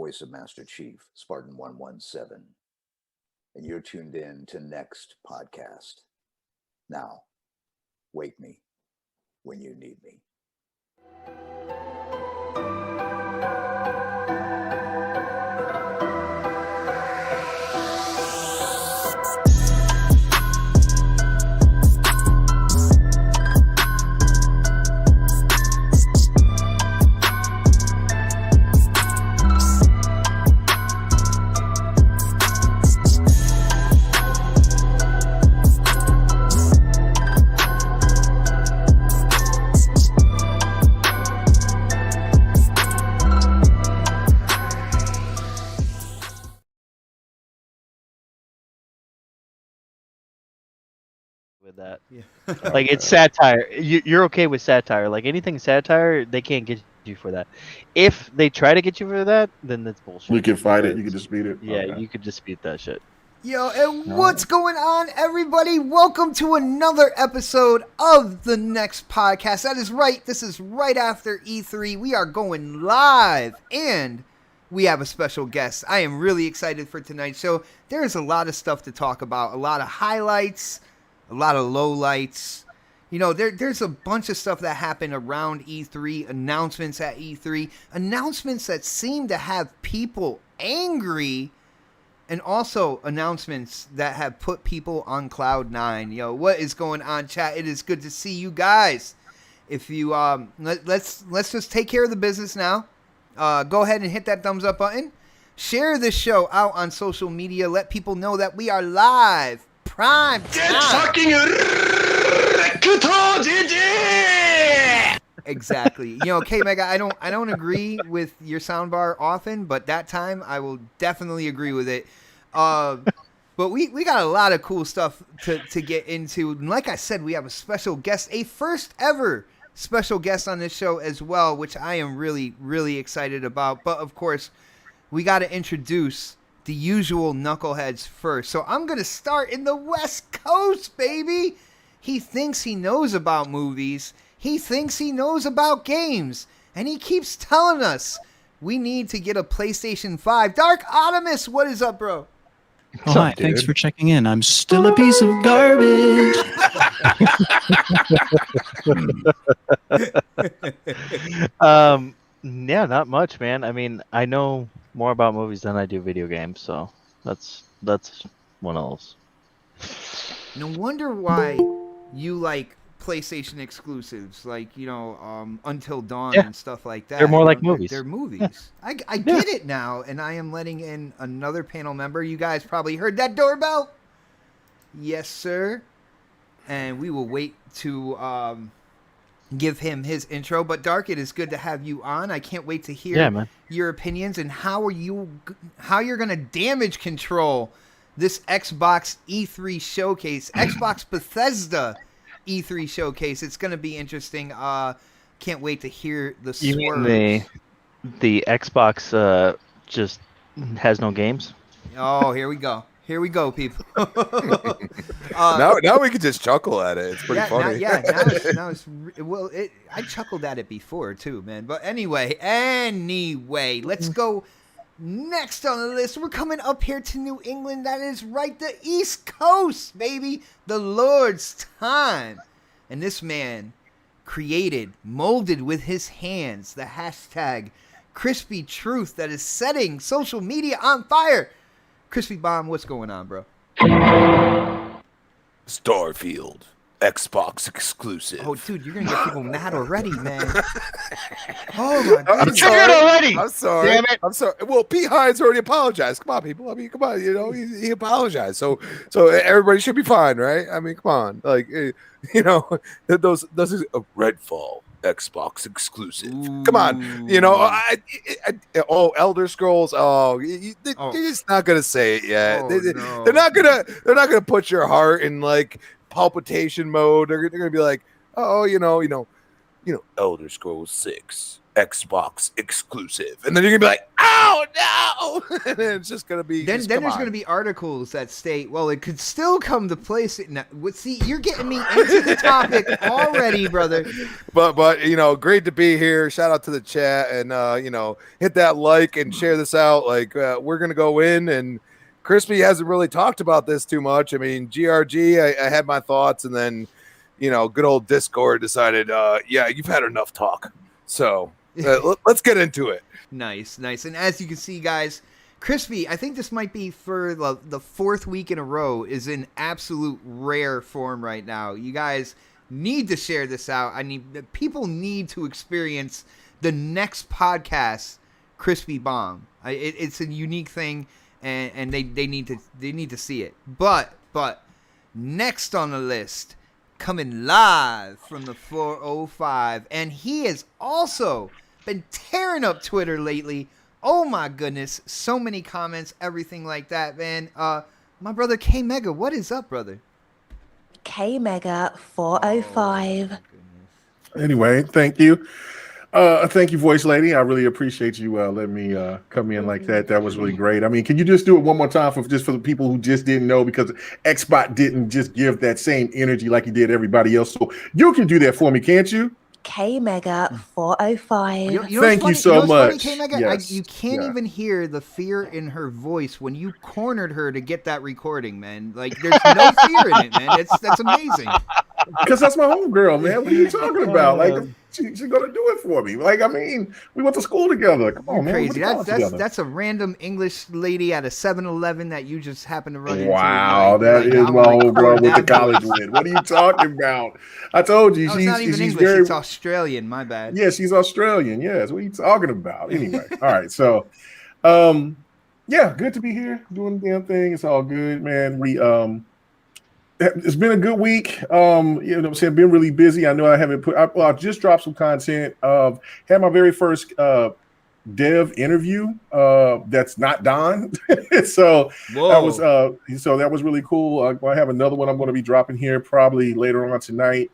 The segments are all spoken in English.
voice of Master Chief, Spartan 117. And you're tuned in to Next Podcast. Now, wake me when you need me. With that, like it's satire. You're okay with satire. Like anything satire, they can't get you for that. If they try to get you for that, then that's bullshit. We can fight it. You can dispute it. Yeah, Okay. you could dispute that shit. Yo, and what's going on, everybody? Welcome to another episode of the Next Podcast. That is right. This is right after E3. We are going live, and we have a special guest. I am really excited for tonight's show. There's a lot of stuff to talk about, a lot of highlights, a lot of lowlights. You know, there's a bunch of stuff that happened around E3, announcements at E3, announcements that seem to have people angry, and also announcements that have put people on cloud nine. Yo, what is going on, chat? It is good to see you guys. If you let's just take care of the business now. Go ahead and hit that thumbs up button. Share this show out on social media. Let people know that we are live. Prime time. Exactly. You know, K-Mega, I don't agree with your soundbar often, but that time I will definitely agree with it. But we got a lot of cool stuff to get into. And like I said, we have a special guest, a first ever special guest on this show as well, which I am really, really excited about. But of course, we got to introduce the usual knuckleheads first. So I'm going to start in the West Coast, baby. He thinks he knows about movies. He thinks he knows about games. And he keeps telling us we need to get a PlayStation 5. Dark Optimus, what is up, bro? Oh, hi, thanks for checking in. I'm still a piece of garbage. Yeah, not much, man. I mean, I know more about movies than I do video games, so that's one of those. No wonder why you like PlayStation exclusives, like, you know, Until Dawn and stuff like that. They're more like movies. movies. They're movies. I get it now, and I am letting in another panel member. You guys probably heard that doorbell. Yes, sir. And we will wait to give him his intro. But Dark, it is good to have you on. I can't wait to hear your opinions and how you're gonna damage control this Xbox E3 showcase, Xbox Bethesda E3 showcase. It's gonna be interesting. Can't wait to hear the swerves. You mean the Xbox just has no games? Oh, here we go. Here we go, people. Now we can just chuckle at it. It's pretty funny. I chuckled at it before too, man. But anyway, let's go next on the list. We're coming up here to New England. That is right, the East Coast, baby. The Lord's time. And this man created, molded with his hands, the hashtag Crispy Truth that is setting social media on fire. Crispy Bomb, what's going on, bro? Starfield, Xbox exclusive. Oh, dude, you're gonna get people mad already, man. Oh my god, I'm sorry. Already. I'm sorry. Damn it. I'm sorry. Well, Pete Hines already apologized. Come on, people. I mean, come on. You know, he apologized. So everybody should be fine, right? I mean, come on. Like, you know, those is a Redfall Xbox exclusive. Ooh. Come on. You know, Elder Scrolls. They're just not gonna say it yet. No. They're not gonna put your heart in like palpitation mode. They're gonna be like, oh, you know, Elder Scrolls 6 Xbox exclusive, and then you're gonna be like, oh no, and then it's just gonna be. Then there's gonna be articles that state, well, it could still come to place. See, you're getting me into the topic already, brother. But great to be here. Shout out to the chat, and hit that like and share this out. Like we're gonna go in, and Crispy hasn't really talked about this too much. I mean, GRG, I had my thoughts, and then good old Discord decided, yeah, you've had enough talk, so. Let's get into it. Nice. And as you can see, guys, Crispy, I think this might be for the fourth week in a row, is in absolute rare form right now. You guys need to share this out. People need to experience the next podcast, Crispy Bomb. It's a unique thing, and they need to see it. But next on the list, coming live from the 405, and he has also been tearing up Twitter lately. Oh my goodness, so many comments, everything like that, man. My brother K Mega, what is up, brother? K Mega 405. Anyway, thank you. Thank you, voice lady. I really appreciate you letting me come in like that. That was really great. I mean, can you just do it one more time for the people who just didn't know, because Xbot didn't just give that same energy like he did everybody else. So you can do that for me, can't you? K Mega 405. Thank you so much. Funny, K-Mega? Yes. You can't even hear the fear in her voice when you cornered her to get that recording, man. Like, there's no fear in it, man. That's amazing. Because that's my homegirl, man. What are you talking about? Like, she's gonna do it for me. Like, I mean, we went to school together. Come on, man. Crazy. That's a random English lady at a 7-Eleven that you just happen to run into. Wow, that is my homegirl with the college win. What are you talking about? I told you, she's not even English. It's Australian. My bad. Yeah, she's Australian. Yes. What are you talking about? Anyway, all right. So, yeah, good to be here doing the damn thing. It's all good, man. It's been a good week. I'm saying, been really busy. I know I haven't I just dropped some content. Had my very first dev interview. That's not Don. So that was really cool. I have another one I'm going to be dropping here probably later on tonight.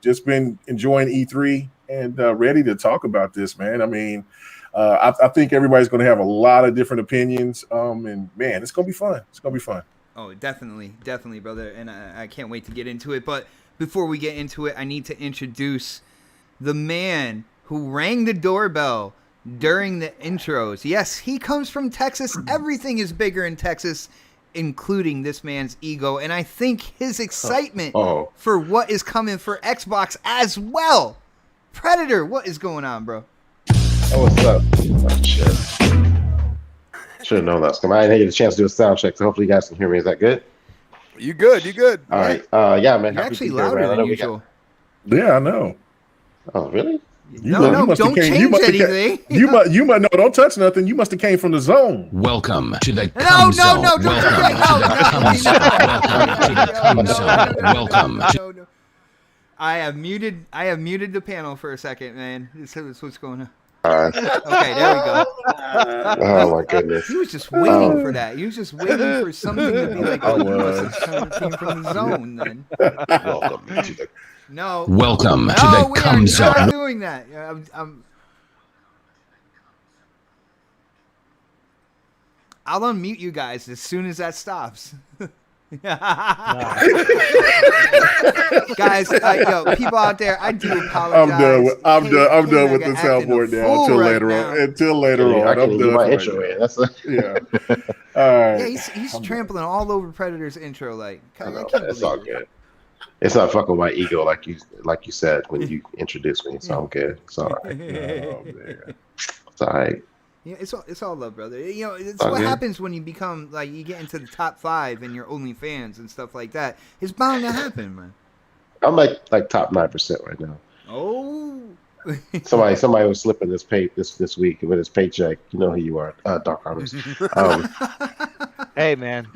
Just been enjoying E3 and ready to talk about this, man. I mean, I think everybody's going to have a lot of different opinions. And man, it's going to be fun. It's going to be fun. Oh, definitely, brother. And I can't wait to get into it. But before we get into it, I need to introduce the man who rang the doorbell during the intros. Yes, he comes from Texas. Everything is bigger in Texas, including this man's ego. And I think his excitement for what is coming for Xbox as well. Predator, what is going on, bro? Oh, what's up? Oh, shit. Should have known that. I didn't get a chance to do a sound check, so hopefully you guys can hear me. Is that good? You good. All right. Yeah, man. You're actually louder than usual. Yeah, I know. Oh, really? No, don't change anything. No, don't touch nothing. You must have came from the zone. Welcome to the No, zone. Welcome to I have muted the panel for a second, man. This is what's going on. All right. Okay, there we go. Oh my goodness. He was just waiting for that. He was just waiting for something to be like, oh, you must have came from the zone then. Welcome to the Welcome to the cum zone. I'm not doing that. I'll unmute you guys as soon as that stops. Guys, people out there, I do apologize. I'm done with the soundboard now until later on. I can do my intro in. That's yeah. All right. Yeah, he's trampling all over Predator's intro. Like, it's all good. It's not fucking my ego like you said when you introduced me. So I'm good. It's all right. Oh, man. It's all right. Yeah, it's all love, brother. It's what happens when you become like you get into the top 5 and your OnlyFans and stuff like that. It's bound to happen, man. I'm like top 9% right now. Oh. somebody was slipping this week with his paycheck. You know who you are, Dark Artist. Hey, man.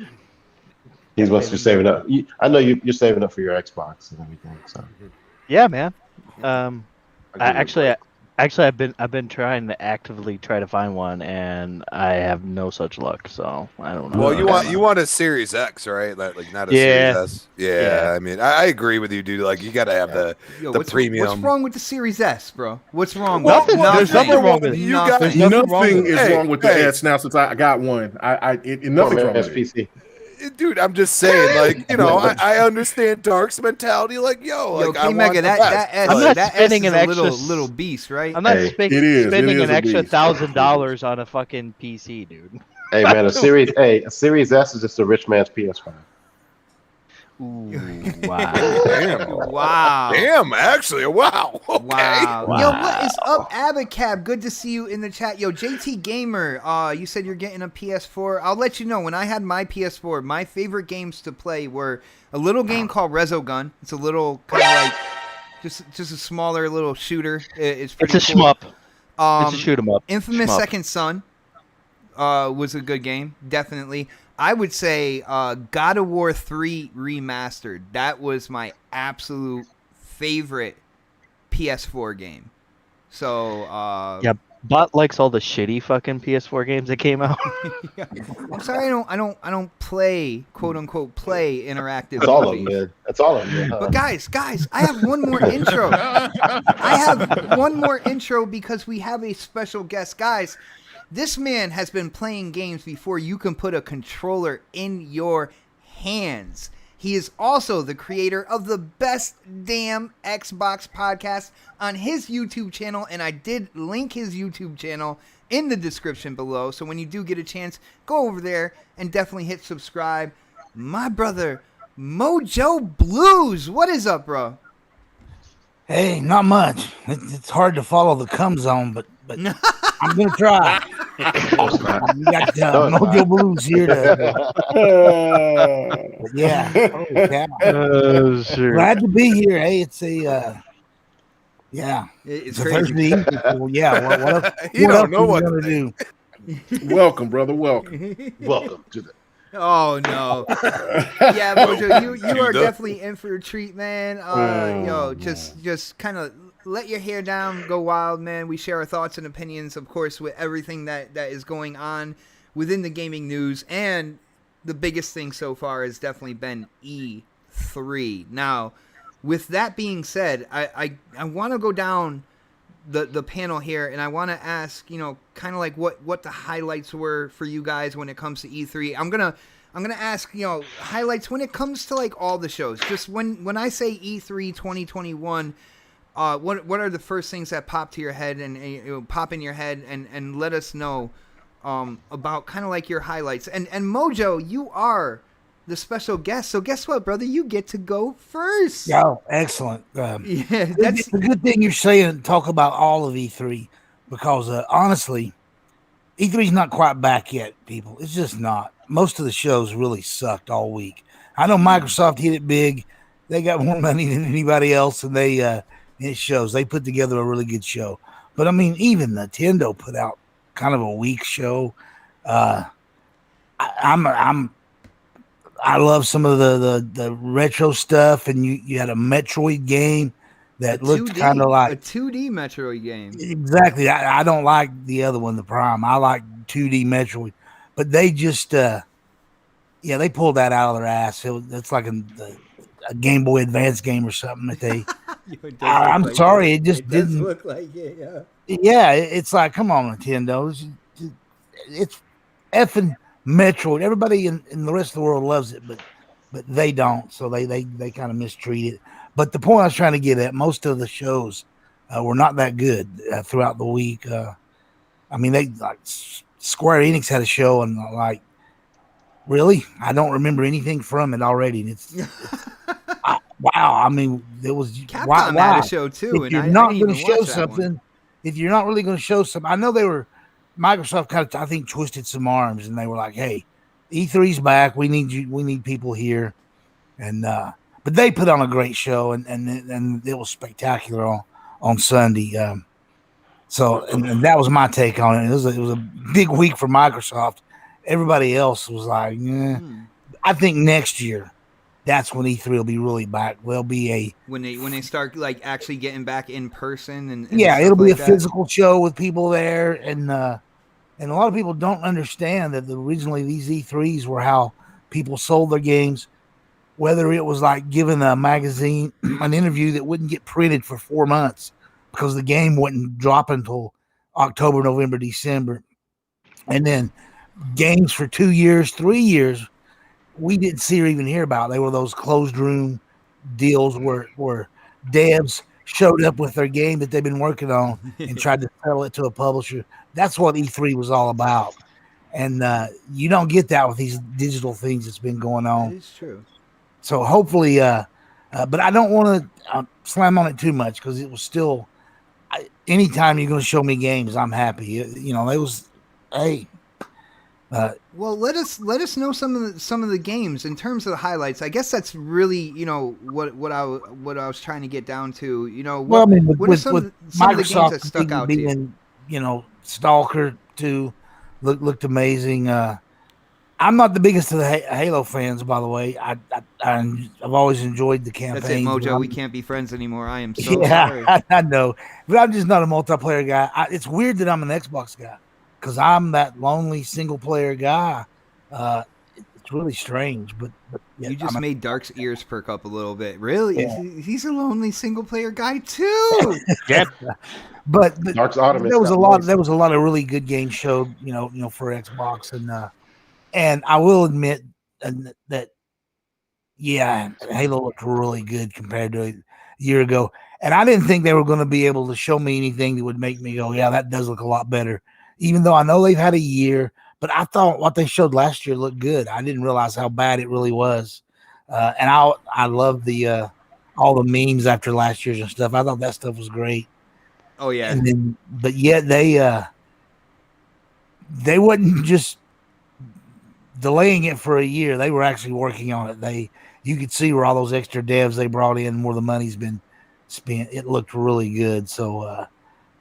He's supposed to be saving up. I know you're saving up for your Xbox and everything. So. Yeah, man. Actually, I've been trying to actively try to find one, and I have no such luck. So I don't know. Well, you want a Series X, right? Like not a Yeah. Series S. Yeah, I mean, I agree with you, dude. Like you got to have the premium. What's wrong with the Series S, bro? What's wrong? Well, with there's nothing wrong with it. You got nothing is wrong with the S now since I got one. Nothing's wrong with PC. Dude, I'm just saying, like, you know, I understand Dark's mentality. Like, like, I want the best. I'm not spending an extra little beast, right? I'm not spending an extra $1,000 on a fucking PC, dude. Hey man, a Series S is just a rich man's PS5. Ooh, wow. Damn. Wow. Damn, actually, wow. Okay. Wow. Yo, what is up, Abacab? Good to see you in the chat. Yo, JT Gamer, you said you're getting a PS4. I'll let you know, when I had my PS4, my favorite games to play were a little game called Resogun. It's a little kind of like just a smaller little shooter. It's pretty It's a cool. shmup. It's a shoot 'em up. Infamous Shmup. Second Son was a good game, definitely. I would say God of War 3 Remastered. That was my absolute favorite PS4 game. So yeah, Bot likes all the shitty fucking PS4 games that came out. I'm sorry, I don't play, quote unquote, play interactive. That's all of them, man. That's all of them. But guys, I have one more intro. I have one more intro because we have a special guest, guys. This man has been playing games before you can put a controller in your hands. He is also the creator of the Best Damn Xbox podcast on his YouTube channel, and I did link his YouTube channel in the description below. So when you do get a chance, go over there and definitely hit subscribe. My brother, Mojo Blues. What is up, bro? Hey, not much. It's hard to follow the cum zone, but I'm gonna try. We got Mojo Blues here to glad to be here. Hey, it's a it's a crazy. Thursday. Well, what You else don't know what gonna do? Welcome, brother. Welcome. Welcome to the. Oh no! Yeah, Mojo, you are definitely in for a treat, man. Just kind of let your hair down, go wild, man. We share our thoughts and opinions, of course, with everything that is going on within the gaming news. And the biggest thing so far has definitely been E3. Now, with that being said, I want to go down the panel here, and I want to ask, kind of like what the highlights were for you guys when it comes to E3. I'm gonna ask, highlights when it comes to like all the shows. Just when I say E3 2021, what are the first things that pop to your head and pop in your head, and let us know about kind of like your highlights. And Mojo, you are the special guest, so guess what, brother? You get to go first. Oh, excellent. That's a good thing you're saying. Talk about all of E3 because honestly, E3 is not quite back yet, people. It's just not. Most of the shows really sucked all week. I know Microsoft hit it big. They got more money than anybody else, and it shows. They put together a really good show. But I mean, even Nintendo put out kind of a weak show. I love some of the retro stuff, and you had a Metroid game that looked kind of like a 2D Metroid game. Exactly. I don't like the other one, the Prime. I like 2D Metroid, but they just they pulled that out of their ass. It's like a Game Boy Advance game or something that they. I'm sorry, it just didn't look like it. Yeah. Yeah, it's like, come on, Nintendo. It's effing Metroid. Everybody in the rest of the world loves it, but they don't. So they kind of mistreat it. But the point I was trying to get at, most of the shows were not that good throughout the week. I mean, they like Square Enix had a show, and like, really, I don't remember anything from it already. And it's wow. I mean, it was Capcom had a show too. If you're not going to show something, if you're not really going to show something, I know Microsoft kind of, I think, twisted some arms, and they were like, "Hey, E3's back. We need you. We need people here." And but they put on a great show, and it was spectacular on Sunday. So that was my take on it. It was a big week for Microsoft. Everybody else was like, I think next year that's when E3 will be really back. There'll be when they start like actually getting back in person and yeah, stuff it'll be like a physical show with people there, and a lot of people don't understand that originally these E3s were how people sold their games. Whether it was like giving a magazine an interview that wouldn't get printed for 4 months because the game wouldn't drop until October, November, December, and then games for 2 years, 3 years, we didn't see or even hear about. They were those closed room deals where devs showed up with their game that they've been working on and tried to sell it to a publisher. That's what E3 was all about. And you don't get that with these digital things that's been going on. That is true. So hopefully, but I don't want to slam on it too much because it was still. Anytime you're going to show me games, I'm happy. You know, it was. Hey. Well, let us know some of the games in terms of the highlights. I guess that's really what I was trying to get down to. What are some of the games that stuck out to you? Stalker 2 looked amazing. I'm not the biggest of the Halo fans, by the way. I've always enjoyed the campaign. That's it, Mojo. We can't be friends anymore. I am so sorry. I know, but I'm just not a multiplayer guy. It's weird that I'm an Xbox guy because I'm that lonely single player guy. It's really strange, but yeah, you just made Dark's ears perk up a little bit. Really, yeah. He's a lonely single player guy too. Yeah. But Dark's Artemis, there was a lot. There was a lot of really good games showed. For Xbox and I will admit that, yeah, Halo looked really good compared to a year ago. And I didn't think they were going to be able to show me anything that would make me go, yeah, that does look a lot better. Even though I know they've had a year, but I thought what they showed last year looked good. I didn't realize how bad it really was. And I love the all the memes after last year's and stuff. I thought that stuff was great. Oh yeah. And then, but yet they wouldn't just delaying it for a year. They were actually working on it. You could see where all those extra devs they brought in, where the money's been spent. It looked really good. So,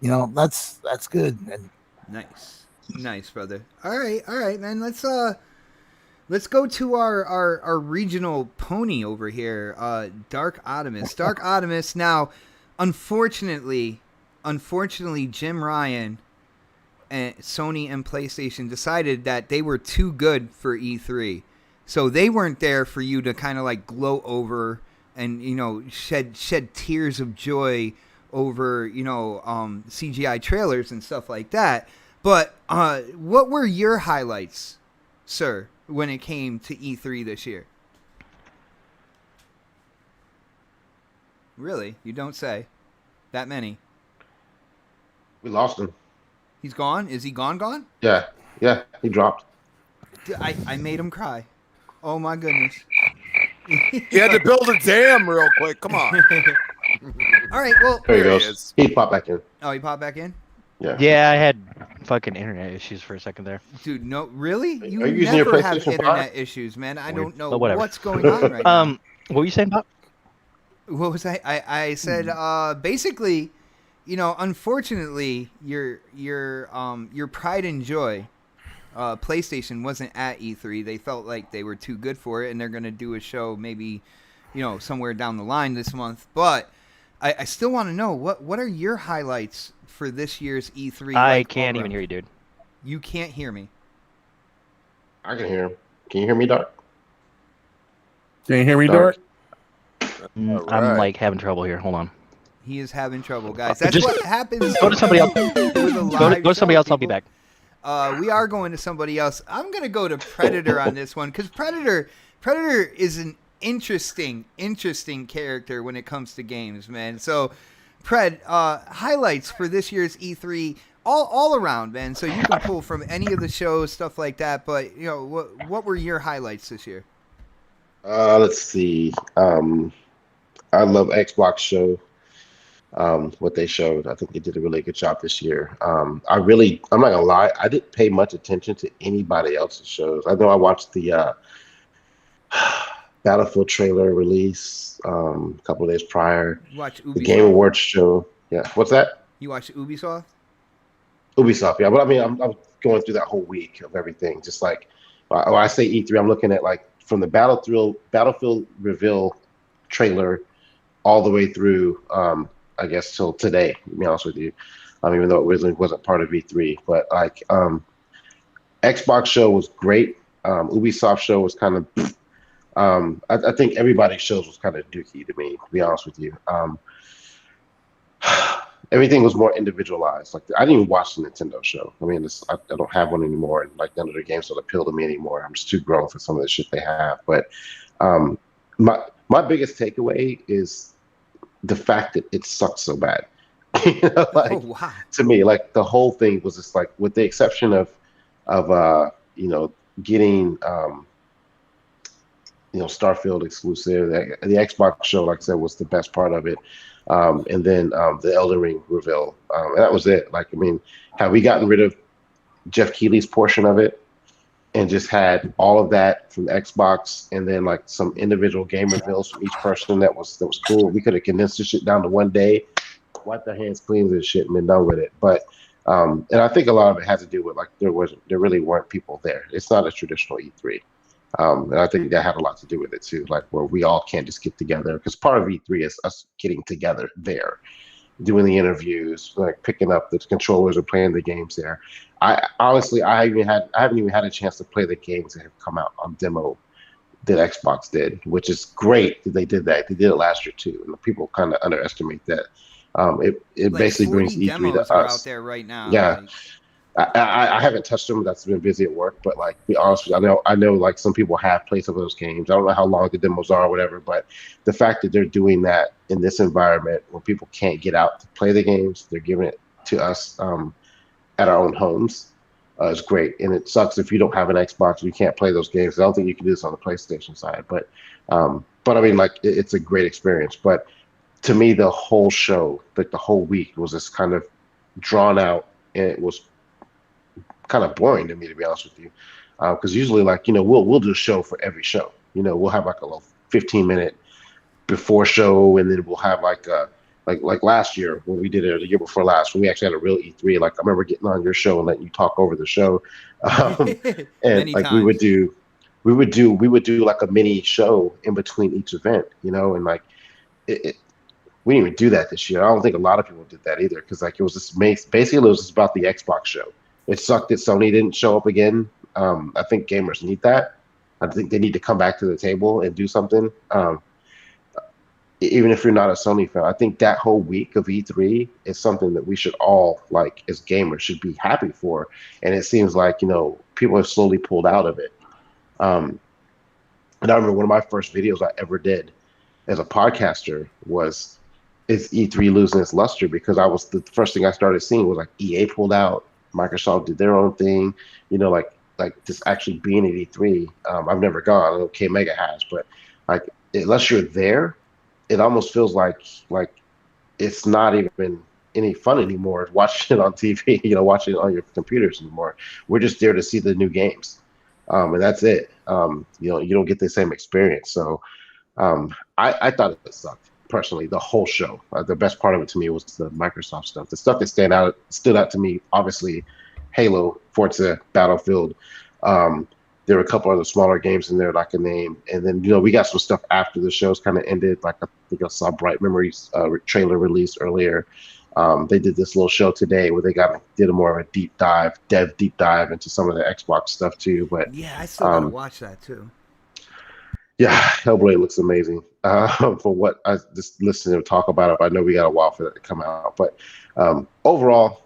that's good. And nice, brother. All right, man. Let's go to our regional pony over here, Dark Optimus. Dark Optimus. Now, unfortunately, Jim Ryan and Sony and PlayStation decided that they were too good for E3. So they weren't there for you to kind of like gloat over and, shed tears of joy over, CGI trailers and stuff like that. But what were your highlights, sir, when it came to E3 this year? Really? You don't say. That many? We lost him. He's gone? Is he gone? Yeah, he dropped. I made him cry. Oh my goodness. He had to build a dam real quick. Come on. All right, well. There he goes. He popped back in. Oh, he popped back in? Yeah, I had fucking internet issues for a second there. Dude, no, really? You never have internet issues, man. I don't know what's going on right now. What were you saying, Bob? What was I said, basically, unfortunately, your pride and joy, PlayStation wasn't at E3. They felt like they were too good for it, and they're going to do a show maybe, somewhere down the line this month. But I still want to know, what are your highlights for this year's E3? I can't even hear you, dude. You can't hear me. I can hear him. Can you hear me, Dark? Can you hear me, Dark? I'm like having trouble here. Hold on. He is having trouble, guys. That's what happens. Go to somebody else. Go to somebody else. I'll be back. We are going to somebody else. I'm going to go to Predator on this one because Predator is an interesting character when it comes to games, man. So, Pred, highlights for this year's E3 all around, man. So you can pull from any of the shows, stuff like that. But what were your highlights this year? Let's see. I love Xbox show. What they showed, I think they did a really good job this year. I'm not gonna lie, I didn't pay much attention to anybody else's shows. I know I watched the Battlefield trailer release a couple of days prior. Watch Ubisoft? The Game Awards show. Yeah, what's that? You watched Ubisoft? Ubisoft, yeah. But I mean, I'm going through that whole week of everything. Just like when I say E3, I'm looking at like from the Battlefield reveal trailer all the way through, I guess, till today, to be honest with you, even though it originally wasn't part of E3. But like, Xbox show was great. Ubisoft show was kind of, I think everybody's shows was kind of dookie to me, to be honest with you. Everything was more individualized. Like, I didn't even watch the Nintendo show. I mean, I don't have one anymore, and like none of their games don't appeal to me anymore. I'm just too grown for some of the shit they have. But my biggest takeaway is the fact that it sucked so bad. Like, oh, wow. To me, like the whole thing was just like, with the exception of getting Starfield exclusive. The Xbox show, like I said, was the best part of it. And then the Elden Ring reveal. And that was it. Like, I mean, have we gotten rid of Jeff Keighley's portion of it and just had all of that from Xbox, and then like some individual game reveals from each person that was cool. We could have condensed this shit down to one day, wiped our hands clean of this shit, and been done with it. But and I think a lot of it has to do with like there really weren't people there. It's not a traditional E3. And I think that had a lot to do with it too, like where we all can't just get together, because part of E3 is us getting together there, doing the interviews, like picking up the controllers and playing the games there. I honestly, I haven't even had a chance to play the games that have come out on demo that Xbox did, which is great that they did that. They did it last year too, and people kind of underestimate that. It like basically brings E3 to us. Out there right now. Yeah. Like, I haven't touched them. That's been busy at work. But like, be honest with you, I know like some people have played some of those games. I don't know how long the demos are or whatever, but the fact that they're doing that in this environment where people can't get out to play the games, they're giving it to us at our own homes is great. And it sucks if you don't have an Xbox and you can't play those games. I don't think you can do this on the PlayStation side, but I mean, like, it's a great experience. But to me, the whole show, like the whole week, was just kind of drawn out, and it was kind of boring to me, to be honest with you, because usually, like, we'll do a show for every show. We'll have like a little 15-minute before show, and then we'll have like last year when we did it, or the year before last, when we actually had a real E3. Like, I remember getting on your show and letting you talk over the show, and like times. we would do like a mini show in between each event, and like we didn't even do that this year. I don't think a lot of people did that either, because like it was just basically it was just about the Xbox show. It sucked that Sony didn't show up again. I think gamers need that. I think they need to come back to the table and do something. Even if you're not a Sony fan, I think that whole week of E3 is something that we should all, like, as gamers, should be happy for. And it seems like, people have slowly pulled out of it. And I remember one of my first videos I ever did as a podcaster was, is E3 losing its luster? Because the first thing I started seeing was like EA pulled out, Microsoft did their own thing, like just actually being at E3. I've never gone. I know K-Mega has, but like, unless you're there, it almost feels like it's not even any fun anymore watching it on TV, watching it on your computers anymore. We're just there to see the new games, and that's it. You don't get the same experience. So I thought it sucked. Personally, the whole show. The best part of it to me was the Microsoft stuff. The stuff that stood out to me, obviously, Halo, Forza, Battlefield. There were a couple other smaller games in there that I can name. And then, we got some stuff after the show's kind of ended. Like, I think I saw Bright Memories trailer released earlier. They did this little show today where they did a more of a deep dive into some of the Xbox stuff too. But yeah, I still gotta watch that too. Yeah, Hellblade looks amazing. For what I just listened to talk about it, I know we got a while for that to come out. But overall,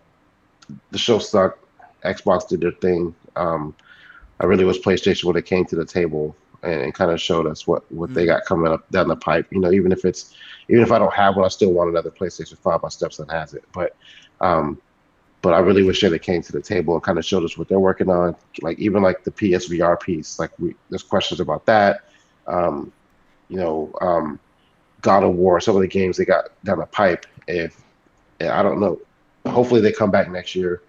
the show sucked. Xbox did their thing. I really was PlayStation when it came to the table and kind of showed us what they got coming up down the pipe. Even if I don't have one, I still want another PlayStation 5. My stepson has it, but I really wish they came to the table and kind of showed us what they're working on. Like, even like the PSVR piece, like there's questions about that. God of War, some of the games they got down the pipe. I don't know. Hopefully they come back next year.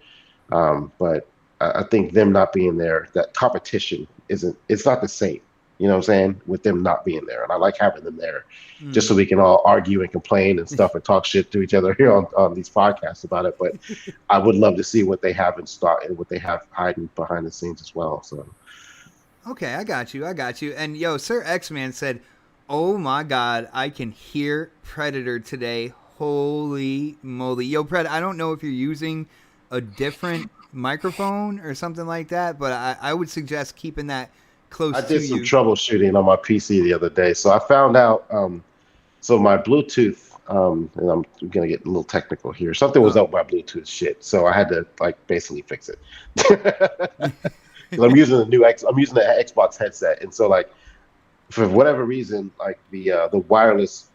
But I think them not being there, that competition it's not the same. You know what I'm saying? With them not being there. And I like having them there just so we can all argue and complain and stuff and talk shit to each other here on these podcasts about it. But I would love to see what they have in stock and what they have hiding behind the scenes as well. So Okay, I got you. And yo, Sir X-Man said, "Oh my God, I can hear Predator today. Holy moly, yo, Pred! I don't know if you're using a different microphone or something like that, but I would suggest keeping that close to you." I did some troubleshooting on my PC the other day, so I found out. So my Bluetooth, and I'm gonna get a little technical here. Something was up with my Bluetooth shit, so I had to basically fix it. I'm using the Xbox headset, and so for whatever reason, the wireless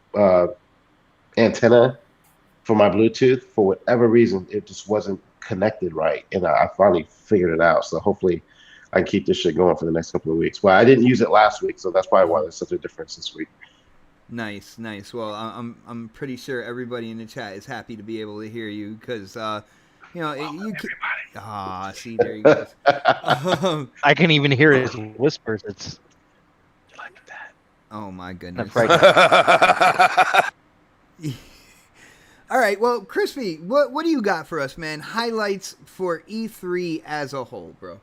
antenna for my Bluetooth, for whatever reason, it just wasn't connected right, and I finally figured it out. So hopefully, I can keep this shit going for the next couple of weeks. Well, I didn't use it last week, so that's probably why there's such a difference this week. Nice. Well, I'm pretty sure everybody in the chat is happy to be able to hear you because you can. See, there you go. I can even hear his whispers. It's like that. Oh my goodness. All right, well, Crispy, what do you got for us, man? Highlights for E3 as a whole, bro.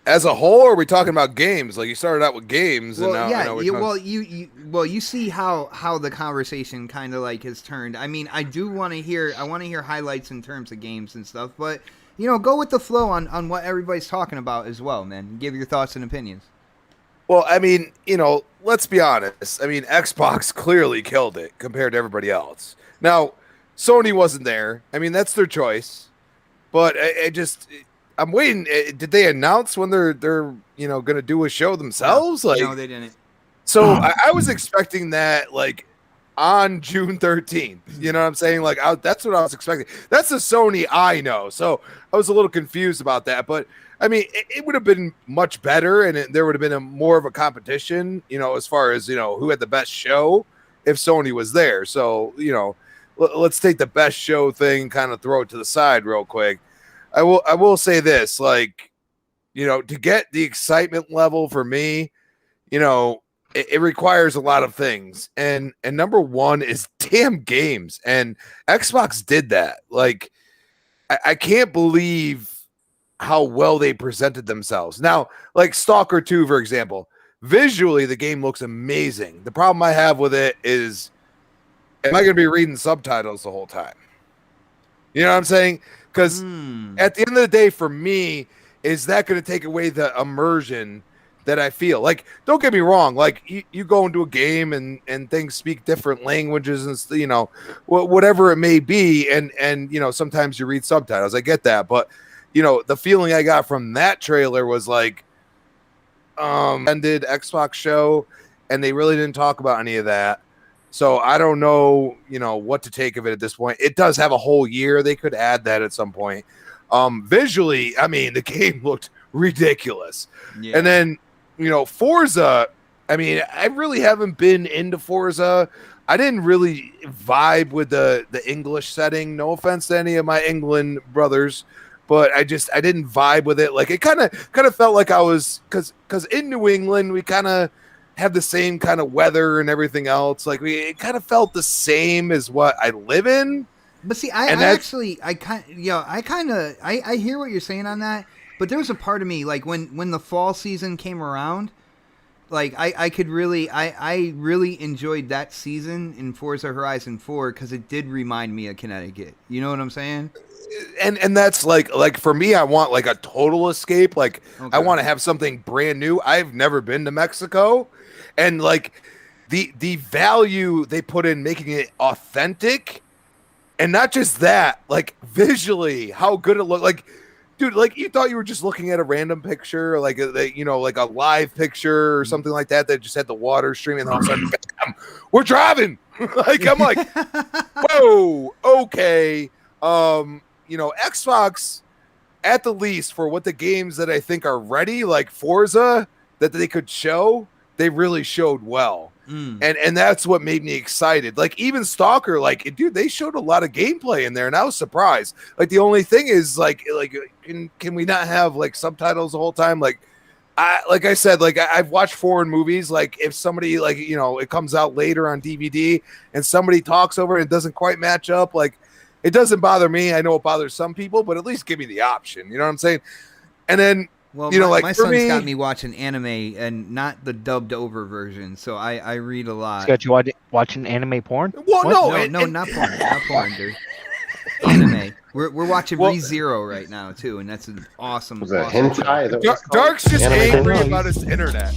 As a whole, or are we talking about games? Like you started out with games, well, and now you see how the conversation kind of has turned. I mean, I want to hear highlights in terms of games and stuff, but go with the flow on what everybody's talking about as well, man. Give your thoughts and opinions. Well, I mean, let's be honest. I mean, Xbox clearly killed it compared to everybody else. Now, Sony wasn't there. I mean, that's their choice, but I'm waiting. Did they announce when they're going to do a show themselves? No, they didn't. So I was expecting that on June 13th. You know what I'm saying? That's what I was expecting. That's the Sony I know. So I was a little confused about that. But I mean, it would have been much better, and there would have been more of a competition. As far as who had the best show if Sony was there. So let's take the best show thing, kind of throw it to the side real quick. I will say this, to get the excitement level for me, it requires a lot of things. And number one is damn games. And Xbox did that. I can't believe how well they presented themselves. Now, Stalker 2, for example, visually the game looks amazing. The problem I have with it is, am I going to be reading subtitles the whole time? You know what I'm saying? Because at the end of the day, for me, is that going to take away the immersion that I feel? Don't get me wrong. You go into a game and things speak different languages and whatever it may be, and sometimes you read subtitles. I get that, but the feeling I got from that trailer was ended Xbox show, and they really didn't talk about any of that. So I don't know, what to take of it at this point. It does have a whole year. They could add that at some point. Visually, I mean, the game looked ridiculous. Yeah. And then, Forza, I mean, I really haven't been into Forza. I didn't really vibe with the English setting. No offense to any of my England brothers, but I didn't vibe with it. It kind of felt like I was, because in New England, we kind of have the same kind of weather and everything else. It kind of felt the same as what I live in. But see, I hear what you're saying on that. But there was a part of me, when the fall season came around, I really enjoyed that season in Forza Horizon 4 because it did remind me of Connecticut. You know what I'm saying? And that's for me, I want a total escape. Okay. I want to have something brand new. I've never been to Mexico, and the value they put in making it authentic, and not just that, visually how good it looked. Dude, you thought you were just looking at a random picture, a live picture or something like that just had the water streaming, and all of a sudden, bam, we're driving. I'm like, whoa, okay. Xbox, at the least, for what the games that I think are ready, like Forza, that they could show, they really showed well. And that's what made me excited. Even Stalker, dude, they showed a lot of gameplay in there, and I was surprised. The only thing is, can we not have subtitles the whole time? I said, I've watched foreign movies. If somebody it comes out later on DVD and somebody talks over it and doesn't quite match up, it doesn't bother me. I know it bothers some people, but at least give me the option. You know what I'm saying? And then Well, you know, like my for son's me, got me watching anime and not the dubbed over version, so I read a lot. It's got you watching anime porn? Well, What? no, not porn, not porn, dude. Anime. We're watching ReZero right now too, and that's an awesome. Was that awesome hentai? Is that what it's called? Dark's just Anime angry hentai? about his internet.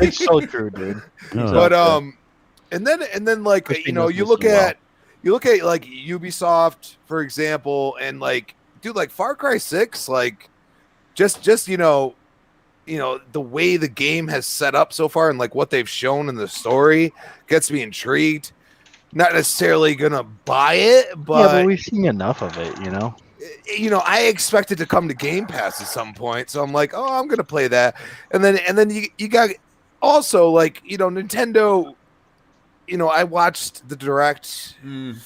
It's so true, dude. But and then like Crispy you know, knows you this look so well. at like Ubisoft, for example, and like dude, like Far Cry 6, like just you know the way the game has set up so far and like what they've shown in the story gets me intrigued. Not necessarily gonna buy it, but we've seen enough of it, you know. I expect it to come to Game Pass at some point, so I'm like, oh, I'm gonna play that, and then you got also like Nintendo. I watched the Direct. The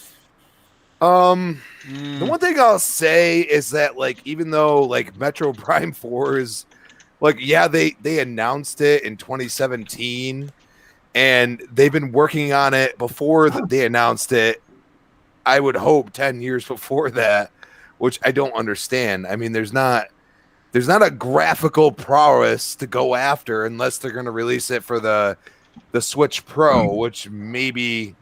one thing I'll say is that like even though like Metro Prime 4 is like they announced it in 2017. And they've been working on it before they announced it. I would hope 10 years before that, which I don't understand. I mean, there's not a graphical prowess to go after unless they're going to release it for the Switch Pro, which maybe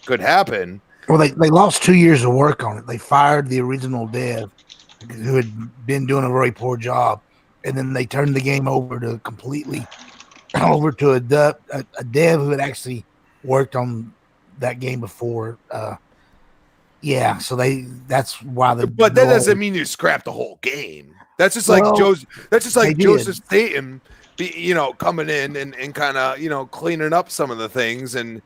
could happen. Well, they lost 2 years of work on it. They fired the original dev who had been doing a very poor job, and then they turned the game over to a dev who had actually worked on that game before. So that's why But that doesn't mean you scrap the whole game. That's just like Joseph Statham, coming in and kind of cleaning up some of the things and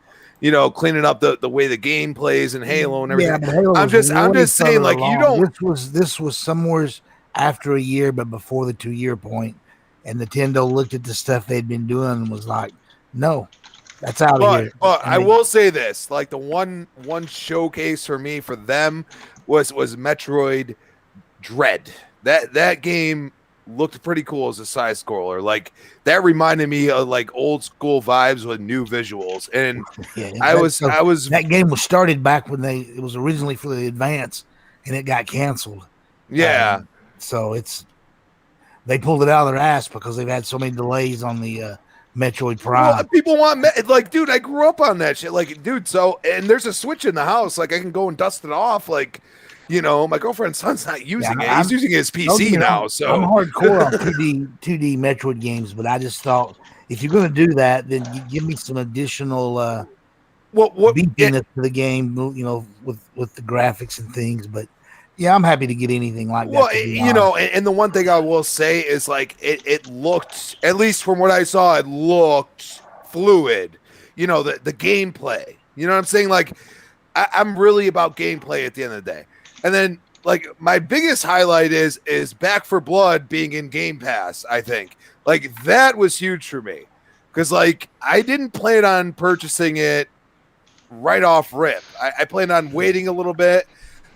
cleaning up the way the game plays and Halo and everything. Yeah, I'm just saying, like, you don't. This was somewhere after a year, but before the 2 year point. And Nintendo looked at the stuff they'd been doing and was like, "No, that's out of here." But I will say this: like the one showcase for me for them was Metroid Dread. That game looked pretty cool as a side scroller. Like that reminded me of like old school vibes with new visuals. And that game was started back when it was originally for the Advance, and it got canceled. Yeah, so they pulled it out of their ass because they've had so many delays on the Metroid Prime. Well, people want like, dude, I grew up on that shit. Like, dude, and there's a Switch in the house. Like, I can go and dust it off. Like, my girlfriend's son's not using it. He's using his PC now. So I'm hardcore on 2D Metroid games, but I just thought if you're going to do that, then you give me some additional beefiness to the game. With the graphics and things, but. Yeah, I'm happy to get anything like that. Well, and the one thing I will say is like it looked, at least from what I saw, it looked fluid. The gameplay. You know what I'm saying? Like I'm really about gameplay at the end of the day. And then like my biggest highlight is Back 4 Blood being in Game Pass. I think like that was huge for me because like I didn't plan on purchasing it right off rip. I planned on waiting a little bit.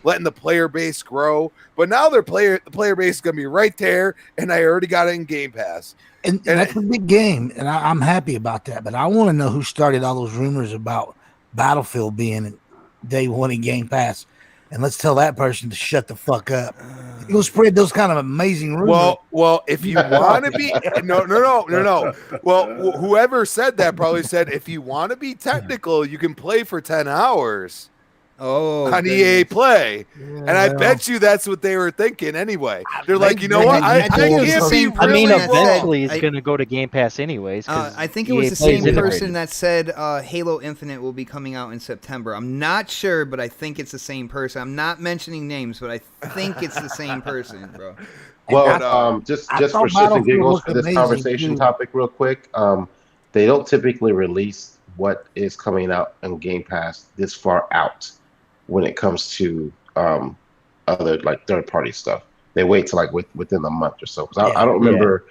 Letting the player base grow, but now the player base is gonna be right there, and I already got it in Game Pass. And that's a big game, and I'm happy about that. But I want to know who started all those rumors about Battlefield being day one in Game Pass, and let's tell that person to shut the fuck up. You'll spread those kind of amazing rumors. Well, if you want to be no. Well, whoever said that probably said if you want to be technical, you can play for 10 hours. On EA Play, and I bet you that's what they were thinking anyway. They're like, you know what? I can't be. I mean, eventually it's going to go to Game Pass anyways. I think it was the same person that said Halo Infinite will be coming out in September. I'm not sure, but I think it's the same person. I'm not mentioning names, but I think it's the same person, bro. Well, just for shits and giggles for this conversation topic, real quick, they don't typically release what is coming out on Game Pass this far out. When it comes to other like third party stuff, they wait till like within a month or so. Because I don't remember.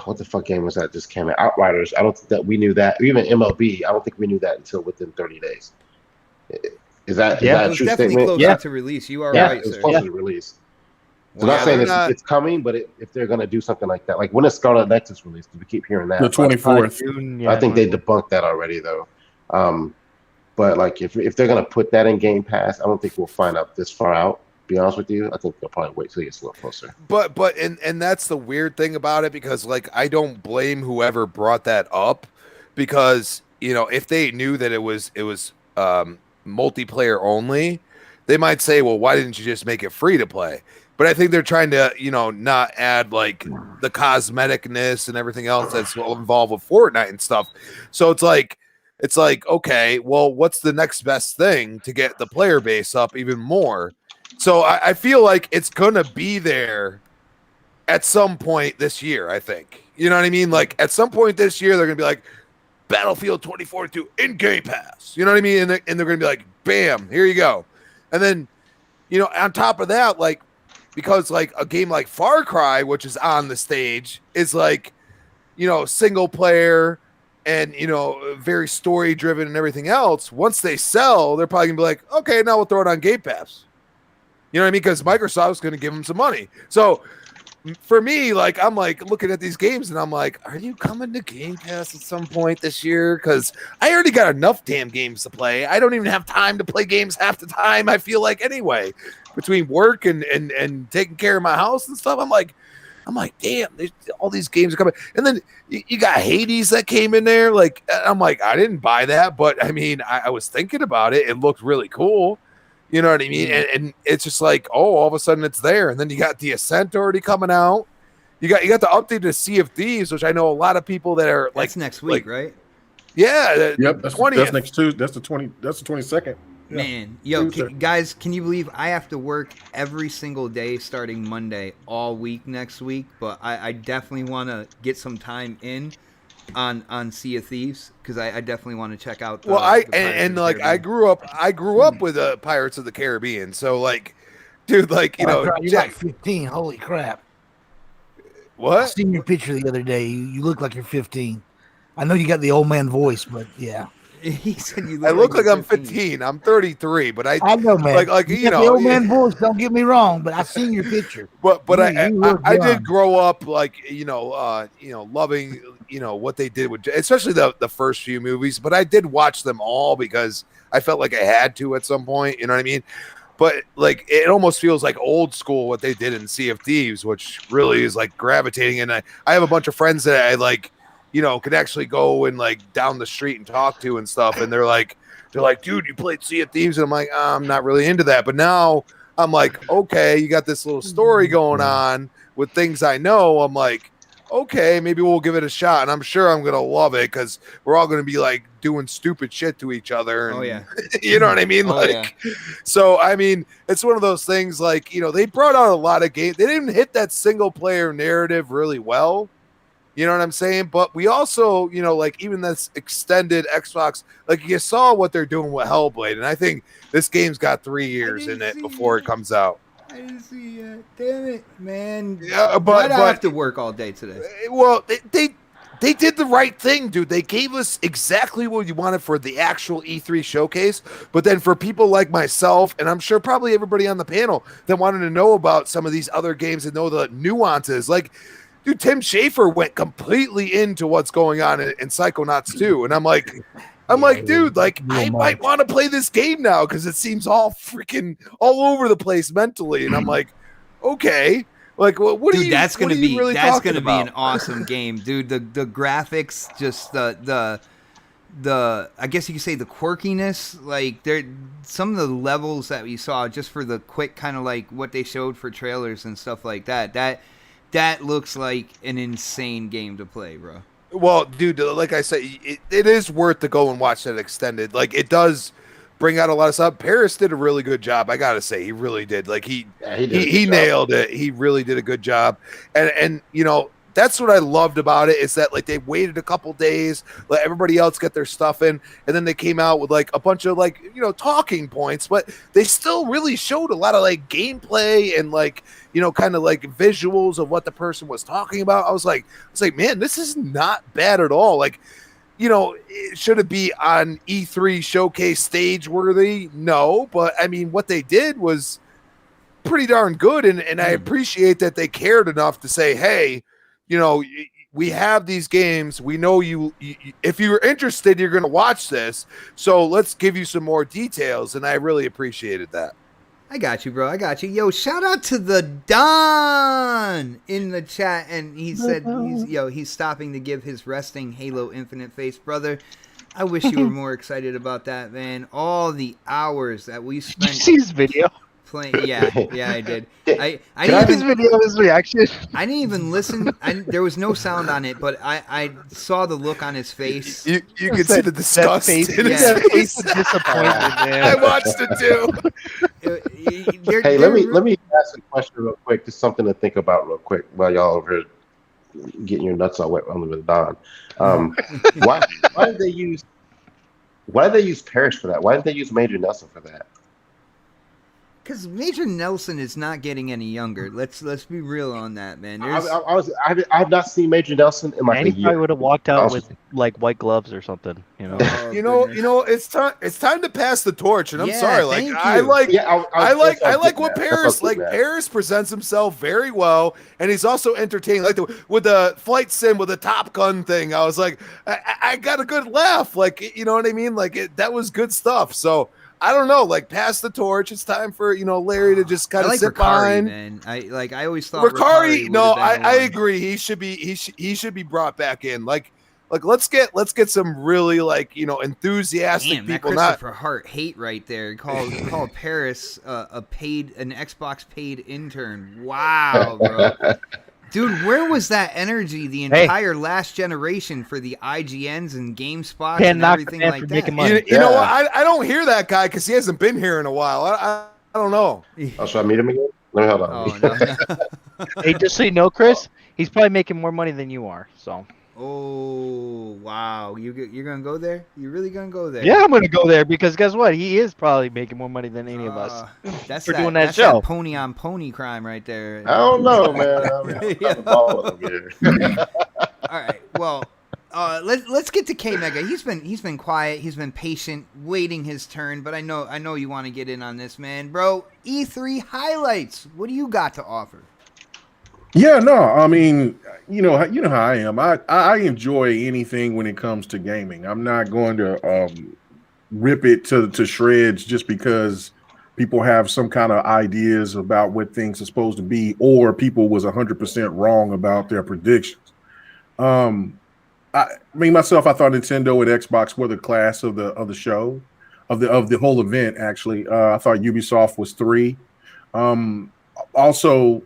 What the fuck game was that just came out? Outriders. I don't think that we knew that. Even MLB. I don't think we knew that until within 30 days. Is that a true statement? Closer to release. You are right. It's closer to release. So not saying it's coming, but if they're going to do something like that, like when is Scarlet Nexus released? Because we keep hearing that. The 24th. I think they debunked that already, though. But like if they're going to put that in Game Pass, I don't think we'll find out this far out. be honest with you. I think they'll probably wait till it gets a little closer. But that's the weird thing about it, because like I don't blame whoever brought that up, because if they knew that it was multiplayer only, they might say, well, why didn't you just make it free to play? But I think they're trying to not add like the cosmeticness and everything else that's involved with Fortnite and stuff. So it's like okay, well, what's the next best thing to get the player base up even more? So I feel like it's gonna be there at some point this year. I think, you know what I mean? Like at some point this year, they're gonna be like Battlefield 2042 in Game Pass. You know what I mean? And they're gonna be like, bam, here you go. And then, on top of that, like because like a game like Far Cry, which is on the stage, is like, single player and very story driven and everything else. Once they sell, they're probably gonna be like, okay, now we'll throw it on Game Pass. You know what I mean? Because Microsoft's going to give them some money. So for me, like, I'm like looking at these games and I'm like, are you coming to Game Pass at some point this year? Because I already got enough damn games to play. I don't even have time to play games half the time, I feel like, anyway. Between work and taking care of my house and stuff, I'm like, damn, all these games are coming. And then you got Hades that came in there. Like, I'm like, I didn't buy that, but I mean, I was thinking about it. It looked really cool. You know what I mean? And it's just like, oh, all of a sudden it's there. And then you got the Ascent already coming out. You got the update to Sea of Thieves, which I know a lot of people that are like, that's next week, right? Yeah. Yep. That's next Tuesday. That's the 22nd. Yeah. Man, guys, can you believe I have to work every single day starting Monday all week next week? But I definitely want to get some time in on Sea of Thieves, because I definitely want to check out. I grew up with Pirates of the Caribbean, so like, dude, like you're like 15. Holy crap! What? I seen your picture the other day. You look like you're 15. I know you got the old man voice, but yeah. He said I look like I'm 15. I'm 33, but I know, man. Like you got the old man voice. Don't get me wrong, but I seen your picture. But I did grow up like loving what they did with, especially the first few movies. But I did watch them all because I felt like I had to at some point. You know what I mean? But like it almost feels like old school what they did in Sea of Thieves, which really is like gravitating. And I have a bunch of friends that I like. Could actually go and like down the street and talk to and stuff. And they're like, dude, you played Sea of Thieves? And I'm like, I'm not really into that. But now I'm like, okay, you got this little story going on with things I know. I'm like, okay, maybe we'll give it a shot. And I'm sure I'm going to love it because we're all going to be like doing stupid shit to each other. And, oh, yeah. You know what I mean? So, I mean, it's one of those things like, they brought out a lot of games. They didn't hit that single player narrative really well. You know what I'm saying? But we also, like even this extended Xbox, like you saw what they're doing with Hellblade. And I think this game's got 3 years in it before it comes out. I didn't see it. Damn it, man. Yeah, but I have to work all day today? Well, they did the right thing, dude. They gave us exactly what you wanted for the actual E3 showcase. But then for people like myself, and I'm sure probably everybody on the panel that wanted to know about some of these other games and know the nuances, like, dude, Tim Schafer went completely into what's going on in Psychonauts 2. And I'm like, dude, like I might want to play this game now because it seems all freaking all over the place mentally. And I'm like, okay, like what do you? That's gonna be an awesome game, dude. The graphics, just the I guess you could say the quirkiness, like there some of the levels that we saw just for the quick kind of like what they showed for trailers and stuff like that looks like an insane game to play, bro. Well, dude, like I said, it is worth to go and watch that extended. Like, it does bring out a lot of stuff. Paris did a really good job. I gotta say, he really did. Like, he nailed it. He really did a good job. And that's what I loved about it, is that like they waited a couple days, let everybody else get their stuff in, and then they came out with like a bunch of like talking points, but they still really showed a lot of like gameplay and like kind of like visuals of what the person was talking about. I was like, man, this is not bad at all. Like, should it be on E3 showcase stage worthy? No, but I mean, what they did was pretty darn good, and I appreciate that they cared enough to say, hey, we have these games. We know you if you're interested, you're going to watch this. So let's give you some more details. And I really appreciated that. I got you, bro. I got you. Yo, shout out to the Don in the chat, and he said he's stopping to give his resting Halo Infinite face, brother. I wish you were more excited about that, man. All the hours that we spent. Did you see his video? Playing, yeah, I did. I didn't even video his reaction. I didn't even listen. There was no sound on it, but I saw the look on his face. You could see the disgust in his face. Disappointment, man. I watched it too. Hey, let me ask a question real quick. Just something to think about real quick while y'all over here getting your nuts all wet on the Don. Why did they use Parrish for that? Why didn't they use Major Nelson for that? Because Major Nelson is not getting any younger. Let's be real on that, man. I've not seen Major Nelson in like a year. He probably would have walked out with like white gloves or something. You know. You know, it's time to pass the torch. And I'm sorry, like I like what Paris like. Paris presents himself very well, and he's also entertaining. Like with the flight sim with the Top Gun thing, I was like, I got a good laugh. Like, you know what I mean? Like that was good stuff. So. I don't know, like pass the torch. It's time for Larry to just kind of sit behind. Man. I always thought Ricari. No, I agree. He should be brought back in. Like let's get some really enthusiastic people. That Christopher Hart hate right there. Called Paris an Xbox paid intern. Wow, bro. Dude, where was that energy the entire last generation for the IGNs and GameSpots and everything like that? You know what? I don't hear that guy because he hasn't been here in a while. I don't know. Oh, should I meet him again? Let me hold on. No. Hey, just so you know, Chris, he's probably making more money than you are. So. Oh wow! You're gonna go there? You really gonna go there? Yeah, I'm gonna go there because guess what? He is probably making more money than any of us. That's doing that show. That pony on pony crime right there. I don't know, man. All right. Well, let's get to K Mega. He's been quiet. He's been patient, waiting his turn. But I know you want to get in on this, man, bro. E3 highlights. What do you got to offer? Yeah, no, I mean, you know how I am. I enjoy anything when it comes to gaming. I'm not going to rip it to shreds just because people have some kind of ideas about what things are supposed to be, or people was 100% wrong about their predictions. I mean, myself, I thought Nintendo and Xbox were the class of the show, of the whole event. Actually, I thought Ubisoft was 3. Also.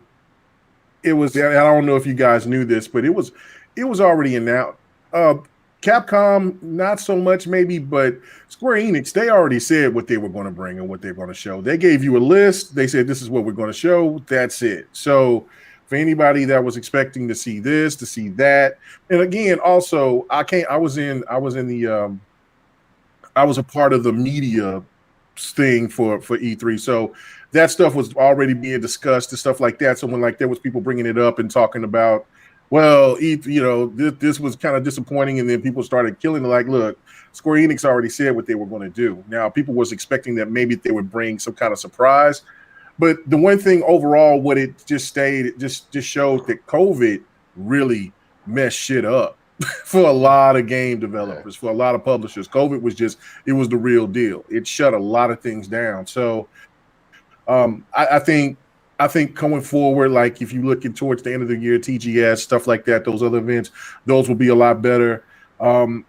It was. I don't know if you guys knew this, but it was already announced. Capcom, not so much maybe, but Square Enix, they already said what they were going to bring and what they're going to show. They gave you a list. They said this is what we're going to show. That's it. So for anybody that was expecting to see this, to see that, and again, also I was a part of the media thing for E3, so. That stuff was already being discussed and stuff like that. So when there was people bringing it up and talking about, well, this was kind of disappointing, and then people started killing it. Like, look, Square Enix already said what they were going to do. Now people was expecting that maybe they would bring some kind of surprise, but the one thing overall, what it just showed that COVID really messed shit up for a lot of game developers, for a lot of publishers. COVID was it was the real deal. It shut a lot of things down. So. I think going forward, like if you look towards the end of the year, TGS, stuff like that, those other events, those will be a lot better. I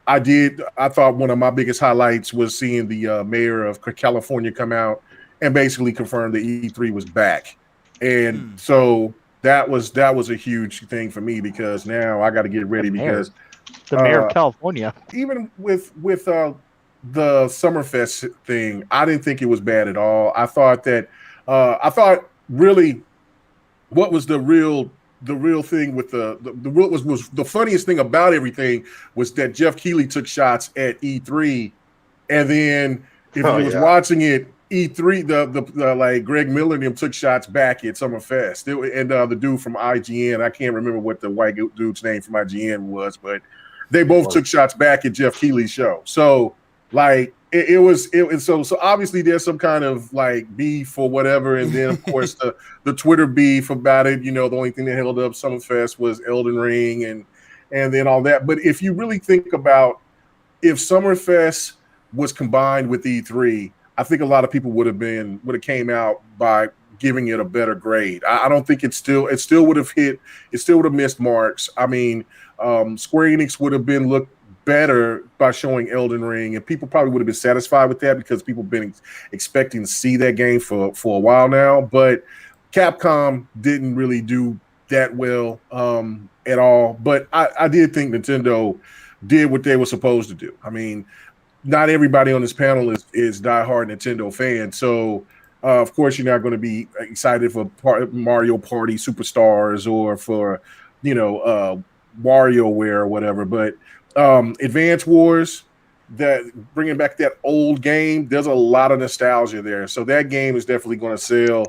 thought one of my biggest highlights was seeing the mayor of California come out and basically confirm that E3 was back. And so that was a huge thing for me because now I got to get ready because the mayor of California, even with the Summerfest thing, I didn't think it was bad at all. I thought really what was the real thing with the funniest thing about everything was that Jeff Keighley took shots at E3, and then if you was watching it, E3 the like Greg Miller and them took shots back at Summerfest. And the dude from IGN, I can't remember what the white dude's name from IGN was, but they both took shots back at Jeff Keighley's show. So like so obviously there's some kind of like beef or whatever, and then of course the Twitter beef about it. The only thing that held up Summerfest was Elden Ring and then all that. But if you really think about if Summerfest was combined with E3, I think a lot of people would have came out by giving it a better grade. I don't think it still would have missed marks. I mean, Square Enix would have looked better by showing Elden Ring, and people probably would have been satisfied with that because people have been expecting to see that game for a while now. But Capcom didn't really do that well at all. But I did think Nintendo did what they were supposed to do. I mean, not everybody on this panel is diehard Nintendo fans, so of course you're not going to be excited for Mario Party Superstars or for WarioWare or whatever. But Advance Wars, that bringing back that old game, there's a lot of nostalgia there, so that game is definitely going to sell.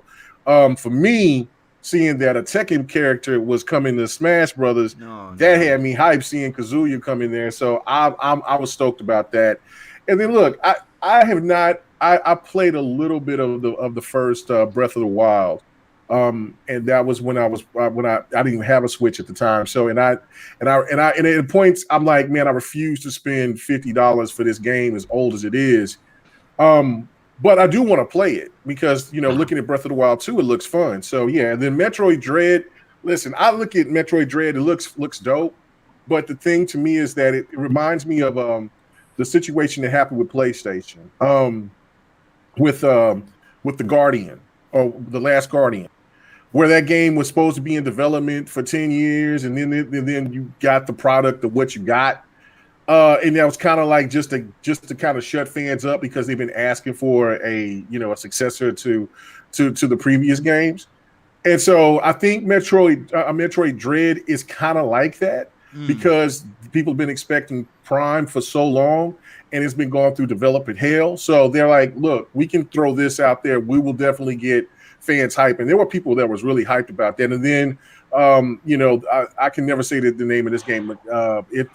For me, seeing that a Tekken character was coming to Smash Brothers, had me hyped seeing Kazuya come in there. So I was stoked about that. And then look, I played a little bit of the first Breath of the Wild, and that was when I didn't even have a Switch at the time. So and at points I'm like, man, I refuse to spend $50 for this game as old as it is. But I do want to play it because, looking at Breath of the Wild 2, it looks fun. So, yeah. And then Metroid Dread, listen, I look at Metroid Dread, it looks dope. But the thing to me is that it reminds me of the situation that happened with PlayStation with The Guardian, or The Last Guardian, where that game was supposed to be in development for 10 years. And then you got the product of what you got. And that was kind of like just to kind of shut fans up because they've been asking for a successor to the previous games. And so I think Metroid Dread is kind of like that because people have been expecting Prime for so long and it's been going through development hell. So they're like, look, we can throw this out there. We will definitely get fans hyped. And there were people that was really hyped about that. And then I can never say the name of this game. It's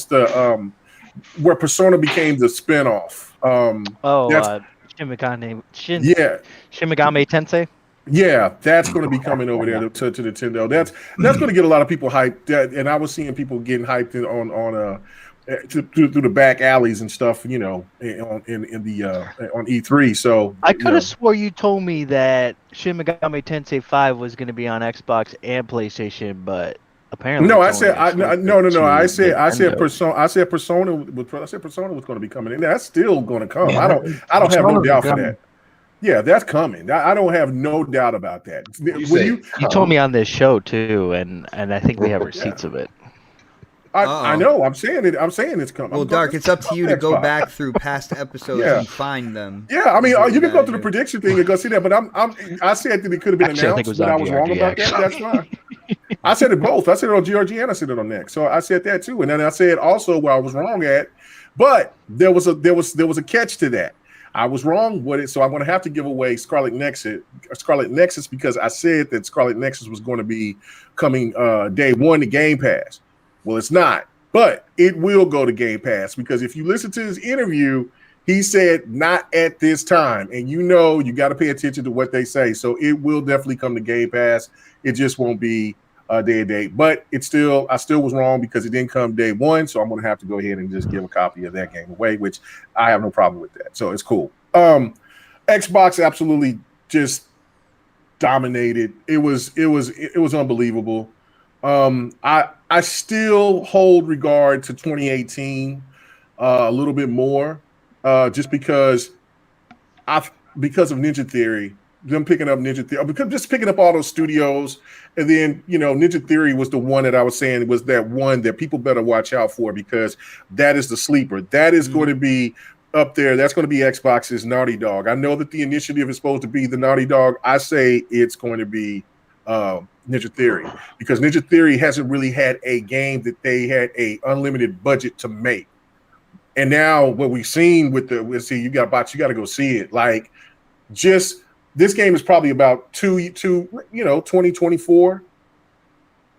the where Persona became the spinoff. Shin Megami Tensei. Yeah, that's going to be coming over there to Nintendo. That's going to get a lot of people hyped. And I was seeing people getting hyped on through the back alleys and stuff, on E3. So I could have swore you told me that Shin Megami Tensei 5 was going to be on Xbox and PlayStation, but apparently no. I said Persona. I said Persona was going to be coming in. That's still going to come. Yeah, I don't have no doubt for coming. that. Yeah, that's coming. I don't have no doubt about that. You told me on this show too, and I think we have receipts of it. I know. I'm saying it. I'm saying it's coming. Well, Dark, it's up to you to go back through past episodes and find them. Yeah, I mean, you can go through the prediction thing and go see that. But I said that it could have been announced, but I was wrong about that. That's fine. I said it both. I said it on GRG and I said it on Next. So I said that too. And then I said also where I was wrong at, but there was a catch to that. I was wrong with it, so I'm going to have to give away Scarlet Nexus because I said that Scarlet Nexus was going to be coming day one to Game Pass. Well, it's not, but it will go to Game Pass because if you listen to his interview, he said not at this time, and you got to pay attention to what they say. So it will definitely come to Game Pass. It just won't be day and date, but I still was wrong because it didn't come day one. So I'm going to have to go ahead and just give a copy of that game away, which I have no problem with that. So it's cool. Xbox absolutely just dominated. It was unbelievable. I still hold regard to 2018 a little bit more, just because of Ninja Theory, them picking up Ninja Theory, because just picking up all those studios, and then Ninja Theory was the one that I was saying was that one that people better watch out for because that is the sleeper. That is going to be up there. That's going to be Xbox's Naughty Dog. I know that the initiative is supposed to be the Naughty Dog. I say it's going to be Ninja Theory because Ninja Theory hasn't really had a game that they had a unlimited budget to make. And now what we've seen with you got to go see it. Like, just this game is probably about 2024,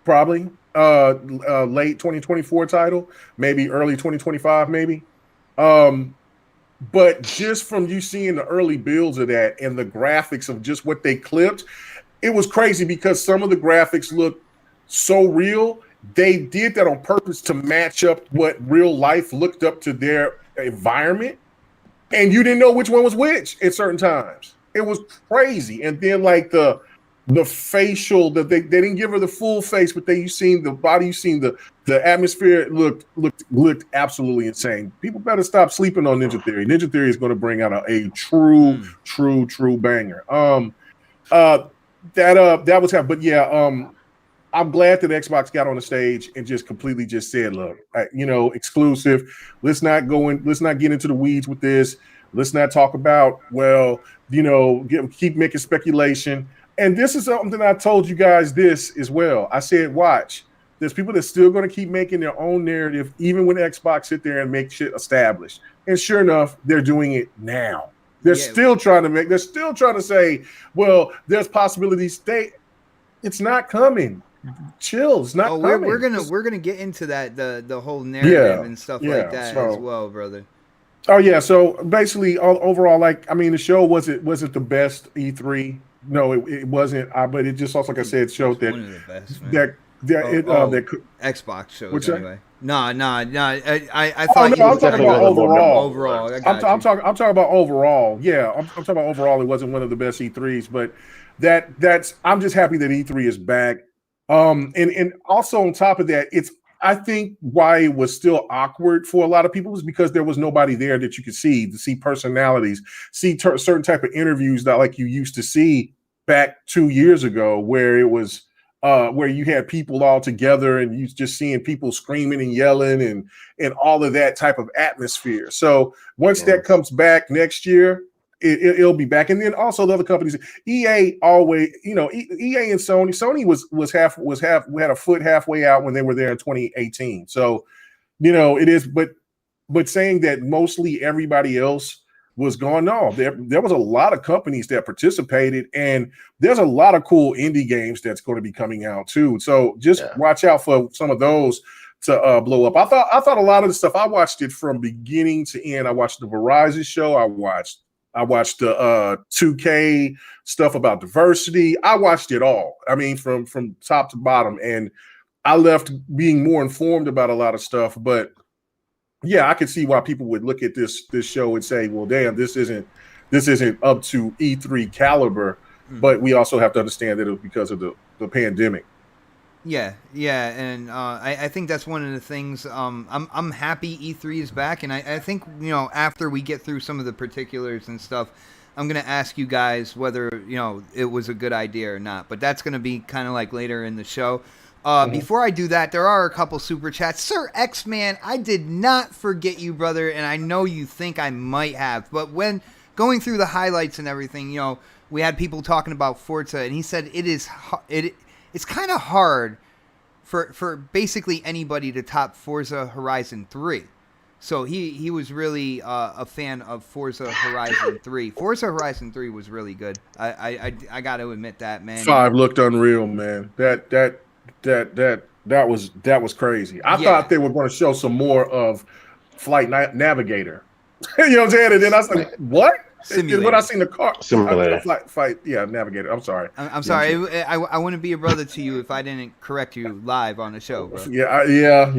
probably late 2024 title, maybe early 2025, maybe. But just from you seeing the early builds of that and the graphics of just what they clipped, it was crazy because some of the graphics look so real. They did that on purpose to match up what real life looked up to their environment. and you didn't know which one was which at certain times. It was crazy. And then like the facial, that they didn't give her the full face, but you seen the body, you seen the atmosphere looked absolutely insane. People better stop sleeping on Ninja Theory. Ninja Theory is going to bring out a true banger. That was how, but yeah, I'm glad that Xbox got on the stage and just completely just said, look, exclusive. Let's not get into the weeds with this. Let's not talk about, keep making speculation. And this is something I told you guys this as well. I said, watch, there's people that's still going to keep making their own narrative, even when Xbox sit there and make shit established. And sure enough, they're doing it now. They're still trying to say, well, there's possibilities. It's not coming. Chill. It's not coming. We're gonna get into that, the whole narrative and stuff like that as well, brother. Oh yeah. So basically, overall, the show wasn't the best E3. No, it wasn't. But it just also, like I said, showed that one of the best, Xbox shows anyway. No. I thought I'm talking about overall. Overall, I'm talking about overall. Yeah, I'm talking about overall. It wasn't one of the best E3s, but I'm just happy that E3 is back. And also on top of that, I think why it was still awkward for a lot of people was because there was nobody there that you could see personalities, see certain type of interviews that like you used to see back 2 years ago, where it was where you had people all together and you just seeing people screaming and yelling and all of that type of atmosphere. So once that comes back next year, it'll be back. And then also the other companies, EA always, EA and Sony had a foot halfway out when they were there in 2018. So, it is, but saying that mostly everybody else was gone. No, there was a lot of companies that participated, and there's a lot of cool indie games that's going to be coming out too. So just watch out for some of those to blow up. I thought a lot of the stuff, I watched it from beginning to end. I watched the Verizon show. I watched the 2K stuff about diversity. I watched it all. I mean, from top to bottom, and I left being more informed about a lot of stuff. But yeah, I could see why people would look at this show and say, "Well, damn, this isn't up to E3 caliber." Mm-hmm. But we also have to understand that it was because of the pandemic. Yeah, and I think that's one of the things. I'm happy E3 is back, and I think after we get through some of the particulars and stuff, I'm gonna ask you guys whether it was a good idea or not. But that's gonna be kind of like later in the show. Before I do that, there are a couple super chats. Sir X-Man, I did not forget you, brother, and I know you think I might have, but when going through the highlights and everything, we had people talking about Forza, and he said it's kind of hard for basically anybody to top Forza Horizon 3. So he was really a fan of Forza Horizon 3. Forza Horizon 3 was really good. I got to admit that, man. 5 looked unreal, man. That was crazy. I thought they were going to show some more of Flight Navigator. You know what I'm saying? And then I was like, what? Simulator. When I seen the car, Simulator. Navigator. I'm sorry. I'm sorry. I wouldn't be a brother to you if I didn't correct you live on the show, bro. Yeah.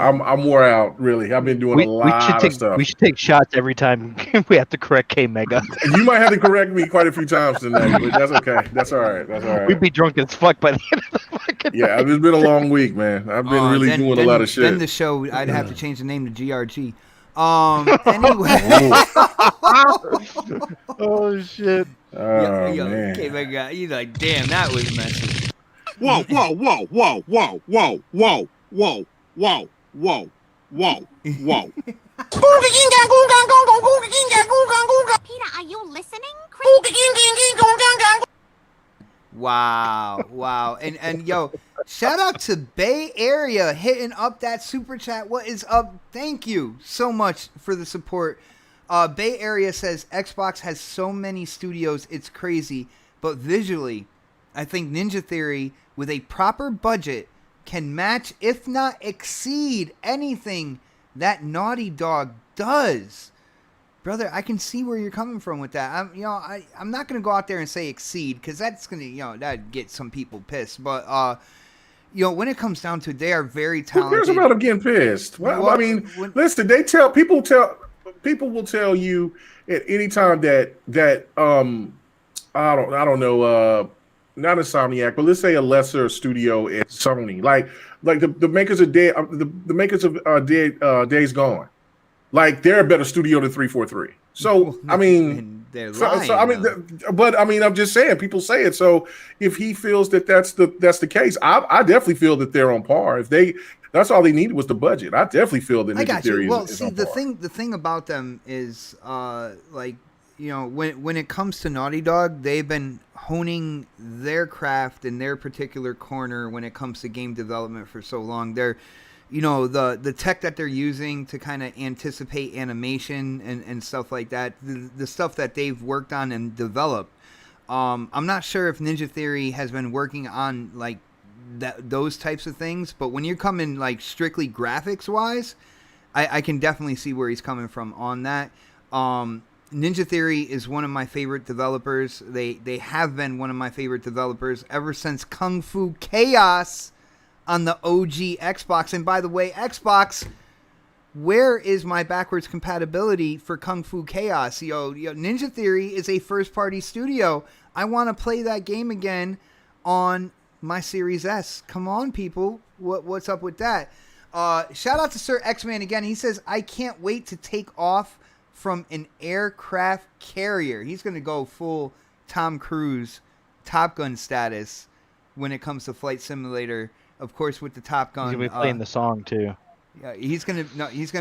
I'm wore out. Really, I've been doing a lot of stuff. We should take shots every time we have to correct K Mega. You might have to correct me quite a few times tonight, but that's okay. That's all right. We'd be drunk as fuck by the end of the fucking night. It's been a long week, man. I've been doing a lot of shit. Then the show, I'd have to change the name to GRG. Anyway. Oh shit. Man. Okay, my God. You're like, damn, that was messy. Whoa. Peter, are you listening? Wow. And yo, shout out to Bay Area hitting up that super chat. What is up? Thank you so much for the support. Bay Area says Xbox has so many studios, it's crazy. But visually, I think Ninja Theory, with a proper budget, can match, if not exceed, anything that Naughty Dog does. Brother, I can see where you're coming from with that. I'm not gonna go out there and say exceed, because that's gonna that'd get some people pissed. But when it comes down to it, they are very talented. Who cares about them getting pissed? Well, I mean, listen, people people will tell you at any time that I don't know, not Insomniac, but let's say a lesser studio at Sony, like the makers of the makers of Days Gone, like they're a better studio than 343. So I mean, they're lying. But I mean, I'm just saying, people say it. So if he feels that that's the case, I definitely feel that they're on par. That's all they needed was the budget. I definitely feel that Ninja Theory is on par. The thing about them is like, you know, when it comes to Naughty Dog, they've been honing their craft in their particular corner when it comes to game development for so long. They're, you know, the tech that they're using to kind of anticipate animation and stuff like that, the stuff that they've worked on and developed. I'm not sure if Ninja Theory has been working on like those types of things, but when you're coming like strictly graphics wise, I can definitely see where he's coming from on that. Ninja Theory is one of my favorite developers. They have been one of my favorite developers ever since Kung Fu Chaos on the OG Xbox. And by the way, Xbox, where is my backwards compatibility for Kung Fu Chaos? Yo, Ninja Theory is a first-party studio. I want to play that game again on my Series S. Come on, people. What's up with that? Shout out to Sir X-Man again. He says, I can't wait to take off from an aircraft carrier. He's going to go full Tom Cruise, Top Gun status when it comes to Flight Simulator. Of course, with the Top Gun. He's going to be playing the song, too. Yeah, he's gonna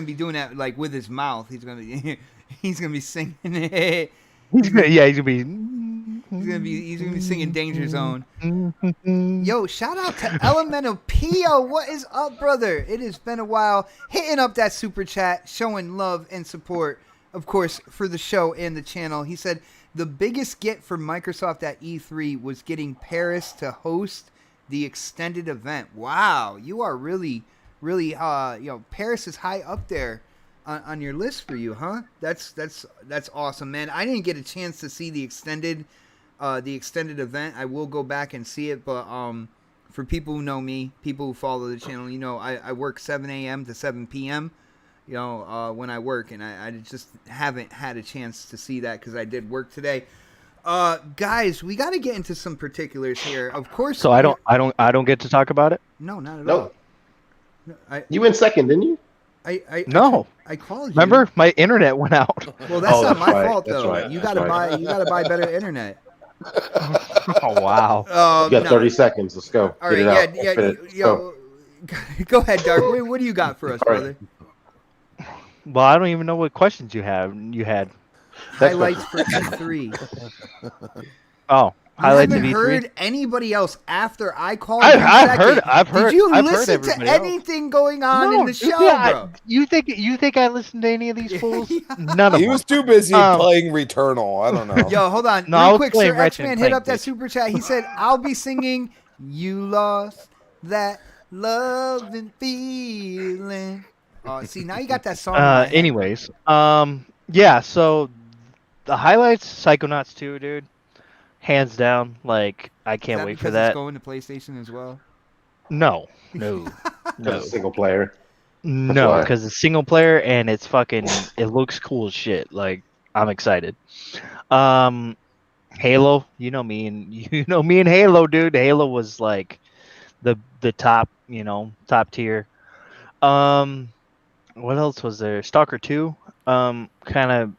be doing that like with his mouth. He's gonna be singing it. He's gonna be singing Danger Zone. Yo, shout out to Elemental Pio. What is up, brother? It has been a while. Hitting up that super chat, showing love and support, of course, for the show and the channel. He said the biggest get for Microsoft at E3 was getting Paris to host the extended event. Wow, you are really, Paris is high up there on your list for you, huh? That's awesome, man. I didn't get a chance to see the extended event. I will go back and see it, but for people who know me, people who follow the channel, you know, I work 7 a.m. to 7 p.m. You know, when I work, and I just haven't had a chance to see that because I did work today. Guys, we got to get into some particulars here. Of course. So I don't get to talk about it? No, not at all. No, you went second, didn't you? No. I called you. Remember, my internet went out. Well, that's not my fault though. Right. You gotta buy better internet. Oh wow. You got 30 seconds. Let's go. All right, go ahead, Dark. What do you got for us, brother? Well, I don't even know what questions you had. Highlights for E3. Oh, highlights of E3. I haven't heard anybody else after I called you. I've heard. Did you I've listen heard to anything going on in the show, bro? You think I listened to any of these fools? None of them. He was too busy playing Returnal. I don't know. Yo, hold on. No, real quick, Sir X-Man hit up that bitch. super chat. He said, I'll be singing You Lost That Love and Feeling. See, now you got that song. Anyways, yeah, so the highlights, Psychonauts 2, dude. Hands down, like, I can't wait for that. It's going to PlayStation as well? No. Single player. No, because it's single player and it's fucking, it looks cool as shit. Like, I'm excited. Halo, you know me and Halo, dude. Halo was like the top, top tier. What else was there? Stalker 2, kind of,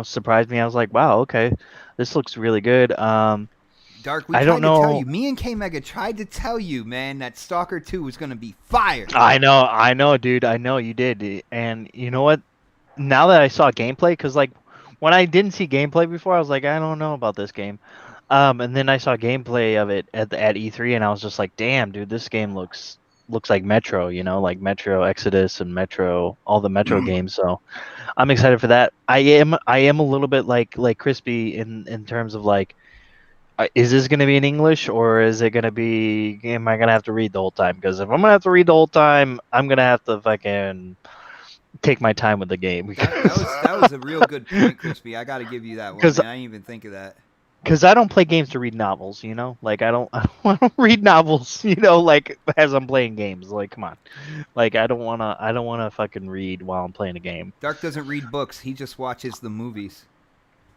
surprised me. I was like, wow, okay, this looks really good. Dark, I don't know. Tell you. Me and K-Mega tried to tell you, man, that Stalker 2 was going to be fire. I know, dude. I know you did. And you know what? Now that I saw gameplay, because, like, when I didn't see gameplay before, I was like, I don't know about this game. And then I saw gameplay of it at E3, and I was just like, damn, dude, this game looks like Metro, like Metro Exodus and Metro, all the Metro games. So I'm excited for that. I am a little bit like Crispy in terms of like, is this going to be in English or is it going to be, am I going to have to read the whole time? Because if I'm going to have to read the whole time, I'm going to have to fucking take my time with the game. That was a real good point, Crispy. I got to give you that one. I didn't even think of that. because I don't play games to read novels, you know. Like I don't read novels, you know. Like as I'm playing games, like come on, like I don't wanna fucking read while I'm playing a game. Dark doesn't read books. He just watches the movies.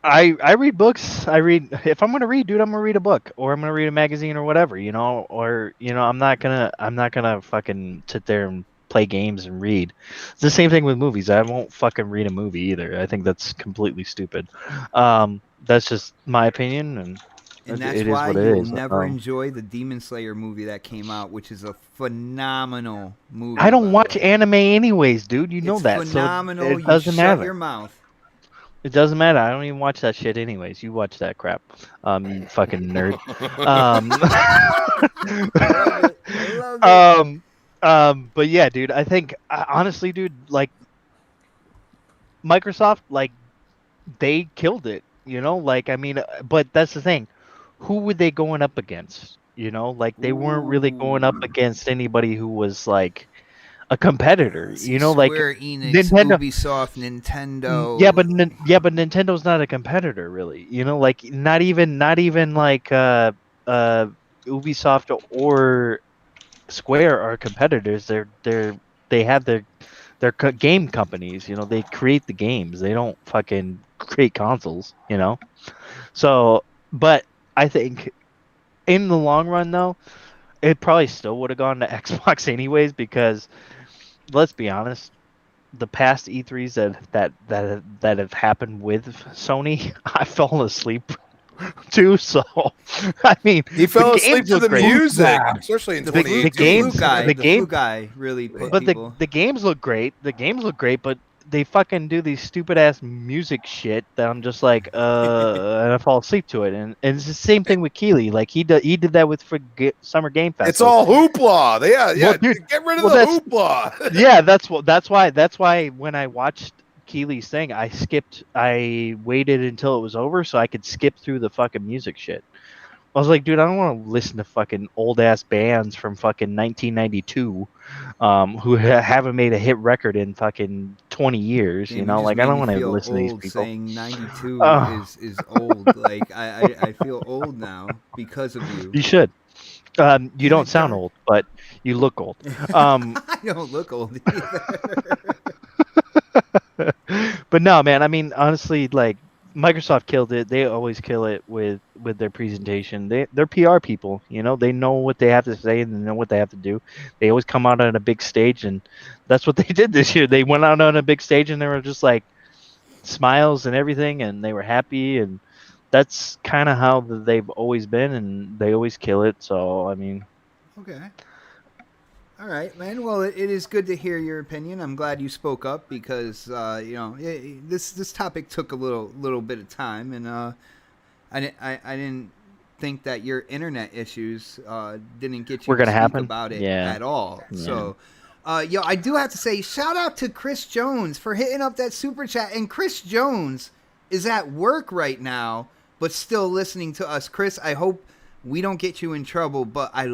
I read books. I read if I'm gonna read, dude, I'm gonna read a book or I'm gonna read a magazine or whatever, you know. Or you know, I'm not gonna fucking sit there and play games and read. It's the same thing with movies. I won't fucking read a movie either. I think that's completely stupid. That's just my opinion, and that's it why is what it you'll is. never enjoy the Demon Slayer movie that came out, which is a phenomenal movie. I don't watch anime anyways, dude. You know that. Phenomenal. So it doesn't matter. Shut your mouth. It doesn't matter. I don't even watch that shit anyways. You watch that crap. You fucking nerd. But yeah, dude, I think honestly, dude, like Microsoft, like they killed it, you know? Like I mean, but that's the thing. Who were they going up against? You know, like they weren't really going up against anybody who was like a competitor, you know, like Square Enix, Nintendo, Ubisoft, Nintendo. Yeah, but Nintendo's not a competitor, really. You know, like not even like Ubisoft or Square are competitors. They have their game companies. You know, they create the games. They don't fucking create consoles. You know, so but I think in the long run, though, it probably still would have gone to Xbox anyways because. Let's be honest, the past E3s that have happened with Sony, I fell asleep too. So, I mean, he fell asleep to the music, especially in 2018. The flu guy really put people. The games look great. The games look great, but they fucking do these stupid ass music shit that I'm just like, and I fall asleep to it. And it's the same thing with Keeley. Like he did that with Summer Game Fest. It's all hoopla. Yeah, well, dude, get rid of the hoopla. Yeah, that's why when I watched Keeley's thing, I waited until it was over so I could skip through the fucking music shit. I was like, dude, I don't want to listen to fucking old ass bands from fucking 1992, who haven't made a hit record in fucking 20 years. You know, like I don't want to listen to these people. Saying 92 is old. Like I feel old now because of you. You should. You don't sound old, but you look old. I don't look old either. But no, man. I mean, honestly, like. Microsoft killed it. They always kill it with their presentation. They're PR people, you know. They know what they have to say and they know what they have to do. They always come out on a big stage, and that's what they did this year. They went out on a big stage and they were just like smiles and everything, and they were happy, and that's kind of how they've always been, and they always kill it. So I mean, okay. All right, man. Well, it is good to hear your opinion. I'm glad you spoke up because you know this topic took a little bit of time, and I didn't think that your internet issues didn't get you to speak about it at all. Yeah. So, I do have to say shout out to Chris Jones for hitting up that super chat, and Chris Jones is at work right now, but still listening to us. Chris, I hope we don't get you in trouble, but I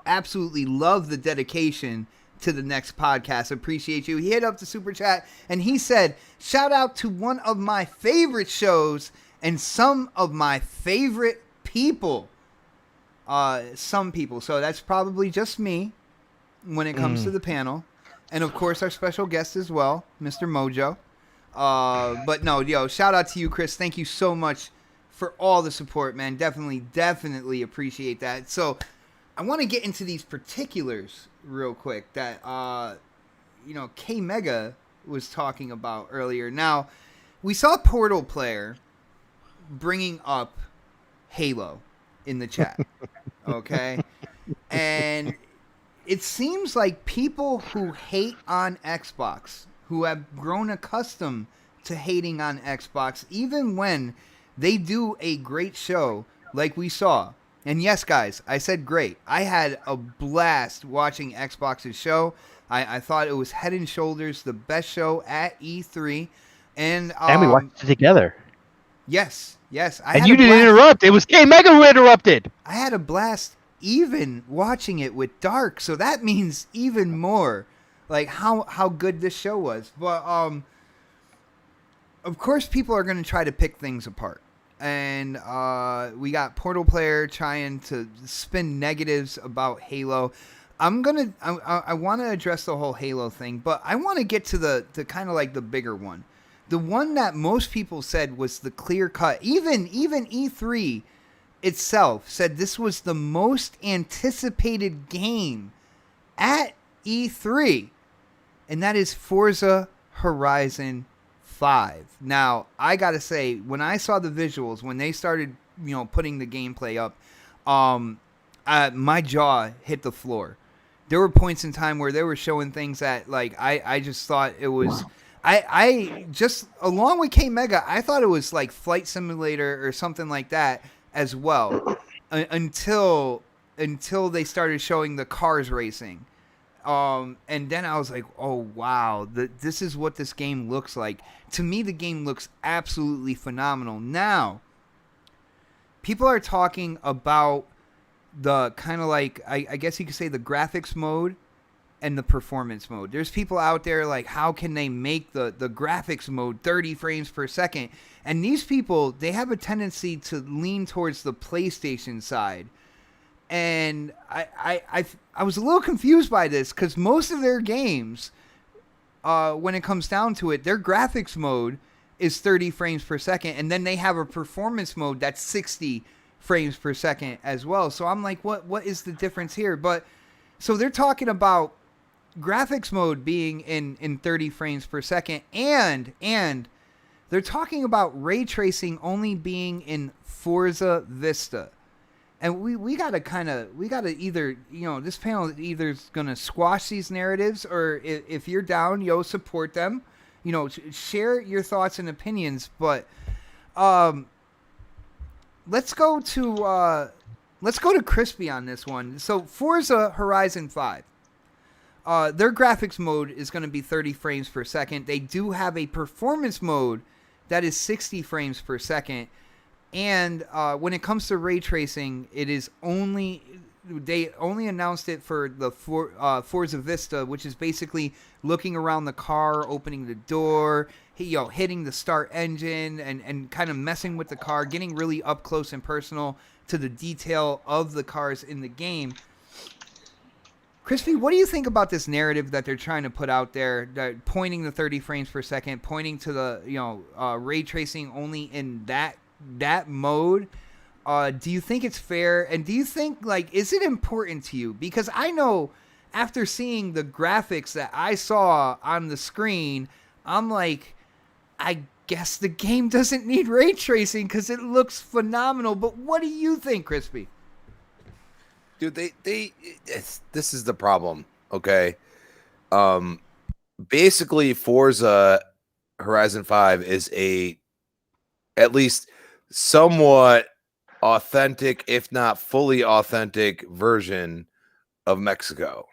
absolutely love the dedication to the next podcast. Appreciate you. He hit up the super chat and he said, shout out to one of my favorite shows and some of my favorite people. Some people. So that's probably just me when it comes to the panel. And of course our special guest as well, Mr. Mojo. But no, shout out to you, Chris. Thank you so much for all the support, man. Definitely appreciate that. So I want to get into these particulars real quick that, K Mega was talking about earlier. Now, we saw Portal Player bringing up Halo in the chat, okay? And it seems like people who hate on Xbox, who have grown accustomed to hating on Xbox, even when they do a great show like we saw. And yes, guys, I said great. I had a blast watching Xbox's show. I thought it was head and shoulders the best show at E3. And we watched it together. Yes. And you didn't interrupt. It was K Mega who interrupted. I had a blast even watching it with Dark. So that means even more like how good this show was. But of course, people are going to try to pick things apart. and we got Portal Player trying to spin negatives about Halo. I want to address the whole Halo thing, but I want to get to the kind of like the bigger one. The one that most people said was the clear cut. Even E3 itself said this was the most anticipated game at E3, and that is Forza Horizon 5. Now, I got to say, when I saw the visuals, when they started, putting the gameplay up, my jaw hit the floor. There were points in time where they were showing things that, like, I just thought it was... I just, along with K-Mega, I thought it was like Flight Simulator or something like that as well, until they started showing the cars racing. And then I was like, oh, wow, this is what this game looks like. To me, the game looks absolutely phenomenal. Now, people are talking about the kind of like, I guess you could say the graphics mode and the performance mode. There's people out there like, how can they make the graphics mode 30 frames per second? And these people, they have a tendency to lean towards the PlayStation side. And I was a little confused by this, because most of their games, when it comes down to it, their graphics mode is 30 frames per second, and then they have a performance mode that's 60 frames per second as well. So I'm like, what is the difference here? But so they're talking about graphics mode being in 30 frames per second, and they're talking about ray tracing only being in Forza Vista. And we gotta either, this panel either is gonna squash these narratives, or if you're down, support them, share your thoughts and opinions. But let's go to Crispy on this one. So Forza Horizon 5, their graphics mode is going to be 30 frames per second. They do have a performance mode that is 60 frames per second. And when it comes to ray tracing, they only announced it for the Forza Vista, which is basically looking around the car, opening the door, hitting the start engine, and kind of messing with the car, getting really up close and personal to the detail of the cars in the game. Crispy, what do you think about this narrative that they're trying to put out there, that pointing to 30 frames per second, pointing to the ray tracing only in that mode? Do you think it's fair? And do you think, like, is it important to you? Because I know after seeing the graphics that I saw on the screen, I'm like, I guess the game doesn't need ray tracing because it looks phenomenal. But what do you think, Crispy? Dude, this is the problem, okay? Basically, Forza Horizon 5 is at least somewhat authentic, if not fully authentic, version of Mexico.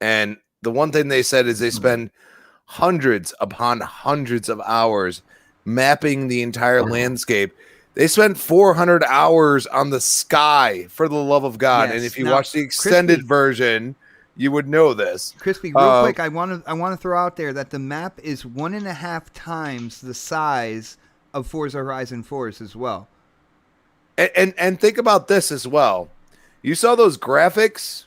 And the one thing they said is they spend hundreds upon hundreds of hours mapping the entire landscape. They spent 400 hours on the sky, for the love of God. Yes. And if you Now, watch the extended version, you would know this. Crispy, real quick, I want to throw out there that the map is 1.5 times the size of Forza Horizon 4's as well. And think about this as well. You saw those graphics,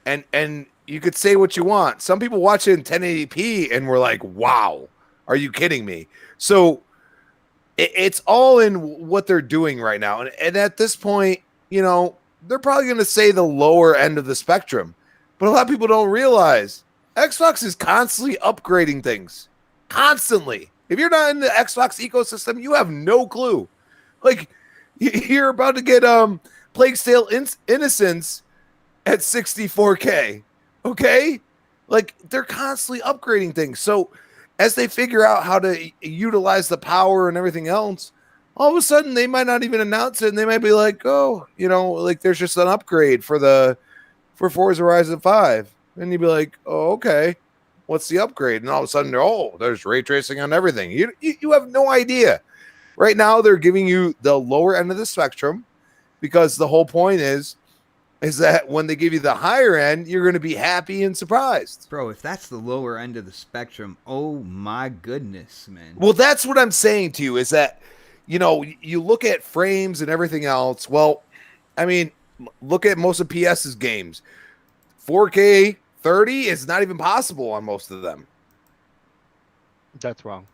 and you could say what you want. Some people watch it in 1080p and were like, wow, are you kidding me? So it's all in what they're doing right now. And at this point, they're probably going to say the lower end of the spectrum. But a lot of people don't realize Xbox is constantly upgrading things. Constantly. If you're not in the Xbox ecosystem, you have no clue. Like, you're about to get Plague Tale Innocence at 64K. Okay? Like, they're constantly upgrading things. So as they figure out how to utilize the power and everything else, all of a sudden they might not even announce it, and they might be like, oh, like there's just an upgrade for Forza Horizon 5. And you'd be like, oh, okay. What's the upgrade? And all of a sudden, there's ray tracing on everything. You have no idea. Right now, they're giving you the lower end of the spectrum, because the whole point is that when they give you the higher end, you're going to be happy and surprised. Bro, if that's the lower end of the spectrum, oh my goodness, man. Well, that's what I'm saying to you, is that you look at frames and everything else. Well, I mean, look at most of PS's games. 4K 30 is not even possible on most of them. That's wrong.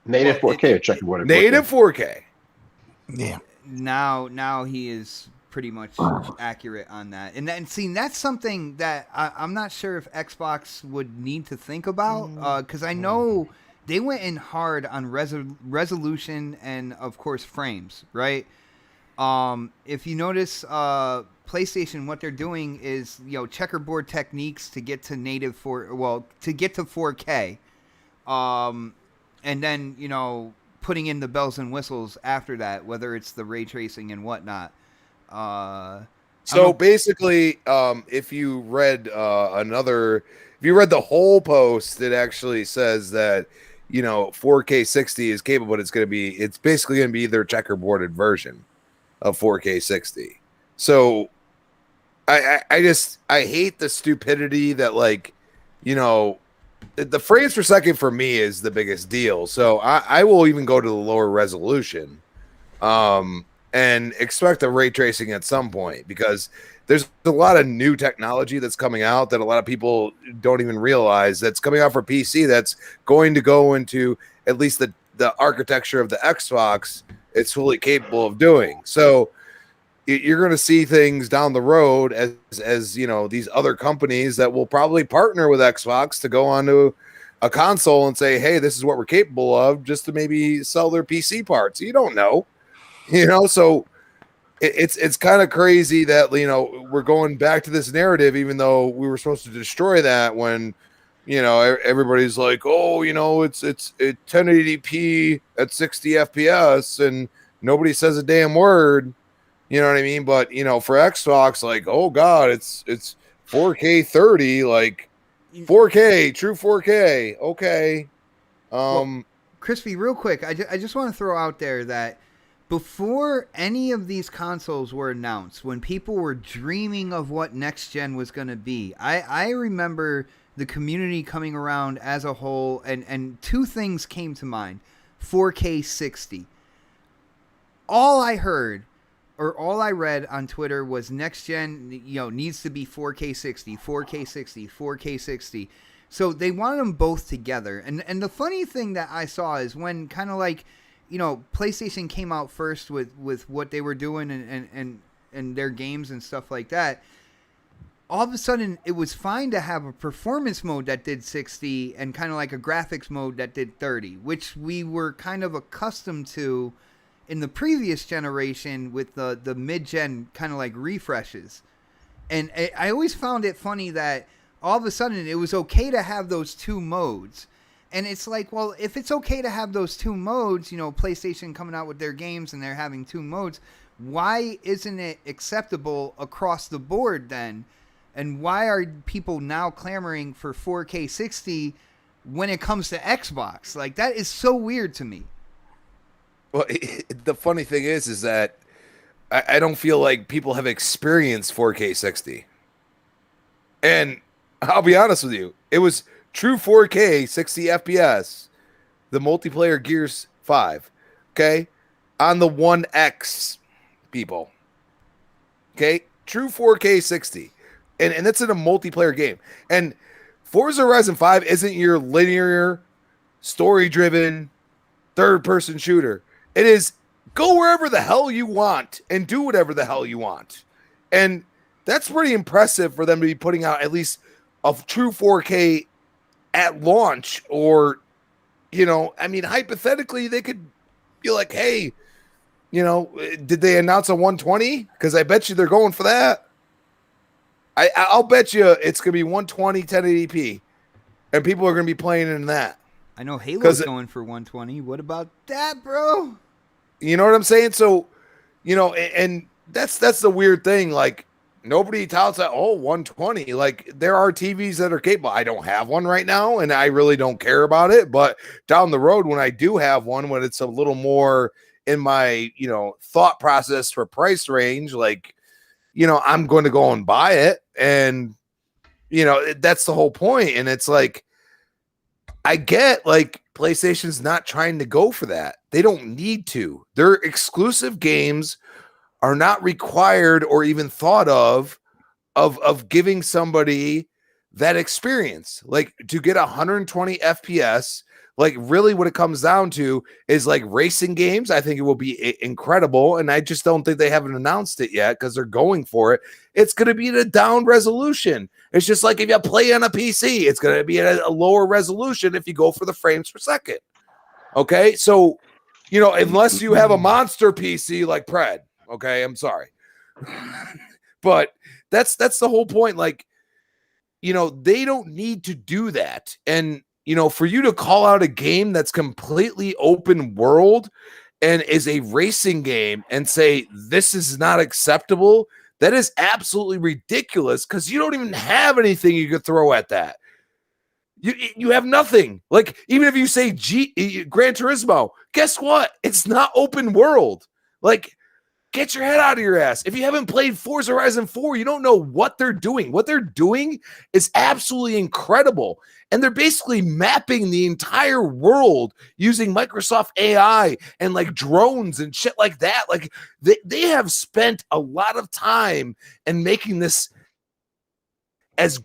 Native 4K or checkerboard? Native 4K. Yeah. Now he is pretty much accurate on that. And see, that's something that I'm not sure if Xbox would need to think about, because I know they went in hard on resolution and, of course, frames, right? If you notice, PlayStation, what they're doing is, checkerboard techniques to get to to get to 4K. And then, putting in the bells and whistles after that, whether it's the ray tracing and whatnot. So basically, if you read the whole post, it actually says that 4K 60 is capable, but it's basically going to be their checkerboarded version of 4K 60. So I hate the stupidity that the frames per second for me is the biggest deal. So I will even go to the lower resolution. And expect the ray tracing at some point, because there's a lot of new technology that's coming out that a lot of people don't even realize that's coming out for PC that's going to go into at least the architecture of the Xbox. It's fully capable of doing. So you're going to see things down the road as these other companies that will probably partner with Xbox to go onto a console and say, hey, this is what we're capable of, just to maybe sell their PC parts. You don't know. So it's kind of crazy that we're going back to this narrative, even though we were supposed to destroy that when everybody's like, oh, it's 1080p at 60 FPS and nobody says a damn word. You know what I mean? But for Xbox, like, oh god, it's 4K 30, like 4K, true 4K. Okay. Crispy, real quick, I just want to throw out there that before any of these consoles were announced, when people were dreaming of what next gen was going to be, I remember the community coming around as a whole, and two things came to mind. 4K 60. All I heard or all I read on Twitter was next gen, needs to be 4K 60, 4K 60, 4K 60. So they wanted them both together. And the funny thing that I saw is when kind of like, PlayStation came out first with what they were doing and their games and stuff like that. All of a sudden, it was fine to have a performance mode that did 60 and kind of like a graphics mode that did 30, which we were kind of accustomed to in the previous generation with the mid-gen kind of like refreshes. And I always found it funny that all of a sudden it was okay to have those two modes. And it's like, well, if it's okay to have those two modes, PlayStation coming out with their games and they're having two modes, why isn't it acceptable across the board then? And why are people now clamoring for 4K 60 when it comes to Xbox? Like, that is so weird to me. Well, the funny thing is that I don't feel like people have experienced 4K 60. And I'll be honest with you, it was true 4K 60 FPS, the multiplayer Gears 5, okay, on the 1X, people. Okay, true 4K 60. And that's in a multiplayer game. And Forza Horizon 5 isn't your linear, story-driven, third-person shooter. It is go wherever the hell you want and do whatever the hell you want. And that's pretty impressive for them to be putting out at least a true 4K at launch, or hypothetically they could be like, hey, did they announce a 120? Because I bet you they're going for that. I'll bet you it's gonna be 120 1080p, and people are gonna be playing in that. I know Halo's going for 120. What about that, bro? You know what I'm saying? So, and that's the weird thing. Like, nobody touts that, 120. Like, there are TVs that are capable. I don't have one right now, and I really don't care about it. But down the road, when I do have one, when it's a little more in my, thought process for price range, like, I'm going to go and buy it. And, that's the whole point. And it's like, I get, like, PlayStation's not trying to go for that. They don't need to. Their exclusive games are not required or even thought of giving somebody that experience. Like to get 120 FPS, like really what it comes down to is like racing games. I think it will be incredible. And I just don't think they haven't announced it yet because they're going for it. It's going to be at a down resolution. It's just like if you play on a PC, it's going to be at a lower resolution if you go for the frames per second. Okay. So, you know, unless you have a monster PC like Pred, okay, I'm sorry. But that's the whole point. Like, you know, they don't need to do that. And, you know, for you to call out a game that's completely open world and is a racing game and say this is not acceptable, that is absolutely ridiculous because you don't even have anything you could throw at that. You have nothing. Like, even if you say Gran Turismo, guess what? It's not open world. Like, get your head out of your ass. If you haven't played Forza Horizon 4, you don't know what they're doing. What they're doing is absolutely incredible. And they're basically mapping the entire world using Microsoft AI and like drones and shit like that. Like they have spent a lot of time in making this as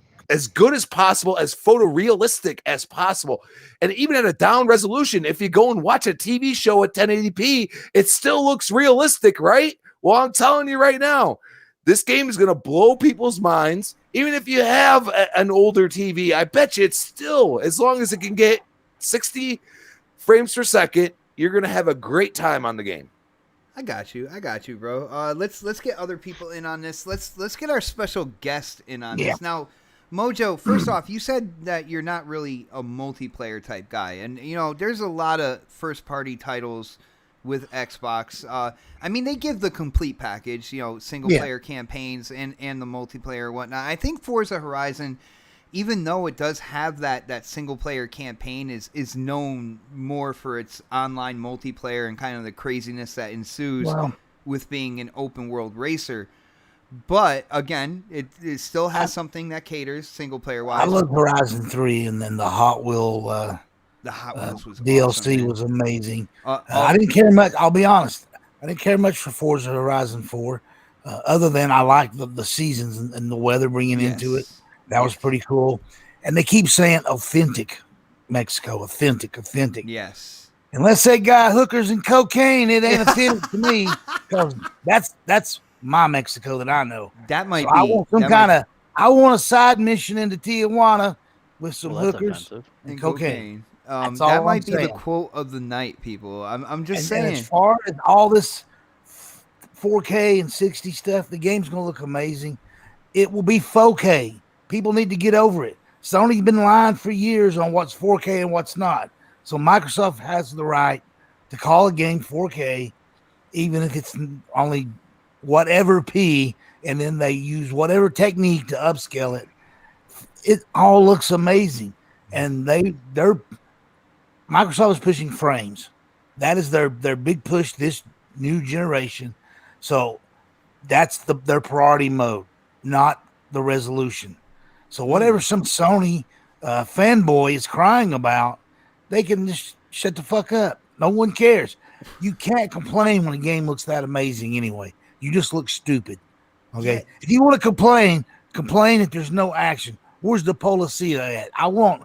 good as possible, as photorealistic as possible. And even at a down resolution, if you go and watch a TV show at 1080p, it still looks realistic, right? Well, I'm telling you right now, this game is going to blow people's minds. Even if you have an older TV, I bet you it's still, as long as it can get 60 frames per second, you're going to have a great time on the game. I got you, bro. Let's get other people in on this. Let's get our special guest in on this. Now, Mojo, first off, you said that you're not really a multiplayer type guy. And, you know, there's a lot of first-party titles with Xbox. I mean, they give the complete package, you know, single-player campaigns and the multiplayer and whatnot. I think Forza Horizon, even though it does have that single-player campaign, is known more for its online multiplayer and kind of the craziness that ensues with being an open-world racer. But again, it still has something that caters single player wise. I love Horizon 3, and then the Hot Wheels was DLC awesome, was amazing. I didn't care much. I'll be honest. I didn't care much for Forza Horizon 4, other than I liked the seasons and the weather bringing into it. That was pretty cool. And they keep saying authentic Mexico, authentic. Yes. Unless they got hookers and cocaine, it ain't authentic to me, because that's my Mexico that I know. That might be. I want some kind of. I want a side mission into Tijuana with some hookers and cocaine. That might be the quote of the night, people. I'm just saying. And as far as all this 4K and 60 stuff, the game's gonna look amazing. It will be 4K. People need to get over it. Sony's been lying for years on what's 4K and what's not. So Microsoft has the right to call a game 4K, even if it's only whatever P, and then they use whatever technique to upscale it. It all looks amazing. And they're Microsoft is pushing frames. That is their big push this new generation. So that's their priority mode, not the resolution. So whatever some Sony fanboy is crying about, they can just shut the fuck up. No one cares. You can't complain when a game looks that amazing anyway. You just look stupid. Okay. Yeah. If you want to complain if there's no action. Where's the policia at? I want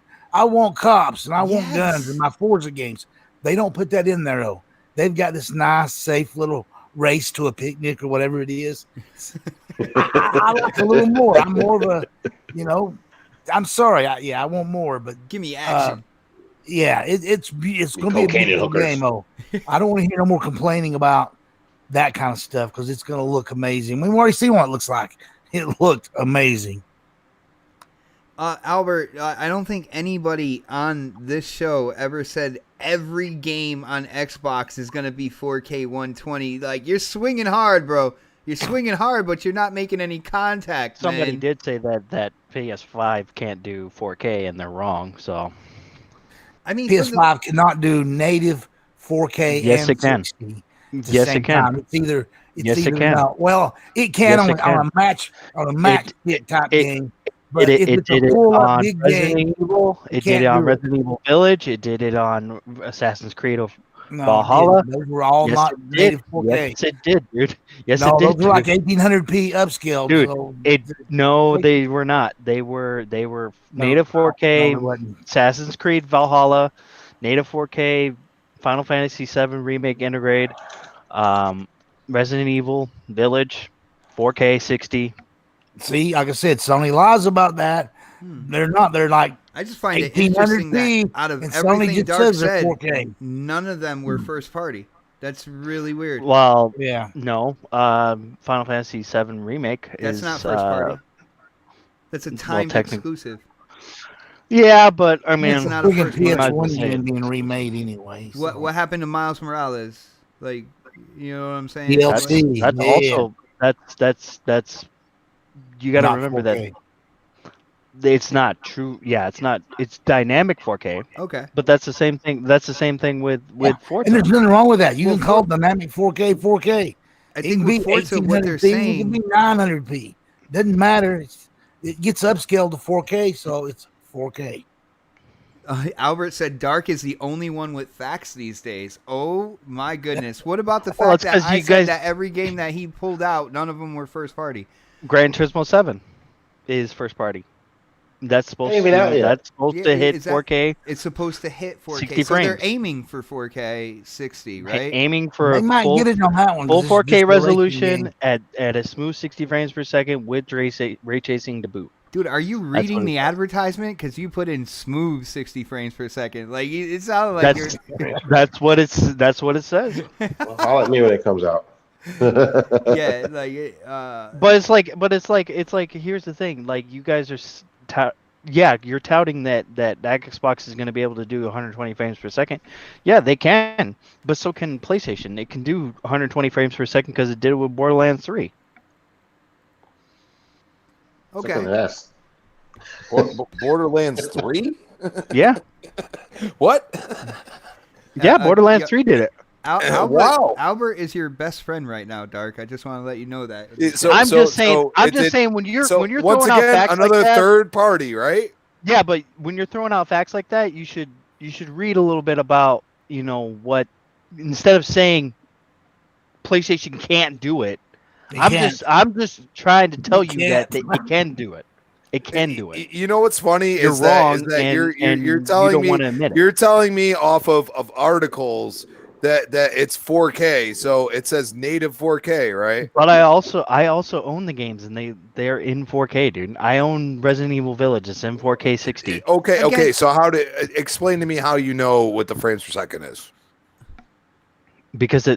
cops and I want guns in my Forza games. They don't put that in there though. They've got this nice, safe little race to a picnic or whatever it is. I like a little more. I'm more of a, you know, I'm sorry. I want more, but give me action. It's going to be a beautiful game. I don't want to hear no more complaining about that kind of stuff because it's going to look amazing. We've already seen what it looks like. It looked amazing. Albert, I don't think anybody on this show ever said every game on Xbox is going to be 4K 120. Like, you're swinging hard, bro. You're swinging hard, but you're not making any contact, Somebody man. did say that PS5 can't do 4K, and they're wrong, so. I mean, PS5 cannot do native 4K yes, and it can. 60. Yes, it can. Time. It's either it can. Well, it can on a match type game. But if it it's a did it full on big Resident game, Evil. you It did it can't on do it. Resident Evil Village. It did it on Assassin's Creed of No, Valhalla. those were all Yes, not it did. native 4K. Yes, it did, dude. Yes, no, it did. those were like Dude. 1800p upscaled. Dude, so no, they were not. They were native 4K. No, it wasn't. Assassin's Creed Valhalla, native 4K, Final Fantasy VII Remake Integrate, Resident Evil Village, 4K 60. See, like I said, Sony lies about that. They're not. They're like I just find it interesting that 1800p, out of and Sony everything just Dark says they're said, 4K. none of them were first party. That's really weird. Well, Yeah. no. Final Fantasy VII Remake That's is not first party. That's a timed exclusive. Yeah, but I mean, It's not a first party. PS1 game being remade anyway. So. What happened to Miles Morales? Like, you know what I'm saying? DLC. That's also that's you got to Not remember 4K. that it's not true. Yeah, it's not. It's dynamic 4K. Okay. But that's the same thing. That's the same thing with Forza. And there's nothing wrong with that. You can call dynamic 4K 4K. I It think can be with Forza, what they're 1800p. It can saying, be 900p. Doesn't matter. It gets upscaled to 4K, so it's 4K. Albert said Dark is the only one with facts these days. Oh my goodness. What about the Well, fact it's that 'cause I you said guys- that every game that he pulled out, none of them were first party? Gran Turismo 7 is first party. That's supposed Ain't even out yet. that's supposed Yeah, to hit is that- 4K. It's supposed to hit 4K. 60 So they're frames. aiming for 4K 60, right? Aiming for They a might full, get it on that one. 'cause full this is 4K just a racing resolution game. at a smooth 60 frames per second with ray tracing to boot. Dude, are you That's reading what the it- advertisement? Because you put in smooth 60 frames per second. Like, it sounded like That's you're... that's what it says. Well, holler at me when it comes out. Yeah, like... But it's like here's the thing. Like you guys are you're touting that Xbox is going to be able to do 120 frames per second. Yeah, they can, but so can PlayStation. It can do 120 frames per second because it did it with Borderlands 3. Okay. Borderlands 3? Yeah. What? Yeah, Borderlands 3 did it. Albert, Wow. Albert is your best friend right now, Dark. I just want to let you know that. I'm just saying when you're once throwing out again, facts another like that, third party, right? yeah, but when you're throwing out facts like that, you should read a little bit about, what, instead of saying PlayStation can't do it. I'm just trying to tell you that it can do it. It can do it. You know what's funny You're is wrong, that and you're you telling don't me wanna admit it. you're telling me off of articles that it's 4K, so it says native 4K, right? But I also own the games, and they're in 4K, dude. I own Resident Evil Village. It's in 4K 60. Okay. So explain to me how you know what the frames per second is? Because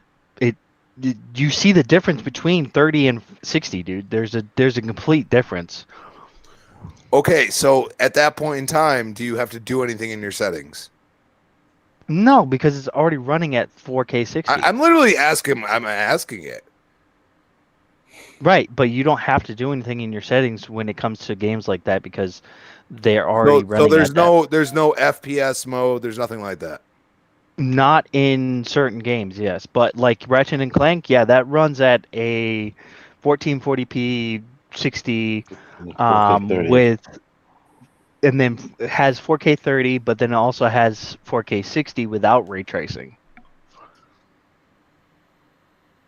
you see the difference between 30 and 60, dude. There's a complete difference. Okay, so at that point in time, do you have to do anything in your settings? No, because it's already running at 4K 60. I'm literally asking. I'm asking it. Right, but you don't have to do anything in your settings when it comes to games like that because they're already running. So at there's no FPS mode. There's nothing like that. Not in certain games, yes, but like Ratchet and Clank, yeah, that runs at a 1440p 60 with, and then it has 4K 30, but then it also has 4K 60 without ray tracing.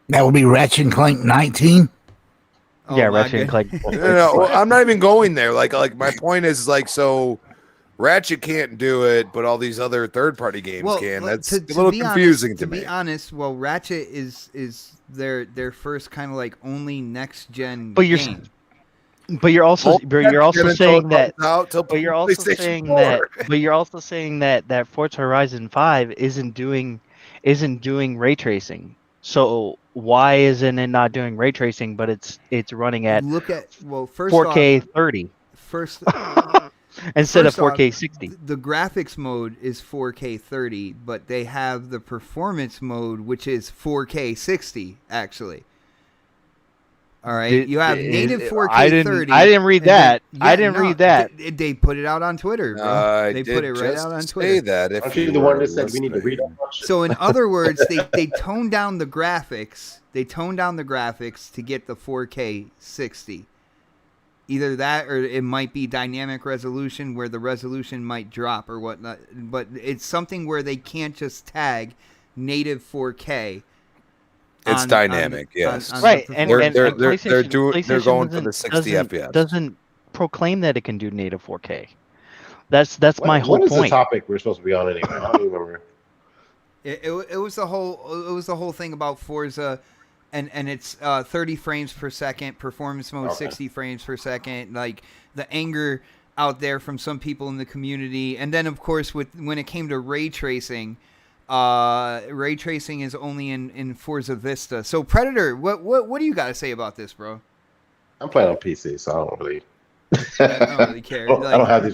That would be Ratchet and Clank 19. Yeah, Ratchet and Clank. No, I'm not even going there. Like my point is so Ratchet can't do it, but all these other third-party games can. That's a little confusing to me. To be honest, well, Ratchet is their first kind of like only next gen game. But you're also saying that. But you're also saying that Forza Horizon 5 isn't doing ray tracing. So why isn't it not doing ray tracing? But it's running at first 4K off, 30. First. Instead of First 4K off, 60. The graphics mode is 4K 30, but they have the performance mode, which is 4K 60, actually. All right, you have native 4K 30. I didn't read that. I didn't read that. They put it out on Twitter, bro. They put it right out on Twitter. Say that if you the one that said we need to read it. So in other words, they toned down the graphics. They toned down the graphics to get the 4K 60. Either that, or it might be dynamic resolution where the resolution might drop or whatnot. But it's something where they can't just tag native 4K. It's dynamic, yes. Right, and they're PlayStation going for the 60 FPS. Doesn't proclaim that it can do native 4K. That's my whole What is point. the topic we're supposed to be on anyway? I don't even remember. It was the whole thing about Forza, and it's 30 frames per second, performance mode 60 frames per second, like the anger out there from some people in the community, and then of course when it came to ray tracing is only in Forza Vista. So Predator, what do you got to say about this, bro? I'm playing on PC, so I don't really. I don't really care. I don't have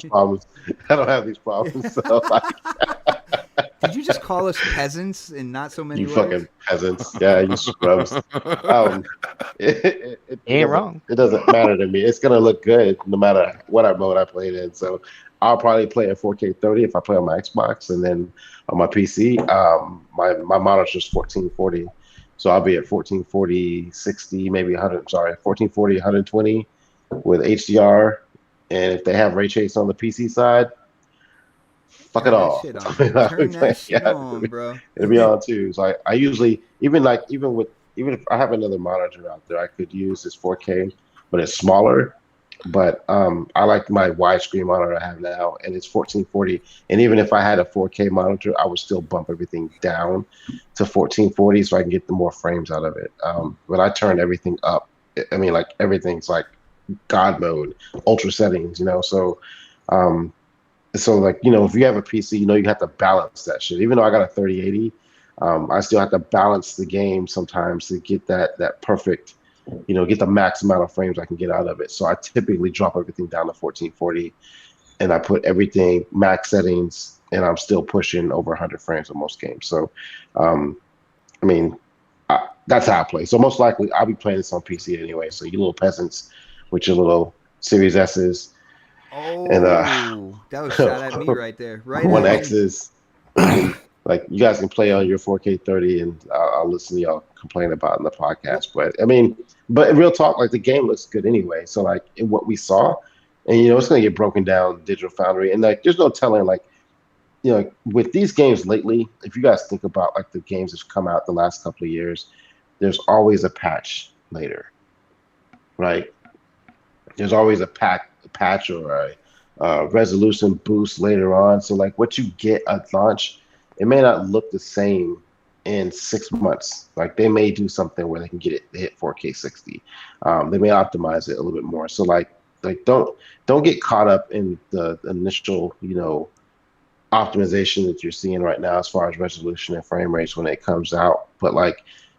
these problems. So did you just call us peasants in not so many you ways? fucking peasants. Yeah, you scrubs. It ain't wrong. It doesn't matter to me. It's gonna look good no matter what mode I play it in. So I'll probably play at 4K 30 if I play on my Xbox, and then on my PC, my monitor's 1440. So I'll be at 1440, 60, maybe 100. Sorry, 1440, 120 with HDR. And if they have ray trace on the PC side, fuck it all. Turn that shit on, bro. It'll be on too. So I usually even if I have another monitor out there I could use this 4K, but it's smaller. But I like my widescreen monitor I have now, and it's 1440. And even if I had a 4K monitor, I would still bump everything down to 1440 so I can get the more frames out of it. When I turn everything up, I mean, like everything's like God mode, ultra settings, So, like if you have a PC, you have to balance that shit. Even though I got a 3080, I still have to balance the game sometimes to get that perfect. Get the max amount of frames I can get out of it. So I typically drop everything down to 1440, and I put everything max settings, and I'm still pushing over 100 frames on most games. So, that's how I play. So most likely I'll be playing this on PC anyway. So you little peasants with your little Series S's. And that was shot at me right there. Right. One X's. Like you guys can play on your 4K 30, and I'll listen to y'all complain about it in the podcast. But real talk, like the game looks good anyway. So like in what we saw, and it's gonna get broken down Digital Foundry, and like there's no telling with these games lately. If you guys think about like the games that's come out the last couple of years, there's always a patch later, right? There's always a patch or a resolution boost later on. So like what you get at launch, it may not look the same in 6 months. Like they may do something where they can get it to hit 4K 60. They may optimize it a little bit more. So like don't get caught up in the initial optimization that you're seeing right now as far as resolution and frame rates when it comes out. But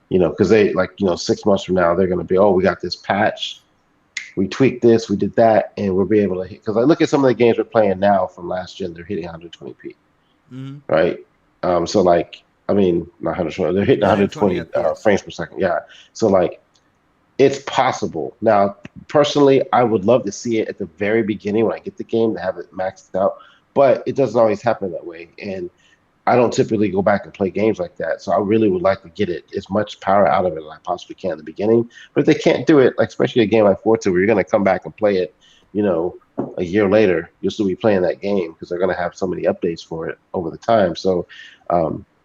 because they 6 months from now they're going to be, we got this patch, we tweaked this, we did that, and we'll be able to hit. Because I look at some of the games we're playing now from last gen, they're hitting 120p, right? So like, not 120, they're hitting 120 frames per second. Yeah. So like, it's possible. Now, personally, I would love to see it at the very beginning when I get the game to have it maxed out, but it doesn't always happen that way. And I don't typically go back and play games like that. So I really would like to get it as much power out of it as I possibly can at the beginning. But if they can't do it, like especially a game like Forza, where you're going to come back and play it, a year later, you'll still be playing that game because they're going to have so many updates for it over the time. So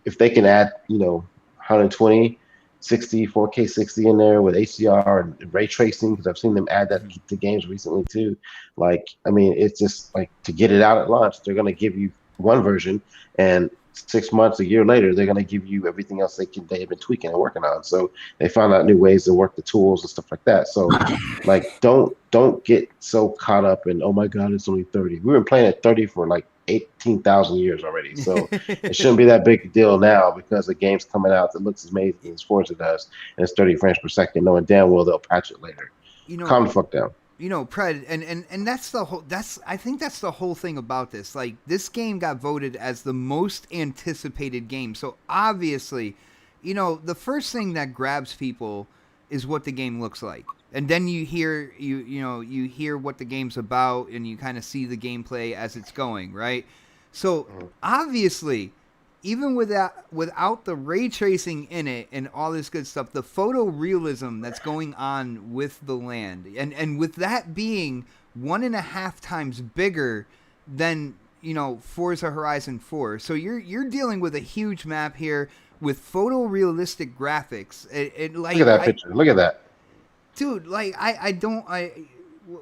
if they can add, 120, 60, 4K 60 in there with HDR and ray tracing, because I've seen them add that to games recently too. It's just like to get it out at launch, they're going to give you one version, and 6 months, a year later, they're going to give you everything else they have been tweaking and working on. So they found out new ways to work the tools and stuff like that. So like, don't get so caught up in, oh my God, it's only 30. We've been playing at 30 for like 18,000 years already. So it shouldn't be that big a deal now because the game's coming out that looks as amazing as Forza does, and it's 30 frames per second, knowing damn well they'll patch it later. Calm the fuck down. Pred, and I think that's the whole thing about this. Like, this game got voted as the most anticipated game. So obviously, the first thing that grabs people is what the game looks like. And then you hear you hear what the game's about, and you kind of see the gameplay as it's going, right? So obviously even without the ray tracing in it and all this good stuff, the photorealism that's going on with the land, and with that being 1.5 times bigger than Forza Horizon 4, so you're dealing with a huge map here with photorealistic graphics. Like, look at that picture. Look at that, dude. Like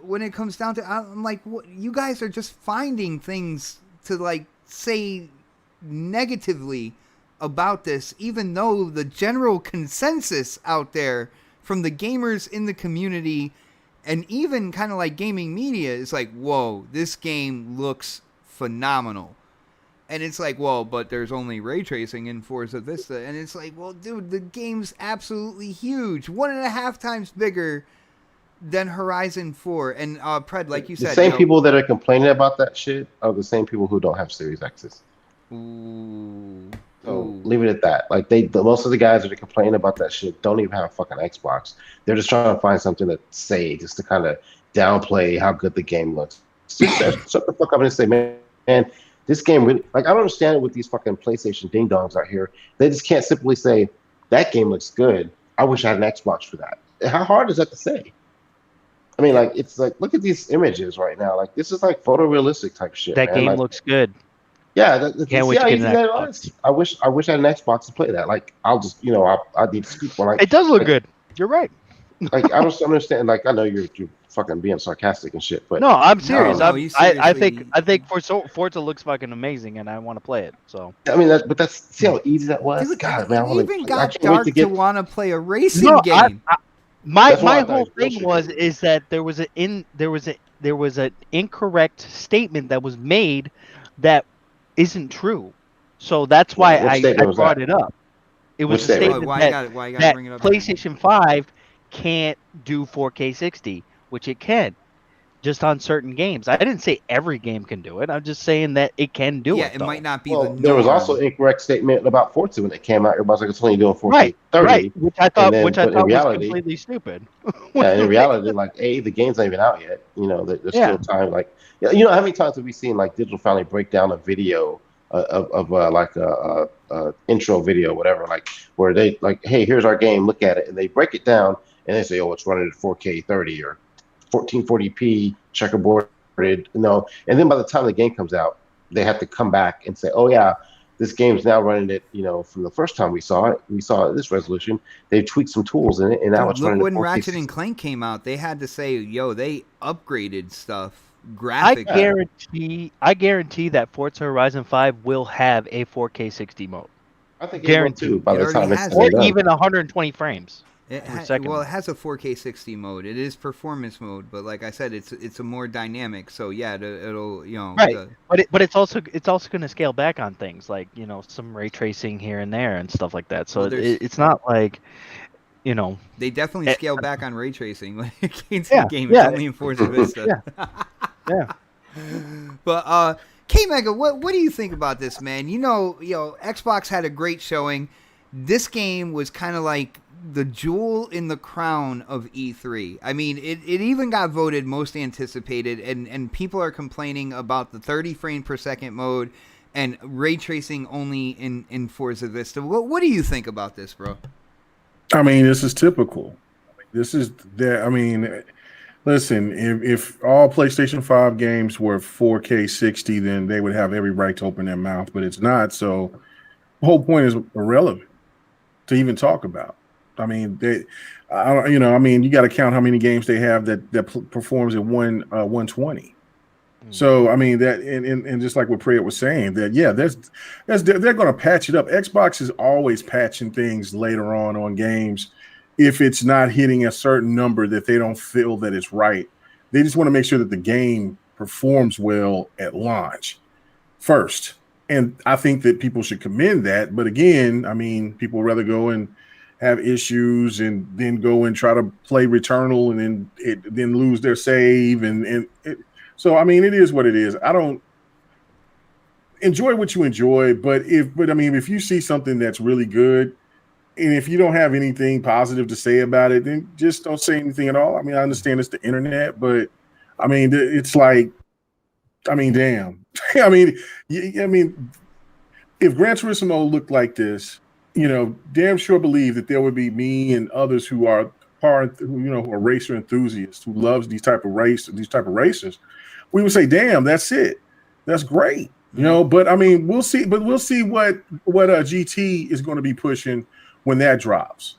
when it comes down to, I'm like, what, you guys are just finding things to like say negatively about this, even though the general consensus out there from the gamers in the community and even kind of like gaming media is like, whoa, this game looks phenomenal. And it's like, well, but there's only ray tracing in Forza Vista. And it's like, well, dude, the game's absolutely huge. 1.5 times bigger than Horizon 4. And Pred, like you said, the same people that are complaining about that shit are the same people who don't have Series X's. Ooh. So leave it at that. Like most of the guys that are complaining about that shit don't even have a fucking Xbox. They're just trying to find something to say, just to kind of downplay how good the game looks. Just shut the fuck up and say, man, this game really, like, I don't understand it with these fucking PlayStation ding dongs out here. They just can't simply say that game looks good. I wish I had an Xbox for that. How hard is that to say? I mean, like, it's like, look at these images right now. Like, this is like photorealistic type shit. That man. game like, looks good. Yeah, Can't wait to get an Xbox. I wish I had an Xbox to play that. Like, I'll just, I need to scoop one. Like, it does look good. You're right. Like, I don't understand. Like, I know you're fucking being sarcastic and shit, but no, I'm serious. I think Forza looks fucking amazing, and I want to play it. So I mean, see how easy that was. Dude, God, man, it even got dark to want to play a racing game. My whole thing is that there was an incorrect statement that was made that isn't true. So that's why I brought it up. It was a statement that PlayStation 5 can't do 4K 60, which it can, just on certain games. I didn't say every game can do it. I'm just saying that it can do it. Yeah, it might not be the norm. There was also an incorrect statement about Forza when it came out. Everybody's like, it's only doing 4K 30. Right, which I thought was completely stupid. Yeah, in reality, like, the game's not even out yet. There's still time. Like, how many times have we seen like Digital finally break down a video of like a intro video, whatever, like where they like, hey, here's our game, look at it, and they break it down and they say, oh, it's running at 4K 30 or 1440p checkerboarded, and then by the time the game comes out, they have to come back and say, oh yeah, this game's now running it, from the first time we saw it this resolution. They've tweaked some tools in it, and now it's running at 4K. When Ratchet and Clank came out, they had to say, yo, they upgraded stuff. Graphic. I guarantee that Forza Horizon 5 will have a 4K 60 mode. I think it will too by the time it's or even 120 frames. It has a 4K 60 mode. It is performance mode, but like I said, it's a more dynamic. So yeah, it'll right. But it's also going to scale back on things like some ray tracing here and there and stuff like that. So it's not like. They definitely scale back on ray tracing when it came to the game. It's only in Forza Vista. Yeah. But K-Mega, what do you think about this, man? Xbox had a great showing. This game was kind of like the jewel in the crown of E3. I mean, it even got voted most anticipated, and people are complaining about the 30 frame per second mode and ray tracing only in Forza Vista. What do you think about this, bro? I mean, this is typical. I mean, listen, if all PlayStation 5 games were 4K 60, then they would have every right to open their mouth, but it's not. So the whole point is irrelevant to even talk about. I mean, you got to count how many games they have that performs at 120. So I mean that, and just like what Prayat was saying, that they're going to patch it up. Xbox is always patching things later on games if it's not hitting a certain number that they don't feel that it's right. They just want to make sure that the game performs well at launch first, and I think that people should commend that. But again, I mean, people rather go and have issues and then go and try to play Returnal and then lose their save and. So I mean, it is what it is. I don't enjoy what you enjoy, but I mean, if you see something that's really good, and if you don't have anything positive to say about it, then just don't say anything at all. I mean, I understand it's the internet, but I mean, it's like, I mean, damn. I mean, if Gran Turismo looked like this, damn sure believe that there would be me and others who are who are racer enthusiasts who loves these type of racers. We would say, damn, that's it. That's great. But I mean, we'll see. But we'll see what GT is going to be pushing when that drops,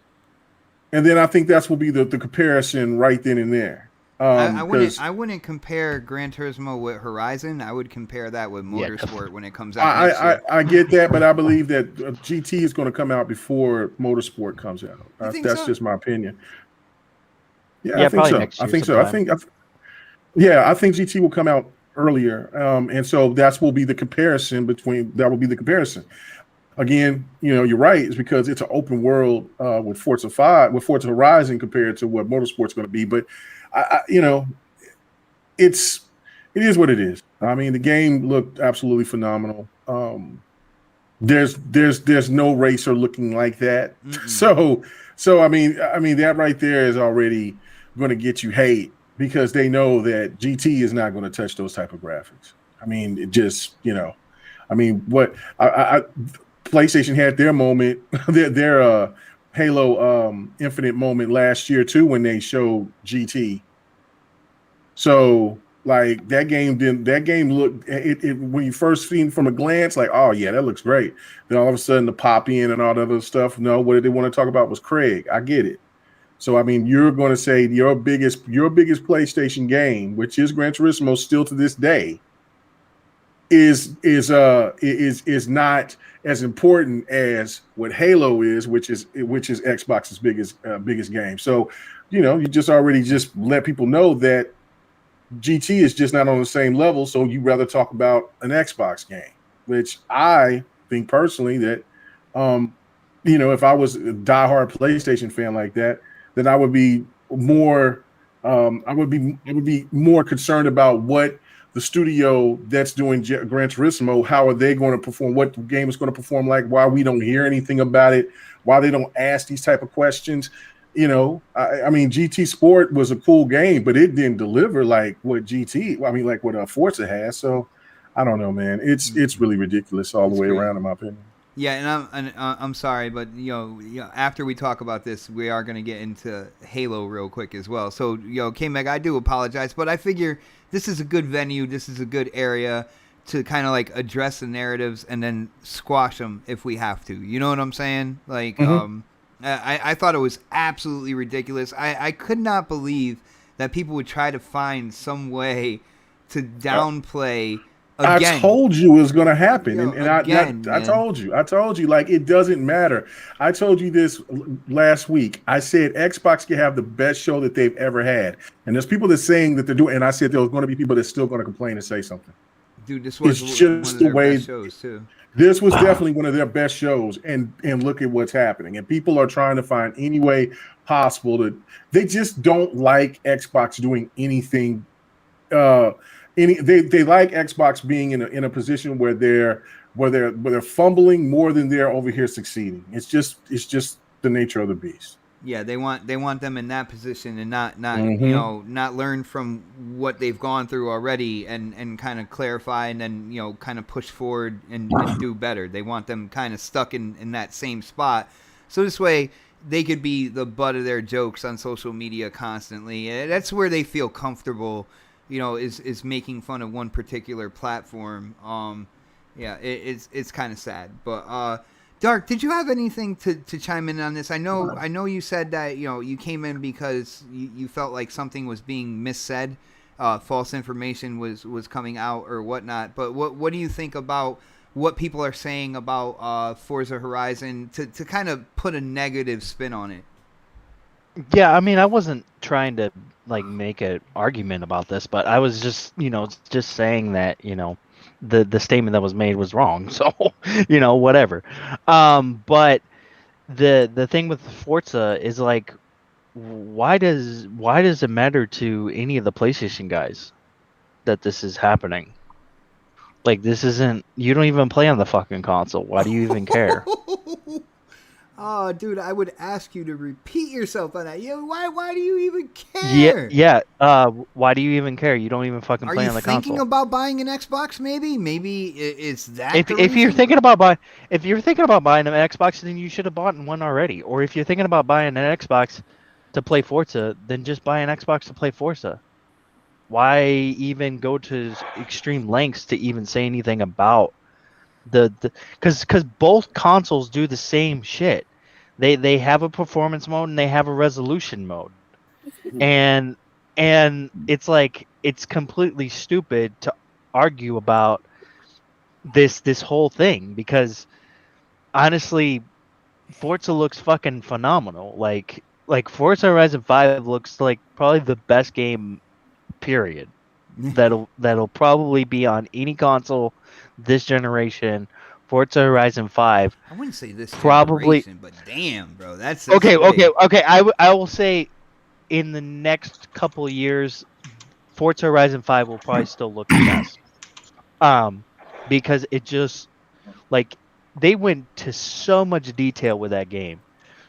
and then I think that's will be the comparison right then and there. I wouldn't compare Gran Turismo with Horizon. I would compare that with Motorsport when it comes out next year. I get that, but I believe that GT is going to come out before Motorsport comes out. That's just my opinion. Yeah, I think so. I think so. I think GT will come out earlier, and so that will be the comparison Again, you're right. It's because it's an open world with Forza Horizon compared to what Motorsport's going to be. But it is what it is. I mean, the game looked absolutely phenomenal. There's no racer looking like that. Mm-mm. So I mean that right there is already going to get you hate because they know that GT is not going to touch those type of graphics. I mean, it just PlayStation had their moment, their Halo Infinite moment last year too when they showed GT. So like that game looked it when you first seen from a glance like, oh yeah, that looks great. Then all of a sudden the pop in and all the other stuff. No, what they want to talk about was Craig. I get it. So I mean, you're going to say your biggest PlayStation game, which is Gran Turismo, still to this day, is not as important as what Halo is, which is Xbox's biggest game. So, you just let people know that GT is just not on the same level. So you rather talk about an Xbox game, which I think personally that, if I was a diehard PlayStation fan like that, then I would be more, I would be more concerned about what the studio that's doing Gran Turismo, how are they going to perform? What the game is going to perform like? Why we don't hear anything about it? Why they don't ask these type of questions? I mean, GT Sport was a cool game, but it didn't deliver like what what Forza has. So I don't know, man. It's really ridiculous all the way around, in my opinion. Yeah, and I'm sorry, but after we talk about this, we are going to get into Halo real quick as well. So K-Meg, I do apologize, but I figure this is a good venue, this is a good area to kind of like address the narratives and then squash them if we have to. You know what I'm saying? Like, I thought it was absolutely ridiculous. I could not believe that people would try to find some way to downplay. Again. I told you it was going to happen, I told you, like, it doesn't matter. I told you this last week. I said Xbox can have the best show that they've ever had, and there's people that saying that they're doing. And I said there was going to be people that's still going to complain and say something. Dude, this was just one of their best shows too. This was definitely one of their best shows, and look at what's happening. And people are trying to find any way possible to. They just don't like Xbox doing anything. They like Xbox being in a position where they're fumbling more than they're over here succeeding. It's just the nature of the beast. Yeah, they want them in that position and not not learn from what they've gone through already and kind of clarify and then kind of push forward and do better. They want them kind of stuck in that same spot. So this way they could be the butt of their jokes on social media constantly. That's where they feel comfortable. Is making fun of one particular platform. It's kind of sad. But Dark, did you have anything to chime in on this? I know you said that you came in because you felt like something was being missaid, false information was coming out or whatnot. But what do you think about what people are saying about Forza Horizon to kind of put a negative spin on it? Yeah, I mean, I wasn't trying to make an argument about this, but I was just saying that the statement that was made was wrong. So whatever. But the thing with Forza is like, why does it matter to any of the PlayStation guys that this is happening? Like, this isn't. You don't even play on the fucking console. Why do you even care? Oh, dude, I would ask you to repeat yourself on that. Why do you even Yeah, care? yeah. Why do you even care? You don't even fucking Are play you on the thinking console. about buying an Xbox? Maybe it's that. If the you're reason? thinking about buying an Xbox, then you should have bought one already. Or if you're thinking about buying an Xbox to play Forza, then just buy an Xbox to play Forza. Why even go to extreme lengths to even say anything about the because both consoles do the same shit. They have a performance mode and they have a resolution mode. And it's like it's completely stupid to argue about this whole thing because honestly Forza looks fucking phenomenal. Like Forza Horizon 5 looks like probably the best game period. That'll probably be on any console this generation. Forza Horizon 5 I wouldn't say this probably generation, but damn, bro, that's okay. big. I will say in the next couple of years, Forza Horizon 5 will probably still look the best. Because it just like they went to so much detail with that game,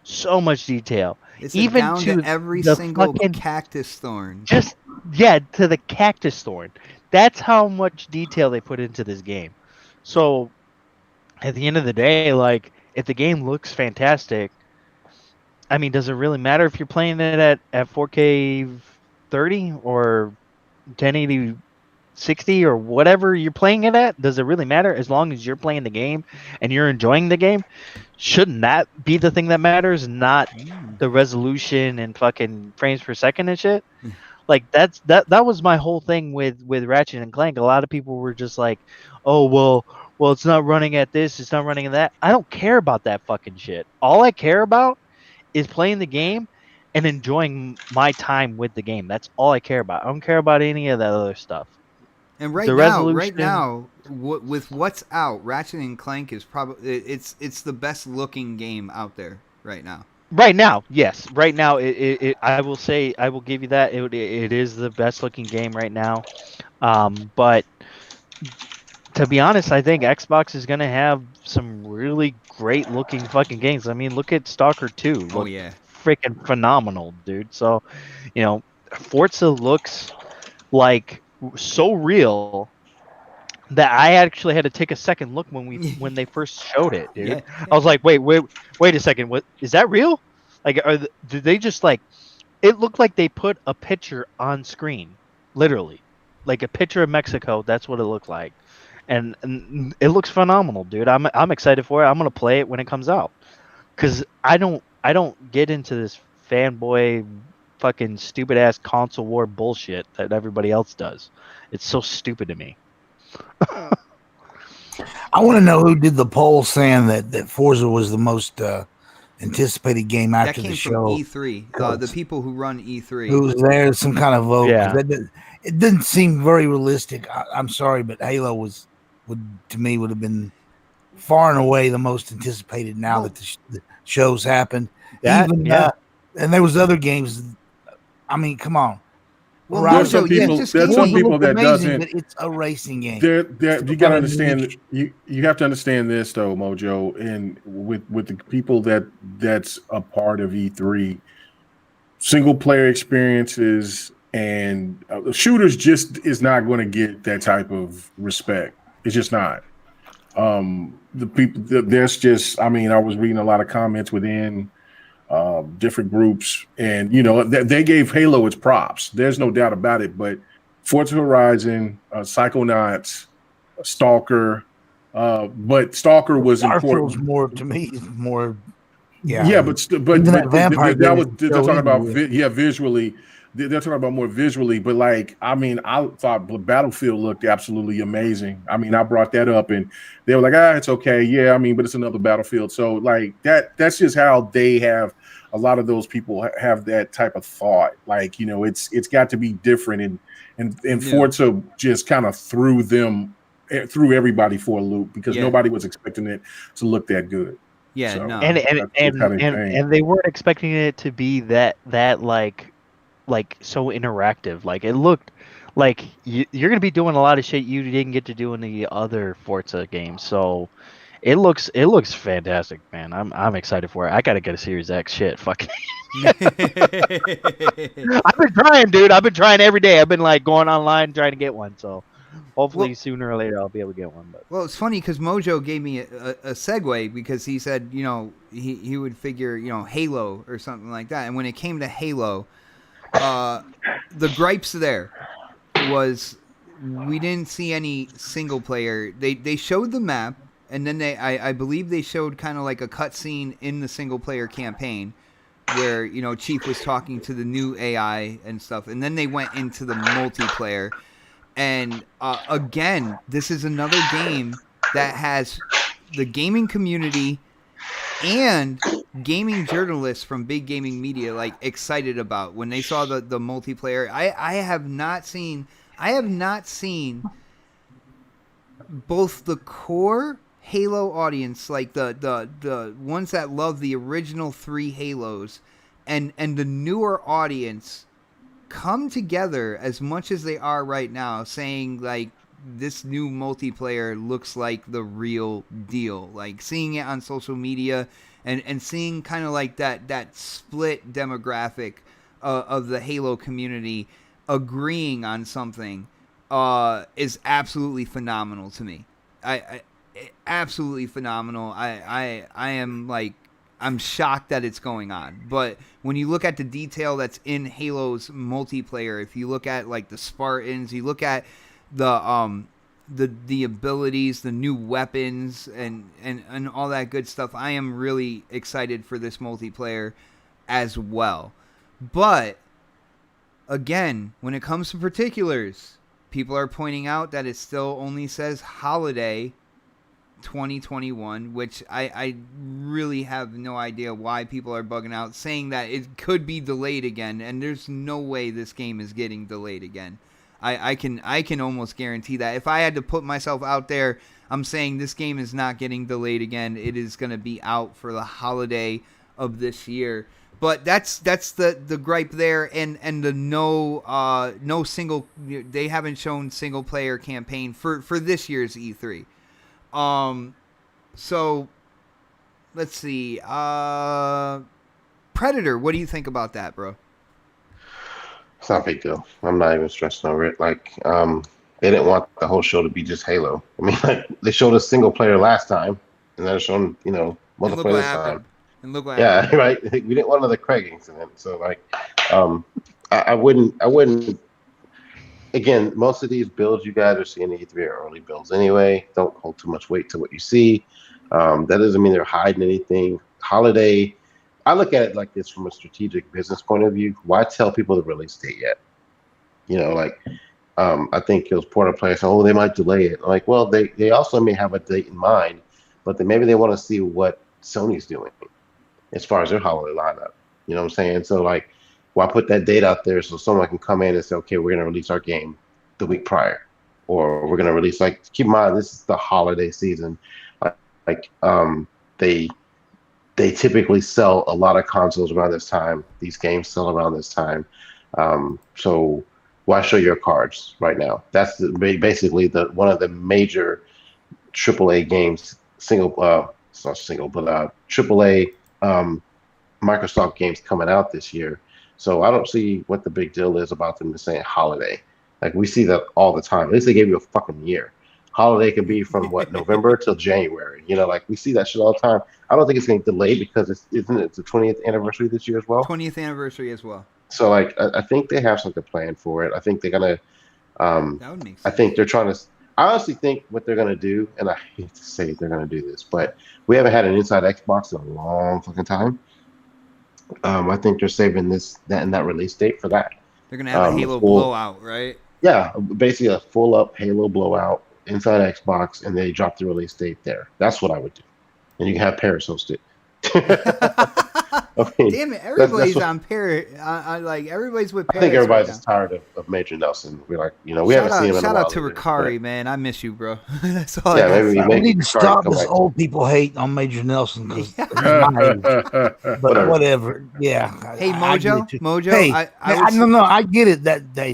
so much detail, It's even down to to every the single fucking cactus thorn. just yeah to the cactus thorn. That's how much detail they put into this game. So at the end of the day, like if the game looks fantastic, I mean, does it really matter if you're playing it at 4K 30 or 1080 60 or whatever you're playing it at? Does it really matter as long as you're playing the game and you're enjoying the game? Shouldn't that be the thing that matters, not the resolution and fucking frames per second and shit? Like that was my whole thing with Ratchet and Clank. A lot of people were just like, "Oh, well it's not running at this, it's not running at that." I don't care about that fucking shit. All I care about is playing the game and enjoying my time with the game. That's all I care about. I don't care about any of that other stuff. And The right resolution. now, with what's out, Ratchet and Clank is probably it's the best looking game out there right now. Right now, yes. Right now, I will say, I will give you that. It is the best looking game right now. But to be honest, I think Xbox is gonna have some really great looking fucking games. I mean, look at Stalker 2. Oh Look yeah, freaking phenomenal, dude. So, you know, Forza looks like so real that I actually had to take a second look when they first showed it, dude. yeah. I was like, wait a second, what is that real? Like, did they just like? It looked like they put a picture on screen, literally, like a picture of Mexico. That's what it looked like, and it looks phenomenal, dude. I'm excited for it. I'm gonna play it when it comes out, cause I don't get into this fanboy, fucking stupid ass console war bullshit that everybody else does. It's so stupid to me. I want to know who did the poll saying that Forza was the most anticipated game That after came the from show. E3. The people who run E3. Who was there? Some kind of vote. Yeah. It didn't seem very realistic. I'm sorry, but Halo would have been far and away the most anticipated now that the shows happened. And there was other games. I mean, come on. Well, there's some Mojo, yeah, people. just There's give some me- people that amazing, doesn't. but it's a racing game. You got to understand. You have to understand this though, Mojo, and with the people that's a part of E3, single player experiences and shooters just is not going to get that type of respect. It's just not. The people there's just. I mean, I was reading a lot of comments within different groups, and they gave Halo its props. There's no doubt about it. But Forza Horizon, Psychonauts, Stalker, but Stalker was important. Starfield's more to me. More, yeah. But that vampire that was they're talking about with. visually. They're talking about more visually, but like, I mean, I thought Battlefield looked absolutely amazing. I mean, I brought that up and they were like, it's okay. Yeah, I mean, but it's another Battlefield. So like that's just how they have a lot of those people have that type of thought. Like, it's got to be different. And Forza just kind of threw everybody for a loop because nobody was expecting it to look that good. Yeah, so, no. And they weren't expecting it to be that like so interactive. Like it looked like you're gonna be doing a lot of shit you didn't get to do in the other Forza games. So It looks fantastic, man. I'm excited for it. I gotta get a Series X. Shit, fucking. I've been trying, dude. I've been trying every day. I've been like going online trying to get one. So hopefully sooner or later I'll be able to get one. But Well, it's funny because Mojo gave me a segue because he said, you know, he would figure, you know, Halo or something like that. And when it came to Halo, the gripes there was we didn't see any single player. They showed the map, and then I believe they showed kind of like a cutscene in the single player campaign where, you know, Chief was talking to the new AI and stuff, and then they went into the multiplayer. And again, this is another game that has the gaming community and gaming journalists from big gaming media like excited about when they saw the multiplayer. I have not seen both the core Halo audience, like the ones that love the original 3 Halos, and the newer audience come together as much as they are right now, saying like this new multiplayer looks like the real deal. Like seeing it on social media and seeing kind of like that split demographic of the Halo community agreeing on something is absolutely phenomenal to me. I absolutely phenomenal. I am like, I'm shocked that it's going on. But when you look at the detail that's in Halo's multiplayer, if you look at like the Spartans, you look at the abilities, the new weapons, and all that good stuff, I am really excited for this multiplayer as well. But again, when it comes to particulars, people are pointing out that it still only says holiday 2021, which I really have no idea why people are bugging out, saying that it could be delayed again, and there's no way this game is getting delayed again. I can almost guarantee that. If I had to put myself out there, I'm saying this game is not getting delayed again. It is going to be out for the holiday of this year. But that's the gripe there, and the no single, they haven't shown single player campaign for this year's E3. So let's see. Predator, what do you think about that, bro? It's not a big deal. I'm not even stressing over it. Like, they didn't want the whole show to be just Halo. I mean, like, they showed us single player last time, and they're showing, you know, multiplayer this time. And look what happened. Yeah, right. We didn't want another Craig incident. So, like, I wouldn't. Again, most of these builds you guys are seeing in E3 are early builds anyway. Don't hold too much weight to what you see. That doesn't mean they're hiding anything. Holiday, I look at it like this from a strategic business point of view. Why tell people the release date yet? You know, like, I think it was Porter players saying, oh, they might delay it. Like, well, they also may have a date in mind, but maybe they want to see what Sony's doing as far as their holiday lineup. You know what I'm saying? So, like, why put that date out there so someone can come in and say, okay, we're going to release our game the week prior, or we're going to release, like, keep in mind, this is the holiday season. They typically sell a lot of consoles around this time. These games sell around this time. So why show your cards right now? That's basically one of the major AAA games, it's not single, but AAA Microsoft games coming out this year. So I don't see what the big deal is about them just saying holiday. Like, we see that all the time. At least they gave you a fucking year. Holiday can be from November till January. You know, like, we see that shit all the time. I don't think it's going to delay because isn't it the 20th anniversary this year as well? 20th anniversary as well. So, like, I think they have something planned for it. I think they're gonna. That would make sense. I think they're trying to. I honestly think what they're gonna do, and I hate to say they're gonna do this, but we haven't had an inside Xbox in a long fucking time. I think they're saving that release date for that. They're gonna have a Halo blowout, right? Yeah, basically a full up Halo blowout inside Xbox, and they drop the release date there. That's what I would do, and you can have Paris host it. I mean, damn it! Everybody's on Paris. Like, everybody's with Paris. I think everybody's right just tired of Major Nelson. We're like, you know, we haven't seen him in a while. Shout out to Ricari, man. I miss you, bro. That's all. Yeah, maybe we need to stop this old people hate on Major Nelson. But whatever. Yeah. Hey, Mojo. Hey, I get it.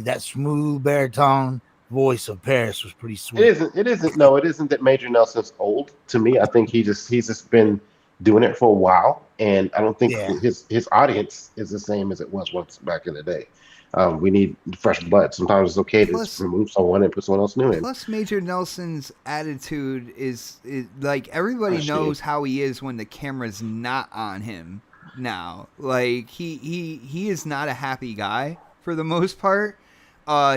That smooth baritone, voice of Paris was pretty sweet. It isn't. No, it isn't that Major Nelson's old. To me, I think he's just been doing it for a while, and I don't think his audience is the same as it was once back in the day. We need fresh blood. Sometimes it's okay to just remove someone and put someone else new in. Plus, Major Nelson's attitude is like everybody knows how he is when the camera's not on him. Now, like he is not a happy guy for the most part.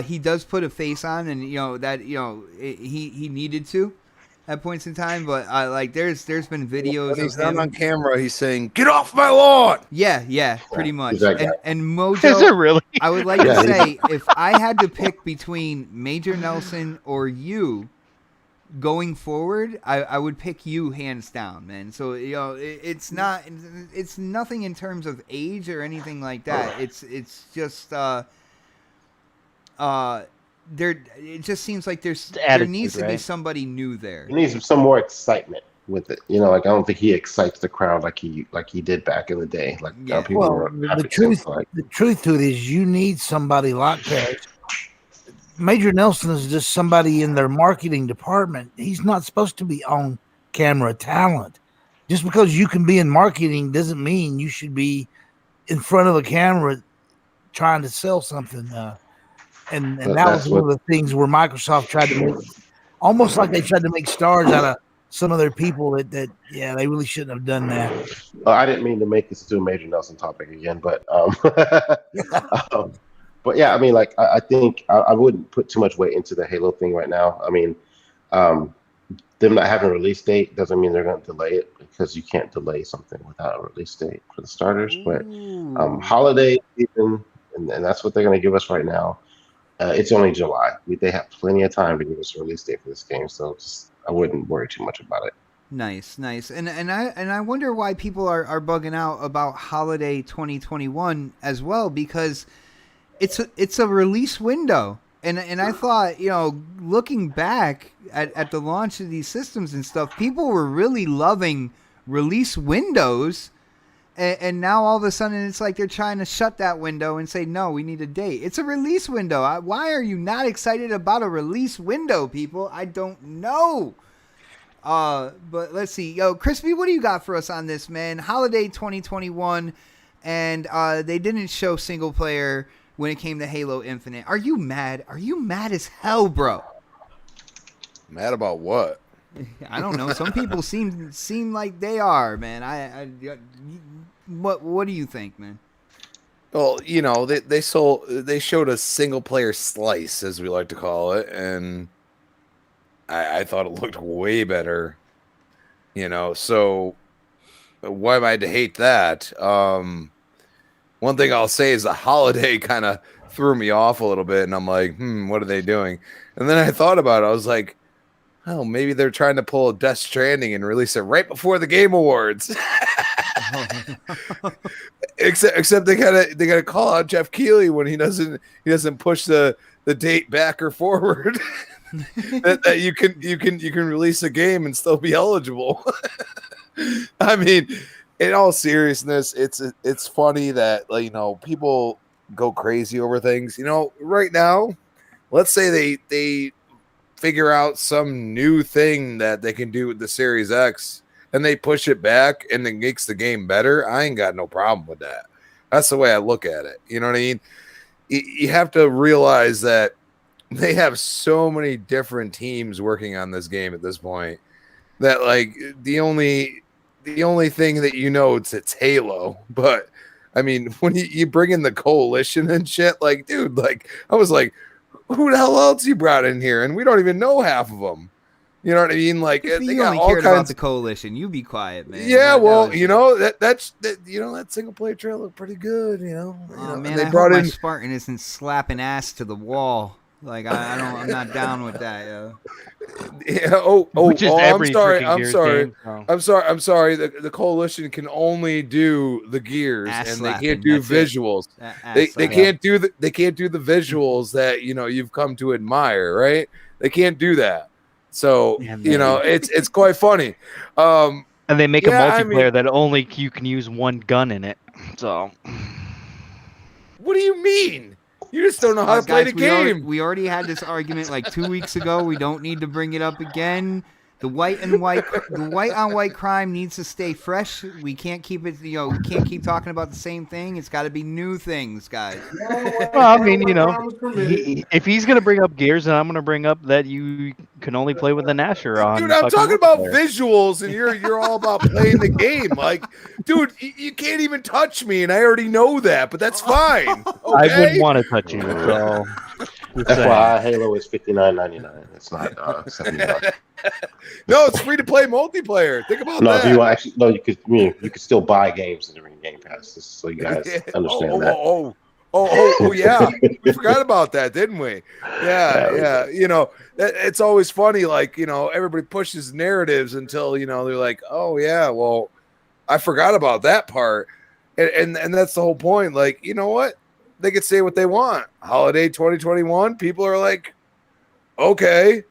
He does put a face on, and he needed to at points in time. But like there's been videos. When he's not on camera, he's saying, "Get off my lawn!" Yeah, pretty much. And Mojo, is it really? I would like to say, if I had to pick between Major Nelson or you going forward, I would pick you hands down, man. So it's nothing in terms of age or anything like that. It's just it just seems like there needs to be somebody new there. He needs some more excitement with it. Like I don't think he excites the crowd like he did back in the day. Like people were the truth to it is you need somebody like Paris. Major Nelson is just somebody in their marketing department. He's not supposed to be on camera talent. Just because you can be in marketing doesn't mean you should be in front of a camera trying to sell something. And that was one of the things where Microsoft tried to make, almost like they tried to make stars out of some of their people that they really shouldn't have done that. I didn't mean to make this into a Major Nelson topic again, but but yeah, I mean, like I think I wouldn't put too much weight into the Halo thing right now. I mean, them not having a release date doesn't mean they're going to delay it, because you can't delay something without a release date for the starters. But holiday season, and that's what they're going to give us right now. It's only July. They have plenty of time to give us a release date for this game, so I wouldn't worry too much about it. Nice. And I wonder why people are bugging out about holiday 2021 as well, because it's a release window. And I thought, looking back at the launch of these systems and stuff, people were really loving release windows. And now all of a sudden it's like they're trying to shut that window and say, no, we need a date. It's a release window. Why are you not excited about a release window, people? I don't know. But let's see. Crispy, what do you got for us on this, man? Holiday 2021, and they didn't show single player when it came to Halo Infinite. Are you mad? Are you mad as hell, bro? Mad about what? I don't know. Some people seem like they are, man. What do you think, man? Well, they showed a single player slice, as we like to call it, and I thought it looked way better. So why am I to hate that? One thing I'll say is the holiday kind of threw me off a little bit, and I'm like, what are they doing? And then I thought about it. I was like, oh, maybe they're trying to pull a Death Stranding and release it right before the Game Awards. Except they gotta call out Jeff Keighley when he doesn't push the date back or forward. that you can release a game and still be eligible. I mean, in all seriousness, it's funny that people go crazy over things. Right now, let's say they figure out some new thing that they can do with the Series X and they push it back and it makes the game better. I ain't got no problem with that. That's the way I look at it. You know what I mean? You have to realize that they have so many different teams working on this game at this point that the only thing that it's Halo. But I mean, when you bring in the coalition and shit, dude, I was like, who the hell else you brought in here? And we don't even know half of them. You know what I mean? They got all kinds about the coalition. You be quiet, man. Yeah, that single player trailer looked pretty good. Oh man, I hope my Spartan isn't slapping ass to the wall. I'm not down with that, yo. Yeah. I'm sorry. The coalition can only do the gears, and they can't do visuals. They can't do the visuals that you've come to admire, right? They can't do that. So it's quite funny. And they make a multiplayer that only you can use one gun in it. So what do you mean? You just don't know how to play the game. We already had this argument like 2 weeks ago. We don't need to bring it up again. The white on white crime needs to stay fresh. We can't keep it. We can't keep talking about the same thing. It's got to be new things, guys. Well, I mean, if he's gonna bring up Gears, then I'm gonna bring up that you can only play with an Asher on. Dude, I'm talking about visuals, and you're all about playing the game. Like, dude, you can't even touch me, and I already know that, but that's fine. Okay? I wouldn't want to touch you. So that's why Halo is $59.99. It's not $79. No, it's free to play multiplayer. Think about that. No, if you actually you could still buy games in the Game Pass, just so you guys understand that. Oh, yeah. We forgot about that, didn't we? Yeah. It's always funny. Like, everybody pushes narratives until they're like, oh yeah, well, I forgot about that part, and that's the whole point. Like, you know what? They could say what they want. Holiday 2021. People are like, okay.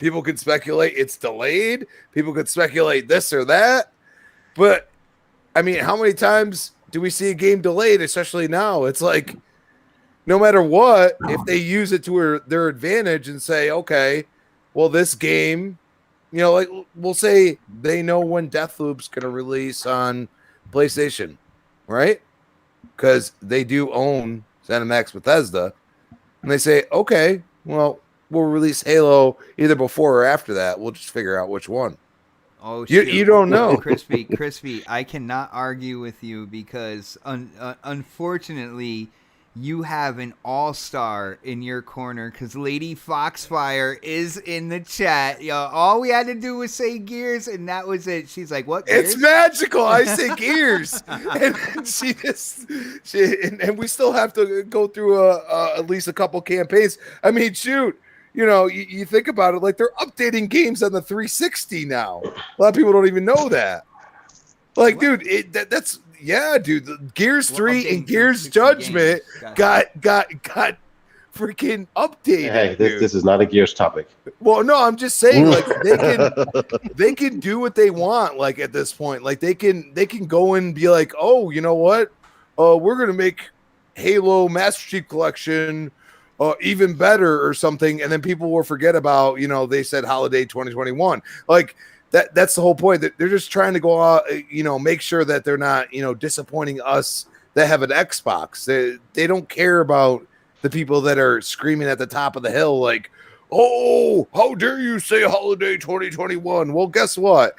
People can speculate it's delayed. People could speculate this or that. But, I mean, how many times do we see a game delayed, especially now? It's like, no matter what, if they use it to their advantage and say, okay, well, this game, like we'll say they know when Deathloop's going to release on PlayStation, right? Because they do own ZeniMax Bethesda. And they say, okay, well, we'll release Halo either before or after that. We'll just figure out which one. Oh, you don't know. Crispy, I cannot argue with you because unfortunately you have an all-star in your corner because Lady Foxfire is in the chat. All we had to do was say Gears, and that was it. She's like, what, Gears? It's magical. I say Gears. And and we still have to go through at least a couple campaigns. I mean, shoot. You think about it, like they're updating games on the 360 now. A lot of people don't even know that. Like, dude, that's the Gears 3 and Gears Judgment got freaking updated. Hey, this is not a Gears topic. Well, no, I'm just saying, like they can do what they want. Like at this point, like they can go and be like, oh, you know what? We're gonna make Halo Master Chief Collection even better or something, and then people will forget about they said holiday 2021. Like that's the whole point. That they're just trying to go out, make sure that they're not disappointing us that have an Xbox. They don't care about the people that are screaming at the top of the hill like, oh, how dare you say holiday 2021? Well, guess what?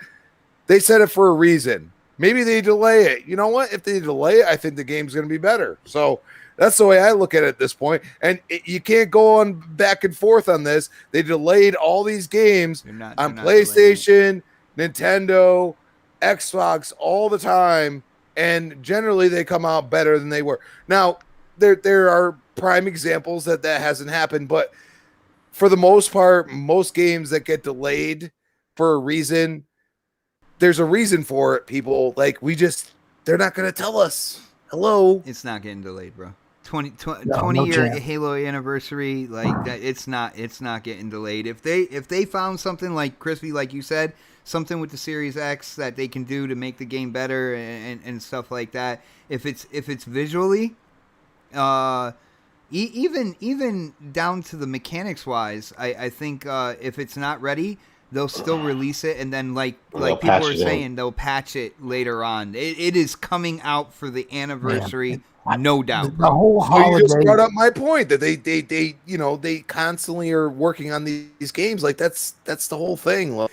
They said it for a reason. Maybe they delay it. You know what? If they delay it, I think the game's going to be better. So that's the way I look at it at this point. And you can't go on back and forth on this. They delayed all these games on PlayStation, Nintendo, Xbox all the time. And generally they come out better than they were. Now, there are prime examples that hasn't happened. But for the most part, most games that get delayed for a reason, there's a reason for it, people. Like, they're not going to tell us. Hello? It's not getting delayed, bro. 20-year Halo anniversary, like that, it's not getting delayed. If they found something like Crispy, like you said, something with the Series X that they can do to make the game better and stuff like that. If it's visually, even down to the mechanics wise, I think if it's not ready, they'll still release it, and then like people are saying, they'll patch it later on. It is coming out for the anniversary. No doubt. The whole holiday. You just brought up my point that they constantly are working on these games. Like that's the whole thing. Like,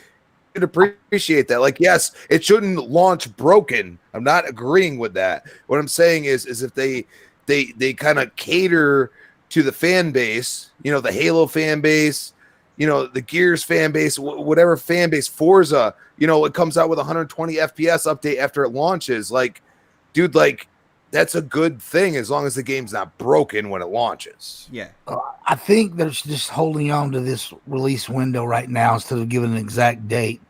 I appreciate that. Like, yes, it shouldn't launch broken. I'm not agreeing with that. What I'm saying is if they kind of cater to the fan base, the Halo fan base, the Gears fan base, whatever fan base, Forza, it comes out with 120 FPS update after it launches. Like, dude, like, that's a good thing as long as the game's not broken when it launches. Yeah. I think they're just holding on to this release window right now instead of giving an exact date.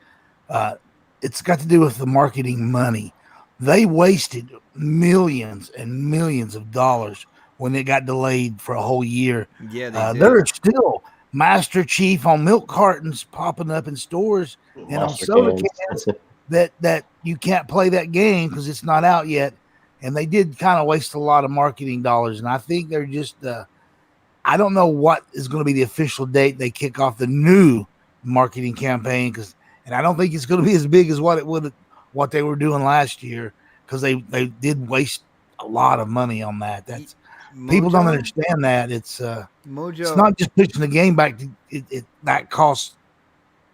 It's got to do with the marketing money. They wasted millions and millions of dollars when it got delayed for a whole year. Yeah, they did. There are still Master Chief on milk cartons popping up in stores and on soda cans that you can't play that game because it's not out yet. And they did kind of waste a lot of marketing dollars. And I think they're just I don't know what is going to be the official date they kick off the new marketing campaign, and I don't think it's going to be as big as what they were doing last year, because they did waste a lot of money on that. That's people don't understand that. It's Mojo. It's not just pushing the game back. That costs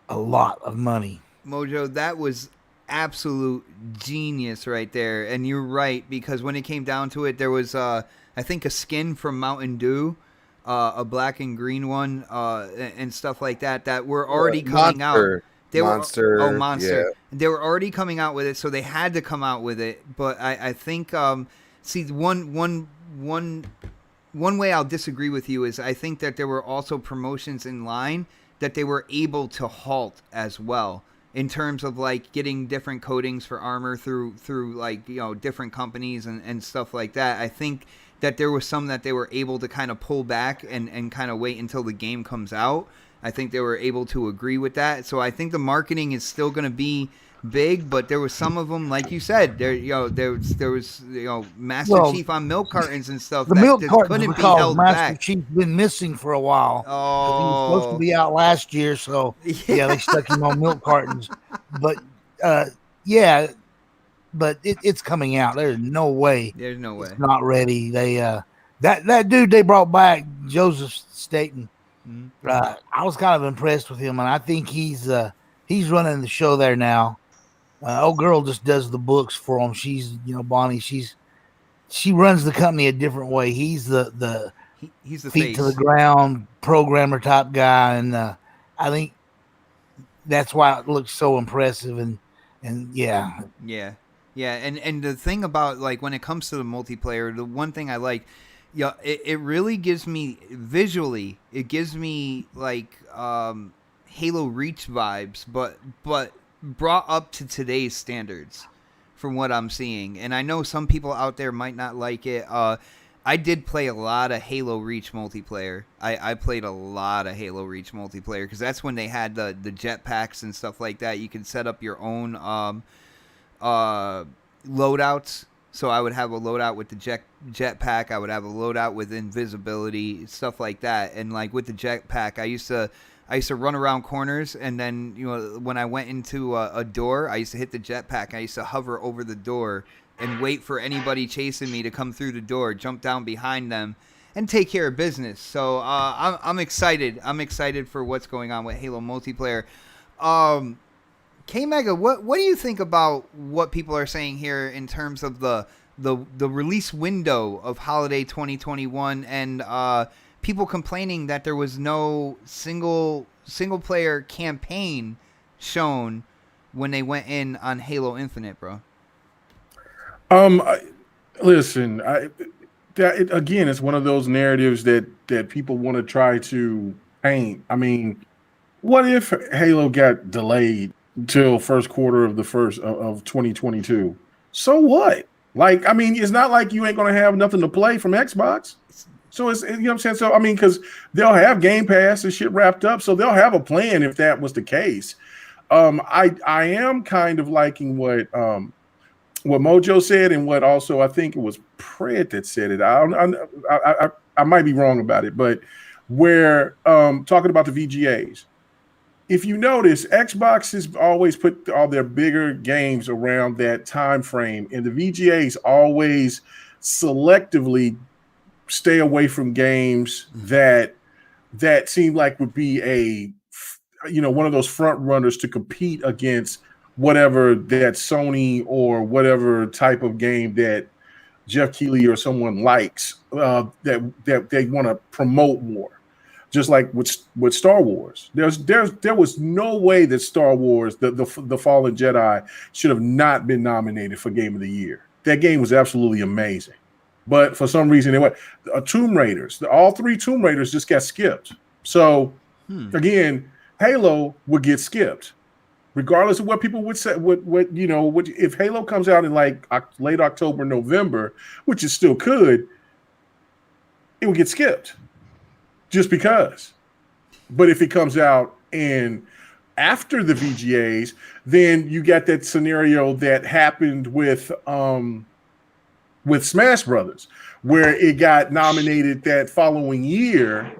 a lot of money. Mojo, that was absolute genius right there, and you're right, because when it came down to it, there was I think a skin from Mountain Dew, a black and green one, and stuff like that were already coming out. Monster. Monster. Yeah. They were already coming out with it, so they had to come out with it. But I think see, one way I'll disagree with you is I think that there were also promotions in line that they were able to halt as well, in terms of like getting different coatings for armor through like, you know, different companies and stuff like that. I think that there was some that they were able to kind of pull back and kind of wait until the game comes out. I think they were able to agree with that. So I think the marketing is still going to be big, but there was some of them, like you said, there was Master Chief on milk cartons and stuff. The that milk just cartons, couldn't be because held Master back. Chief's been missing for a while. Oh, he was supposed to be out last year, so yeah, they stuck him on milk cartons. But but it's coming out. There's no way. There's no way. It's not ready. They that dude they brought back, Joseph Staten. Mm-hmm. I was kind of impressed with him, and I think he's running the show there now. Old girl just does the books for him. She's, Bonnie. She runs the company a different way. He's the he's the feet face. to the ground programmer type guy, and I think that's why it looks so impressive. And yeah. And the thing about, like, when it comes to the multiplayer, the one thing I like. Yeah, it really gives me visually. It gives me like Halo Reach vibes, but brought up to today's standards, from what I'm seeing. And I know some people out there might not like it. I did play a lot of Halo Reach multiplayer. I played a lot of Halo Reach multiplayer because that's when they had the jetpacks and stuff like that. You can set up your own loadouts. So I would have a loadout with the jetpack. I would have a loadout with invisibility, stuff like that. And like with the jetpack, I used to run around corners, and then, when I went into a door, I used to hit the jetpack. I used to hover over the door and wait for anybody chasing me to come through the door, jump down behind them, and take care of business. So I'm excited. I'm excited for what's going on with Halo multiplayer. K-Mega, what do you think about what people are saying here in terms of the release window of holiday 2021 and people complaining that there was no single player campaign shown when they went in on Halo Infinite, bro? Listen, again, it's one of those narratives that people want to try to paint. I mean, what if Halo got delayed until first quarter of 2022? So what? Like, I mean, it's not like you ain't gonna have nothing to play from Xbox. So it's, you know what I'm saying? So I mean, because they'll have Game Pass and shit wrapped up, so they'll have a plan if that was the case. I am kind of liking what Mojo said, and what also I think it was Pred that said it. I might be wrong about it, but we're talking about the VGAs. If you notice, Xbox has always put all their bigger games around that time frame, and the VGAs always selectively stay away from games that seem like would be one of those front runners to compete against whatever that Sony or whatever type of game that Jeff Keighley or someone likes, that they want to promote more. Just like with Star Wars, there was no way that Star Wars, the Fallen Jedi, should have not been nominated for Game of the Year. That game was absolutely amazing, but for some reason, Tomb Raiders, all three Tomb Raiders just got skipped. So again, Halo would get skipped, regardless of what people would say. If Halo comes out in like late October, November, which it still could, it would get skipped. Just because. But if it comes out in after the VGAs, then you got that scenario that happened with Smash Brothers, where it got nominated that following year.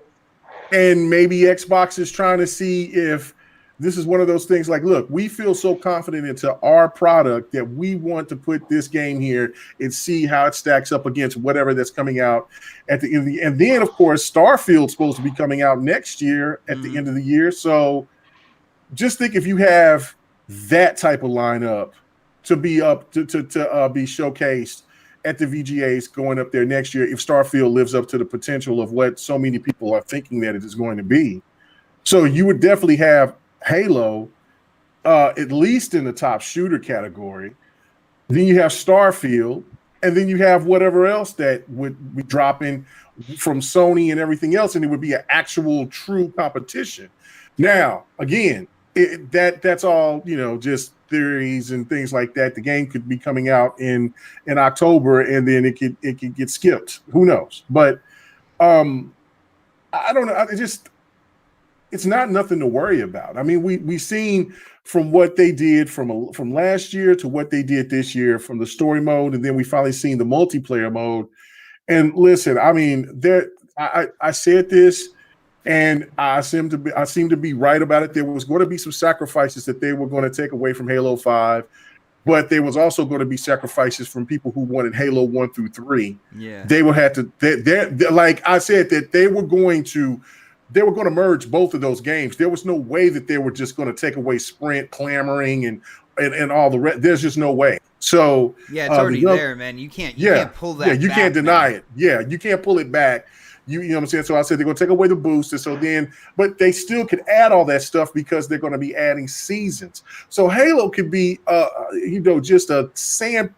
And maybe Xbox is trying to see if this is one of those things like, look, we feel so confident into our product that we want to put this game here and see how it stacks up against whatever that's coming out at the end of the year. And then, of course, Starfield's supposed to be coming out next year at the end of the year. So just think if you have that type of lineup to be up to be showcased at the VGAs going up there next year, if Starfield lives up to the potential of what so many people are thinking that it is going to be. So you would definitely have Halo at least in the top shooter category. Then you have Starfield, and then you have whatever else that would be dropping from Sony and everything else, and it would be an actual true competition. Now, again, that's all, just theories and things like that. The game could be coming out in October, and then it could get skipped. Who knows? But I don't know. It's not nothing to worry about. I mean, we've seen from what they did from last year to what they did this year, from the story mode, and then we finally seen the multiplayer mode. And listen, I mean, I said this, and I seem to be right about it. There was going to be some sacrifices that they were going to take away from Halo 5, but there was also going to be sacrifices from people who wanted Halo 1 through 3. Yeah, they would have to. They like I said, that they were going to merge both of those games. There was no way that they were just going to take away Sprint, clamoring, and all the rest. There's just no way. So yeah, it's already there, man. You can't pull that. Yeah, you back, can't deny man. it. Yeah, you can't pull it back. You know what I'm saying? So I said they're going to take away the boost, and so then, but they still could add all that stuff because they're going to be adding seasons. So Halo could be, just a sand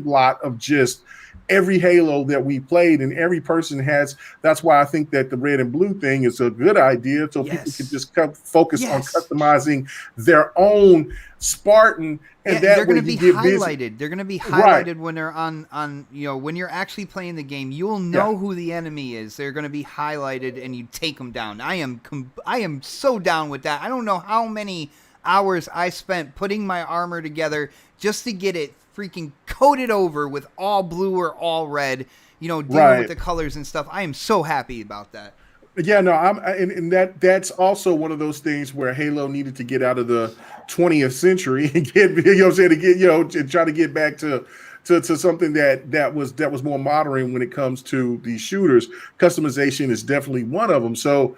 lot of just every Halo that we played, and every person has. That's why I think that the red and blue thing is a good idea, so people can just focus on customizing their own Spartan, and that they're going to be highlighted. They're going to be highlighted when they're on when you're actually playing the game. You'll know who the enemy is. They're going to be highlighted, and you take them down. I am so down with that. I don't know how many hours I spent putting my armor together just to get it freaking coated over with all blue or all red, dealing with the colors and stuff. I am so happy about that. Yeah, no, and that's also one of those things where Halo needed to get out of the 20th century and get, and try to get back to something that was more modern when it comes to these shooters. Customization is definitely one of them. So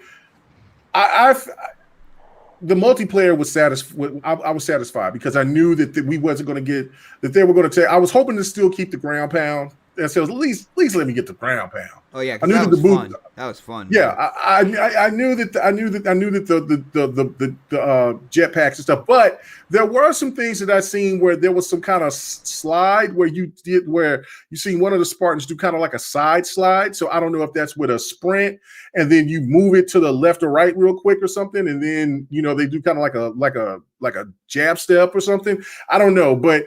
the multiplayer was satisfied. I was satisfied because I knew that we wasn't going to get that they were going to take. I was hoping to still keep the ground pound. And so at least let me get the ground pound. Oh yeah, I knew that was fun. That was fun. Yeah, I knew that the jetpacks and stuff, but there were some things that I seen where there was some kind of slide where you seen one of the Spartans do kind of like a side slide. So I don't know if that's with a sprint and then you move it to the left or right real quick or something, and then they do kind of like a jab step or something. I don't know, but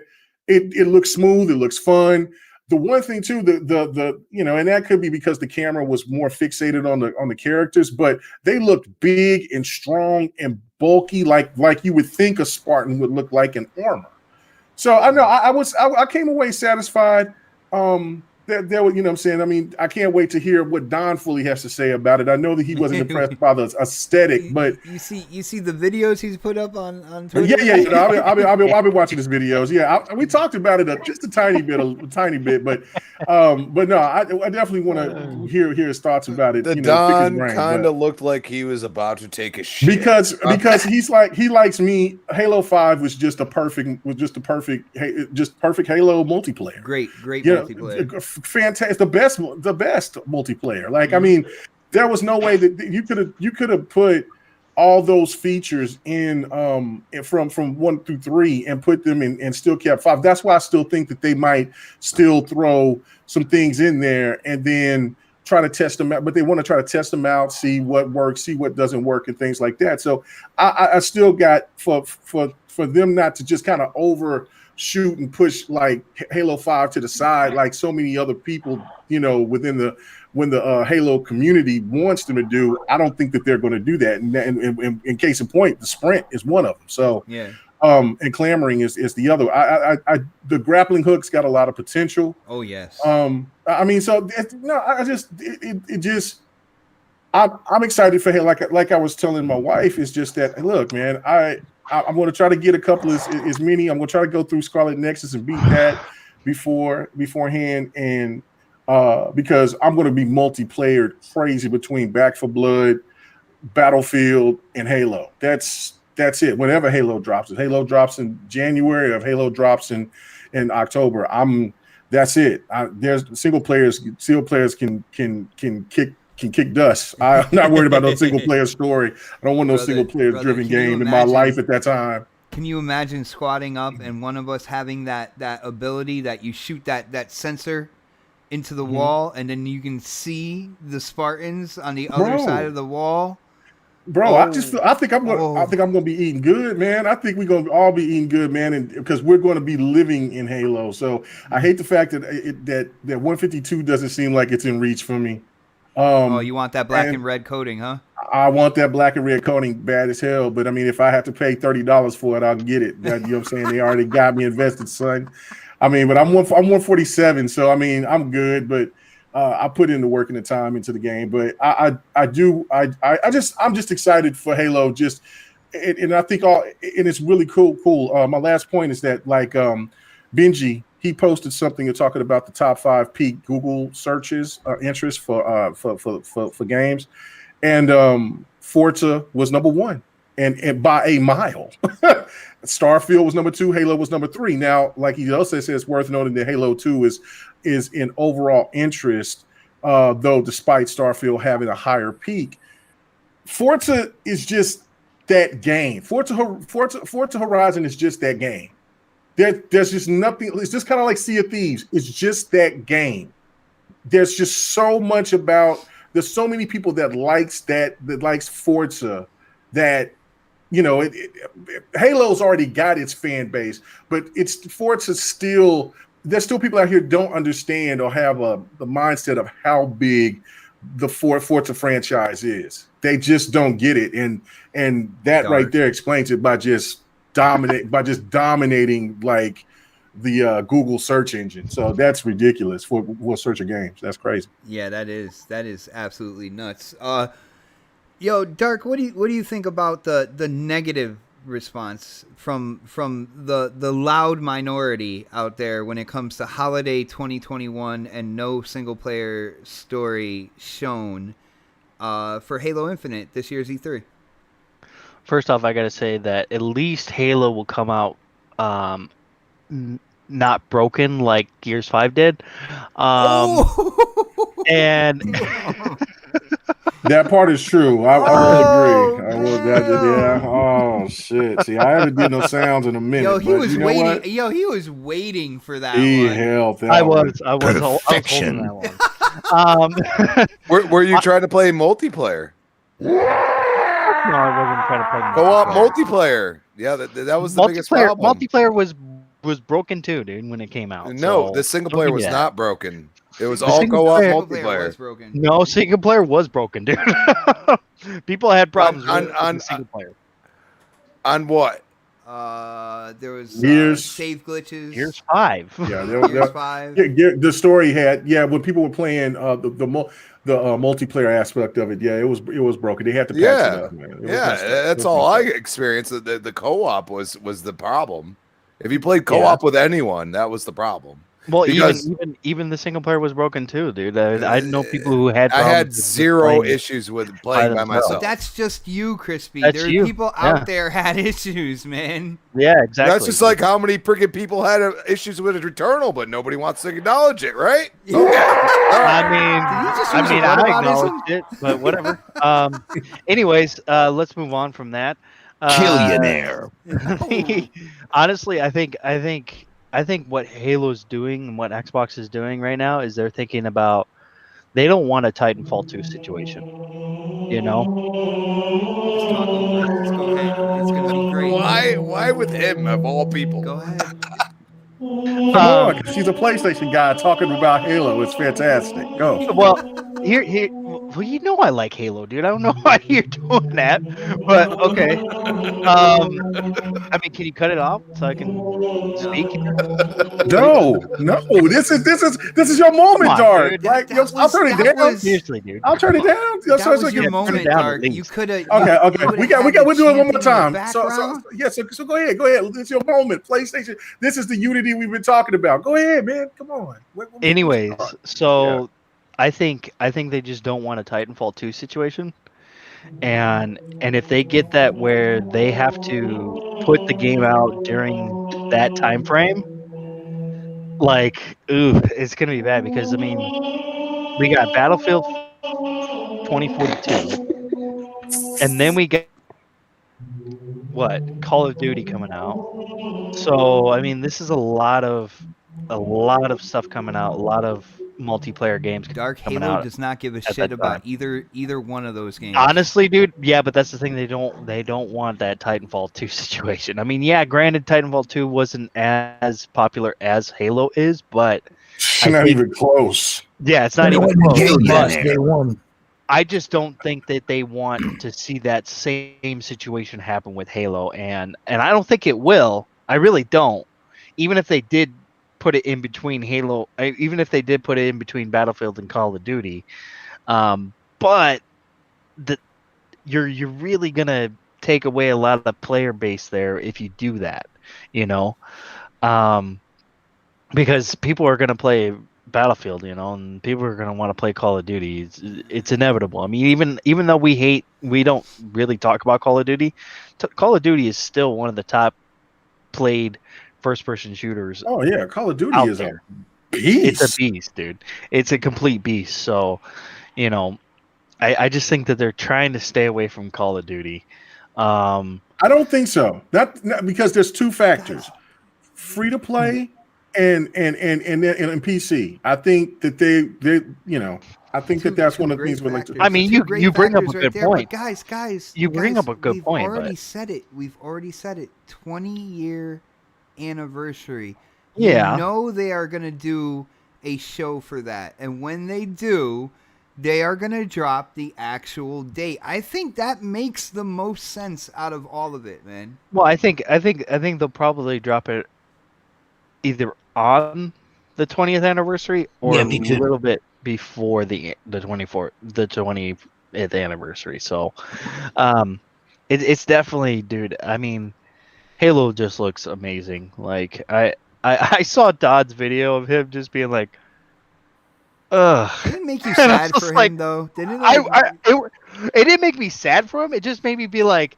it looks smooth. It looks fun. The one thing too, and that could be because the camera was more fixated on the characters, but they looked big and strong and bulky, like you would think a Spartan would look like in armor. So I know I came away satisfied. There was, what I'm saying? I mean, I can't wait to hear what Don Fully has to say about it. I know that he wasn't impressed by the aesthetic, but you see the videos he's put up on Twitter? Yeah. I've been watching his videos. Yeah, we talked about it just a tiny bit, but no, I definitely want to hear his thoughts about it. The Don kind of looked like he was about to take a shit because he likes me. Halo 5 was just perfect Halo multiplayer. Great multiplayer. Fantastic, the best multiplayer. Like, I mean, there was no way that you could have put all those features in from 1 through 3 and put them in and still kept 5. That's why I still think that they might still throw some things in there and then try to test them out. But they want to try to test them out, see what works, see what doesn't work, and things like that. So I still got for them not to just kind of overshoot and push like Halo 5 to the side like so many other people within the Halo community wants them to do. I don't think that they're going to do that, and in case in point, the sprint is one of them. So yeah, and clamoring is the other. The grappling hook's got a lot of potential. Oh yes. I mean, so no, it just. I'm excited for him. Like I was telling my wife, it's just that look, man, I'm going to try to get a couple as many. I'm going to try to go through Scarlet Nexus and beat that beforehand, and because I'm going to be multiplayer crazy between Back for Blood, Battlefield, and Halo. That's it. Whenever Halo drops, if Halo drops in January or if Halo drops in October, that's it. There's single players can kick dust. I'm not worried about no single player story. I don't want no single player driven game in my life at that time. Can you imagine squatting up and one of us having that ability that you shoot that sensor into the wall and then you can see the Spartans on the other side of the wall? Bro, I think I'm gonna be eating good, man. I think we're gonna all be eating good, man, and because we're going to be living in Halo. So I hate the fact that that 152 doesn't seem like it's in reach for me. You want that black and red coating, huh? I want that black and red coating bad as hell. But I mean, if I have to pay $30 for it, I'll get it. You know what I'm saying? They already got me invested, son. I mean, but I'm 147, so I mean, I'm good. But I put in the work and the time into the game. But I'm just excited for Halo. And I think and it's really cool. My last point is that like Benji. He posted something talking about the top 5 peak Google searches interest for games, and Forza was number 1, and by a mile. Starfield was number 2, Halo was number 3. Now, like he also says, it's worth noting that Halo 2 is in overall interest, though despite Starfield having a higher peak. Forza is just that game. Forza Horizon is just that game. There's just nothing. It's just kind of like Sea of Thieves. It's just that game. There's just so much about. There's so many people that likes Forza that, you know, Halo's already got its fan base, but it's Forza still. There's still people out here don't understand or have the mindset of how big the Forza franchise is. They just don't get it, and that right there explains it by just dominating like the Google search engine. So that's ridiculous for search of games. That's crazy. Yeah, that is absolutely nuts. Yo, Dark, what do you think about the negative response from the loud minority out there when it comes to holiday 2021 and no single player story shown for Halo Infinite this year's E3? First off, I gotta say that at least Halo will come out not broken like Gears 5 did. And that part is true. I would agree. Yeah. Oh shit. See, I haven't did no sounds in a minute. Yo, he was waiting. What? Yo, he was waiting for that. I was holding that one. Were you trying to play multiplayer? No, I wasn't trying to play co-op multiplayer. Yeah, that was the biggest problem. Multiplayer was broken too, dude, when it came out. No, the single player was not broken. It was all co-op multiplayer. No, single player was broken, dude. People had problems on single player. On what? There was save glitches. Gears 5. Yeah, Gears 5. The story had when people were playing the multiplayer aspect of it. Yeah, it was broken. They had to patch it up, man. That's all I experienced. The co-op was the problem. If you played co-op with anyone, that was the problem. Well, even the single player was broken too, dude. I know people who had. I had zero issues with playing by myself. That's just you, Crispy. There are people out there had issues, man. Yeah, exactly. That's just like how many freaking people had issues with Returnal, but nobody wants to acknowledge it, right? Yeah. Okay. I acknowledged it, but whatever. Anyways, let's move on from that. Killionaire. Honestly, I think what Halo's doing and what Xbox is doing right now is they're thinking about they don't want a Titanfall 2 situation. You know? Just talk over it. Let's go ahead. It's going to be great. Why with him of all people? Go ahead. Come on, she's a PlayStation guy talking about Halo. It's fantastic. Go. Well, here. Well, you know I like Halo, dude. I don't know why you're doing that, but okay. I mean, can you cut it off so I can speak here? No. This is your Come moment, on, Dark. dude. Like, I'll turn it down. Seriously, dude. I'll turn it down. That was your turn it moment, down at Dark. You least. could have. Okay. We got. We'll do it one more time. So go ahead. It's your moment. PlayStation. This is the unity we've been talking about. Go ahead, man. Come on. Anyways, so I think they just don't want a Titanfall 2 situation. And if they get that where they have to put the game out during that time frame, like, it's gonna be bad because I mean, we got Battlefield 2042, and then we got Call of Duty coming out. So I mean, this is a lot of stuff coming out, a lot of multiplayer games Dark coming Halo out does not give a at shit that about time. either one of those games. Honestly, dude, yeah, but that's the thing. They don't want that Titanfall 2 situation. I mean, yeah, granted, Titanfall 2 wasn't as popular as Halo is, but it's not even close. Yeah, it's not even close. Day one. I just don't think that they want to see that same situation happen with Halo, and I don't think it will. I really don't. Even if they did put it in between Halo, even if they did put it in between Battlefield and Call of Duty, but you're really gonna take away a lot of the player base there if you do that, because people are gonna play Battlefield, and people are gonna want to play Call of Duty. It's inevitable. I mean, even though we don't really talk about Call of Duty. Call of Duty is still one of the top played first-person shooters. Oh yeah, Call of Duty is there. A beast. It's a beast, dude. It's a complete beast. So, I just think that they're trying to stay away from Call of Duty. I don't think so. Not because there's two factors: free to play and PC. I think that they I think that's one of the things we like to. I mean, you bring up a good point, guys. You bring up a good point. We've already said it. 20-year anniversary. Yeah. They are gonna do a show for that, and when they do, they are gonna drop the actual date. I think that makes the most sense out of all of it, man. Well, I think they'll probably drop it either on the 20th anniversary or a little bit before the 20th anniversary. So, it's definitely, dude. I mean, Halo just looks amazing. Like I saw Dodd's video of him just being like, ugh. Did it make you sad for him though? Didn't it? It didn't make me sad for him. It just made me be like,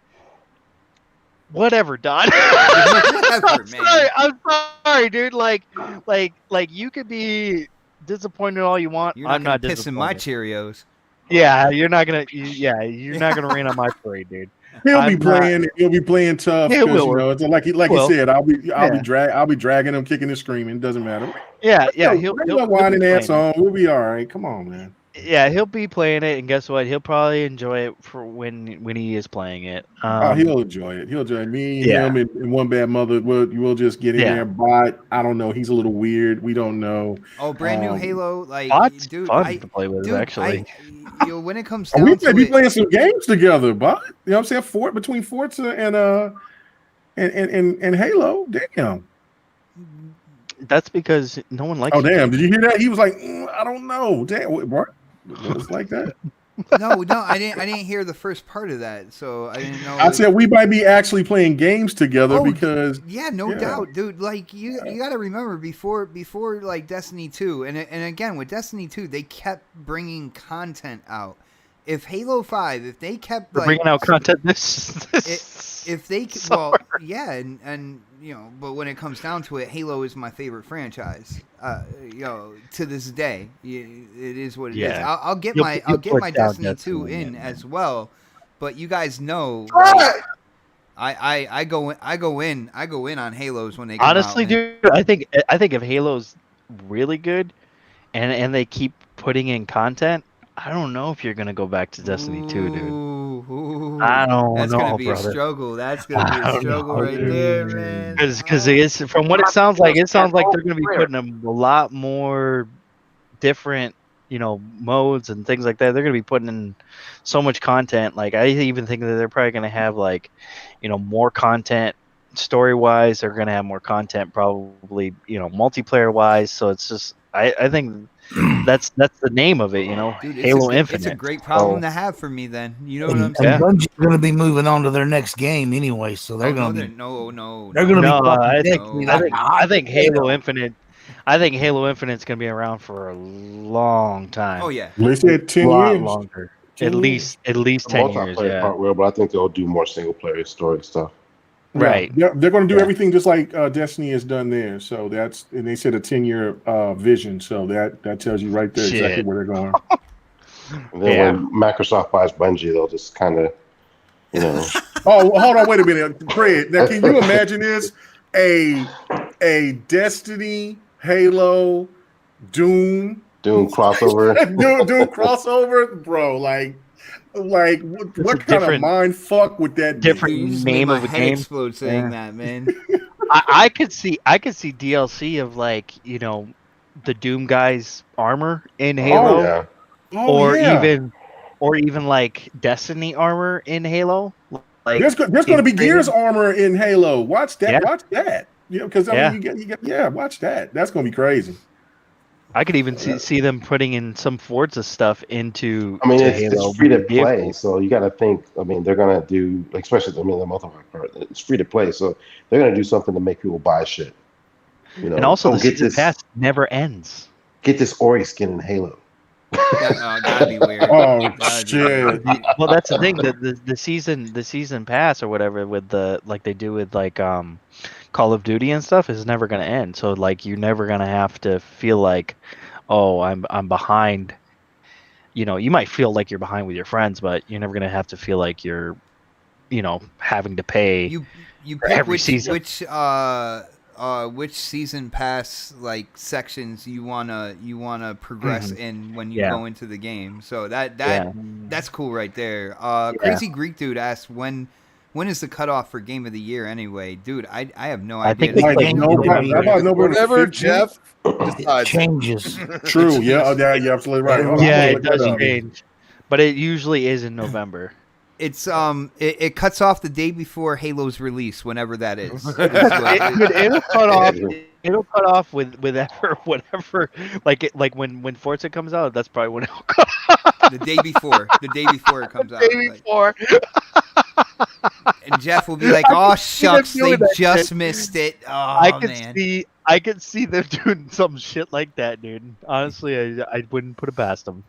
whatever, Dodd. I'm sorry, dude. Like you could be disappointed all you want. I'm not pissing my Cheerios. Yeah, you're not gonna rain on my parade, dude. He'll be playing tough because like he said, I'll be dragging him, kicking and screaming. Doesn't matter. Yeah, he'll whining ass on. We'll be all right. Come on, man. Yeah, he'll be playing it, and guess what? He'll probably enjoy it for when he is playing it. He'll enjoy it. He'll enjoy it. Me, him, and One Bad Mother. We'll just get in there. But I don't know. He's a little weird. We don't know. Oh, brand new Halo, like dude, fun to play with, actually. When it comes down we to be playing some games together, but you know what I'm saying? Between Forza and Halo. Damn. That's because no one likes. Oh damn! Did you hear that? He was like, I don't know. Damn, what? It was like that. No, I didn't hear the first part of that, so I didn't know. I said we might be actually playing games together because no doubt, dude. Like you got to remember before like Destiny 2, and again with Destiny 2, they kept bringing content out. If Halo 5, if they kept bringing out content, if they and but when it comes down to it, Halo is my favorite franchise. To this day, it is what it is. I'll get my Destiny 2 in as well, but you guys know, I go in on Halos when they come honestly, out, dude. I think if Halo's really good, and they keep putting in content, I don't know if you're gonna go back to Destiny 2, dude. I don't know, That's gonna be brother. a struggle. That's gonna be a struggle right there, man. Because it's from what it sounds like they're gonna be putting a lot more different modes and things like that. They're going to be putting in so much content. Like I even think that they're probably going to have like, more content story wise. They're going to have more content probably, multiplayer wise. So it's just, I think that's the name of it, Dude, Halo Infinite. It's a great problem to have for me. Then you know what I'm And saying? Bungie's going to be moving on to their next game anyway, so they're going to be they're going to be fucking I think Halo Infinite. I think Halo Infinite's going to be around for a long time. Oh yeah, They said 10 a lot years. longer. 10 At least The 10 years. multiplayer Yeah. part will, but I think they'll do more single player story stuff. Right. Yeah, they're going to do everything just like Destiny has done there. So and they said a 10-year vision. So that tells you right there exactly where they're going. And then when Microsoft buys Bungie, they'll just kind of, Oh, hold on, wait a minute, Fred. Now, can you imagine this? A Destiny, Halo, Doom crossover. Doom crossover, bro. Like what kind of mind fuck would that be? Different name of a game. Explode saying that, man. I could see DLC of like the Doom guy's armor in Halo, or even like Destiny armor in Halo. Like there's going to be Gears armor in Halo. Watch that. Watch that. Because you get watch that. That's going to be crazy. I could even see them putting in some Forza stuff into. It's free to play, so you got to think. They're gonna do, especially the multiplayer part. It's free to play, so they're gonna do something to make people buy shit. And also, the season pass never ends. Get this Ori skin in Halo. That'd be weird. Oh shit! Well, that's the thing. The season pass or whatever with they do with Call of Duty and stuff is never going to end. So you're never going to have to feel like, oh, I'm behind. You might feel like you're behind with your friends, but you're never going to have to feel like you're, having to pay. You for pick every season. Which season pass sections you wanna progress in when you go into the game. So that's cool right there. Crazy Greek dude asked when is the cutoff for Game of the Year anyway? Dude, I have no idea. Whatever Jeff decides. Changes. True. Yeah. You're absolutely right. Yeah, it does change, but it usually is in November. It's it cuts off the day before Halo's release, whenever that is. It'll cut off. It'll cut off with whatever. Like when Forza comes out, that's probably when it'll cut off. The day before it comes out. The day before. And Jeff will be like, "Oh shucks, they just missed it." Oh man. I could see them doing some shit like that, dude. Honestly, I wouldn't put it past them.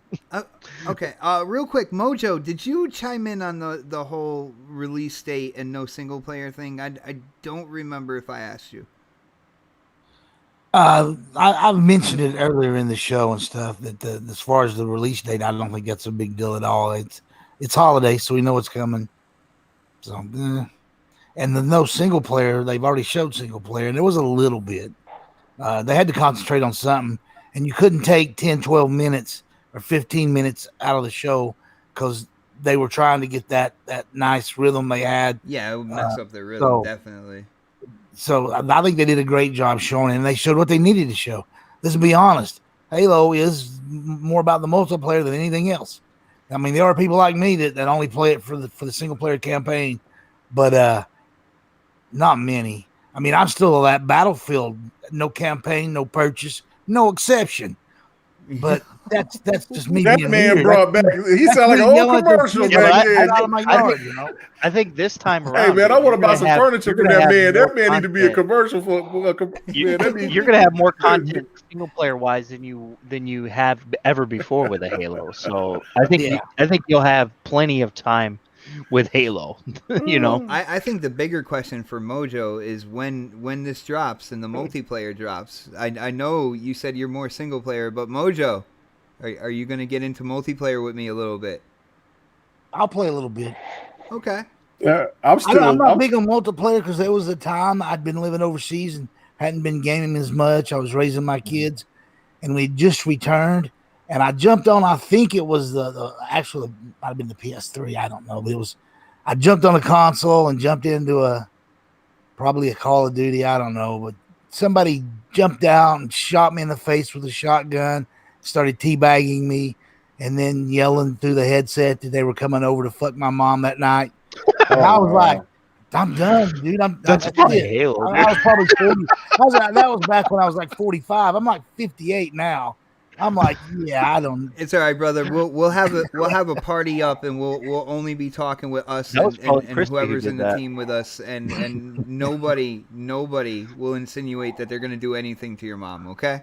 Okay, real quick, Mojo, did you chime in on the whole release date and no single player thing? I don't remember if I asked you. I've mentioned it earlier in the show and stuff that as far as the release date, I don't think that's a big deal at all. It's holiday, so we know it's coming. So, and the no single player, they've already showed single player, and there was a little bit. They had to concentrate on something, and you couldn't take 10, 12 minutes or 15 minutes out of the show because they were trying to get that nice rhythm they had. Yeah, it would mess up their rhythm, definitely. So I think they did a great job showing it, and they showed what they needed to show. Let's be honest. Halo is more about the multiplayer than anything else. I mean, there are people like me that only play it for the single player campaign, but not many. I mean, I'm still that Battlefield, no campaign, no purchase, no exception. But that's just me. That man weird. Brought back. He sounded like an old commercial back then. I think this time around. Hey man, I want to buy some furniture for that man. That man need to be a commercial for. You're gonna have more content single player wise than you have ever before with a Halo. So I think you'll have plenty of time with Halo. I think the bigger question for Mojo is when this drops and the multiplayer drops. I know you said you're more single player, but Mojo, are you going to get into multiplayer with me a little bit? I'll play a little bit. Okay. I'm not big on multiplayer because there was a time I'd been living overseas and hadn't been gaming as much. I was raising my kids, and we just returned. And I jumped on, I think it was the actual, it might have been the PS3, I don't know. But I jumped on a console and jumped into probably a Call of Duty, I don't know. But somebody jumped out and shot me in the face with a shotgun, started teabagging me, and then yelling through the headset that they were coming over to fuck my mom that night. And I was like, I'm done, dude. That's probably Halo. I was probably 40. That was back when I was like 45. I'm like 58 now. I'm like, yeah, I don't. It's all right, brother. We'll have a party up, and we'll only be talking with us and whoever's in the team with us, and nobody will insinuate that they're gonna do anything to your mom. Okay?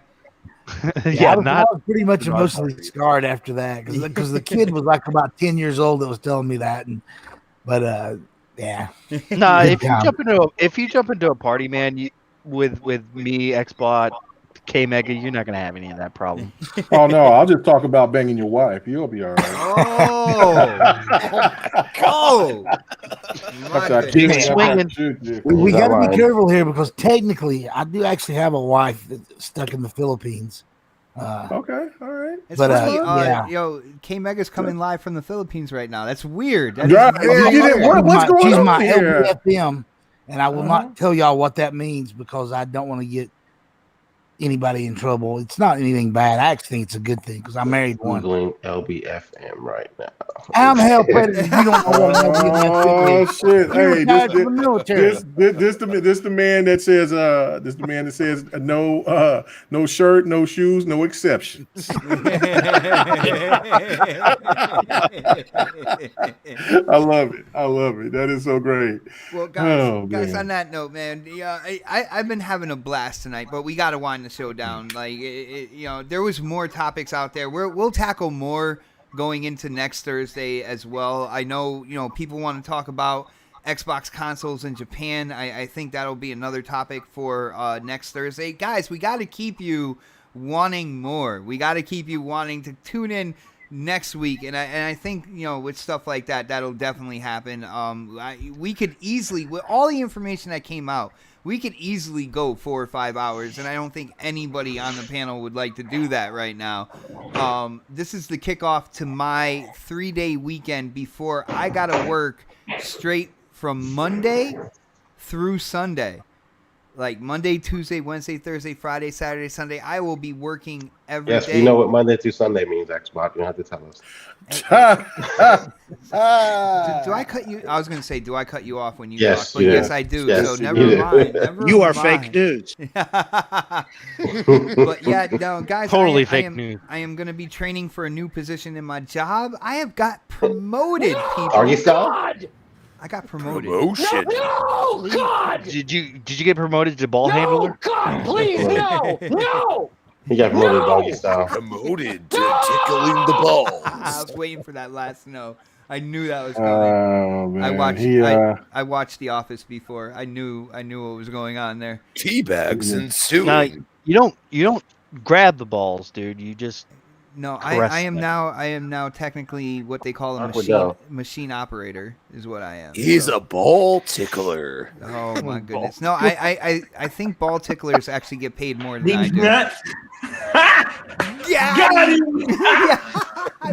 I was pretty much emotionally scarred after that because the kid was like about 10 years old that was telling me that, yeah. Nah, if you jump into a party, man, with me, Xbot, K Mega, you're not gonna have any of that problem. Oh no, I'll just talk about banging your wife. You'll be all right. Oh, we got to be careful here because technically, I do actually have a wife that's stuck in the Philippines. Okay, all right. It's funny, K Mega's coming live from the Philippines right now. That's weird. What's going She's on my here? LBFM, and I will not tell y'all what that means because I don't want to get anybody in trouble. It's not anything bad. I actually think it's a good thing because I married one. Googling LBFM right now. I'm hell predator. You don't know what Oh shit! Hey, this the man that says no shirt, no shoes, no exceptions. I love it. That is so great. Well, guys, on that note, man, I've been having a blast tonight, but we got to wind the show down. Like, there was more topics out there. We'll tackle more going into next Thursday as well. I know, people want to talk about Xbox consoles in Japan. I think that'll be another topic for next Thursday. Guys, we got to keep you wanting more. We got to keep you wanting to tune in next week, and I think with stuff like that, that'll definitely happen. We could easily, with all the information that came out, we could easily go 4 or 5 hours, and I don't think anybody on the panel would like to do that right now. This is the kickoff to my 3-day weekend before I gotta work straight from Monday through Sunday. Like Monday, Tuesday, Wednesday, Thursday, Friday, Saturday, Sunday. I will be working every day. Yes, you know what Monday through Sunday means, Xbox. You don't have to tell us. Do I cut you? I was going to say, do I cut you off when you talk? But yes, I do. Yes, so never mind. You are fake news. But yeah, no, guys. Totally fake news. I am going to be training for a new position in my job. I have got promoted, people. Are you still? I got promoted. Promotion. No, God. Did you get promoted to ball handler? God, please, no. He got promoted doggy style. Promoted to tickling the balls. I was waiting for that last no. I knew that was coming. I watched The Office before. I knew what was going on there. Teabags ensuing. Now, you don't grab the balls, dude. You just I am now technically what they call a machine operator is what I am. He's a ball tickler. Oh my goodness. No, I think ball ticklers actually get paid more than I do. Got him.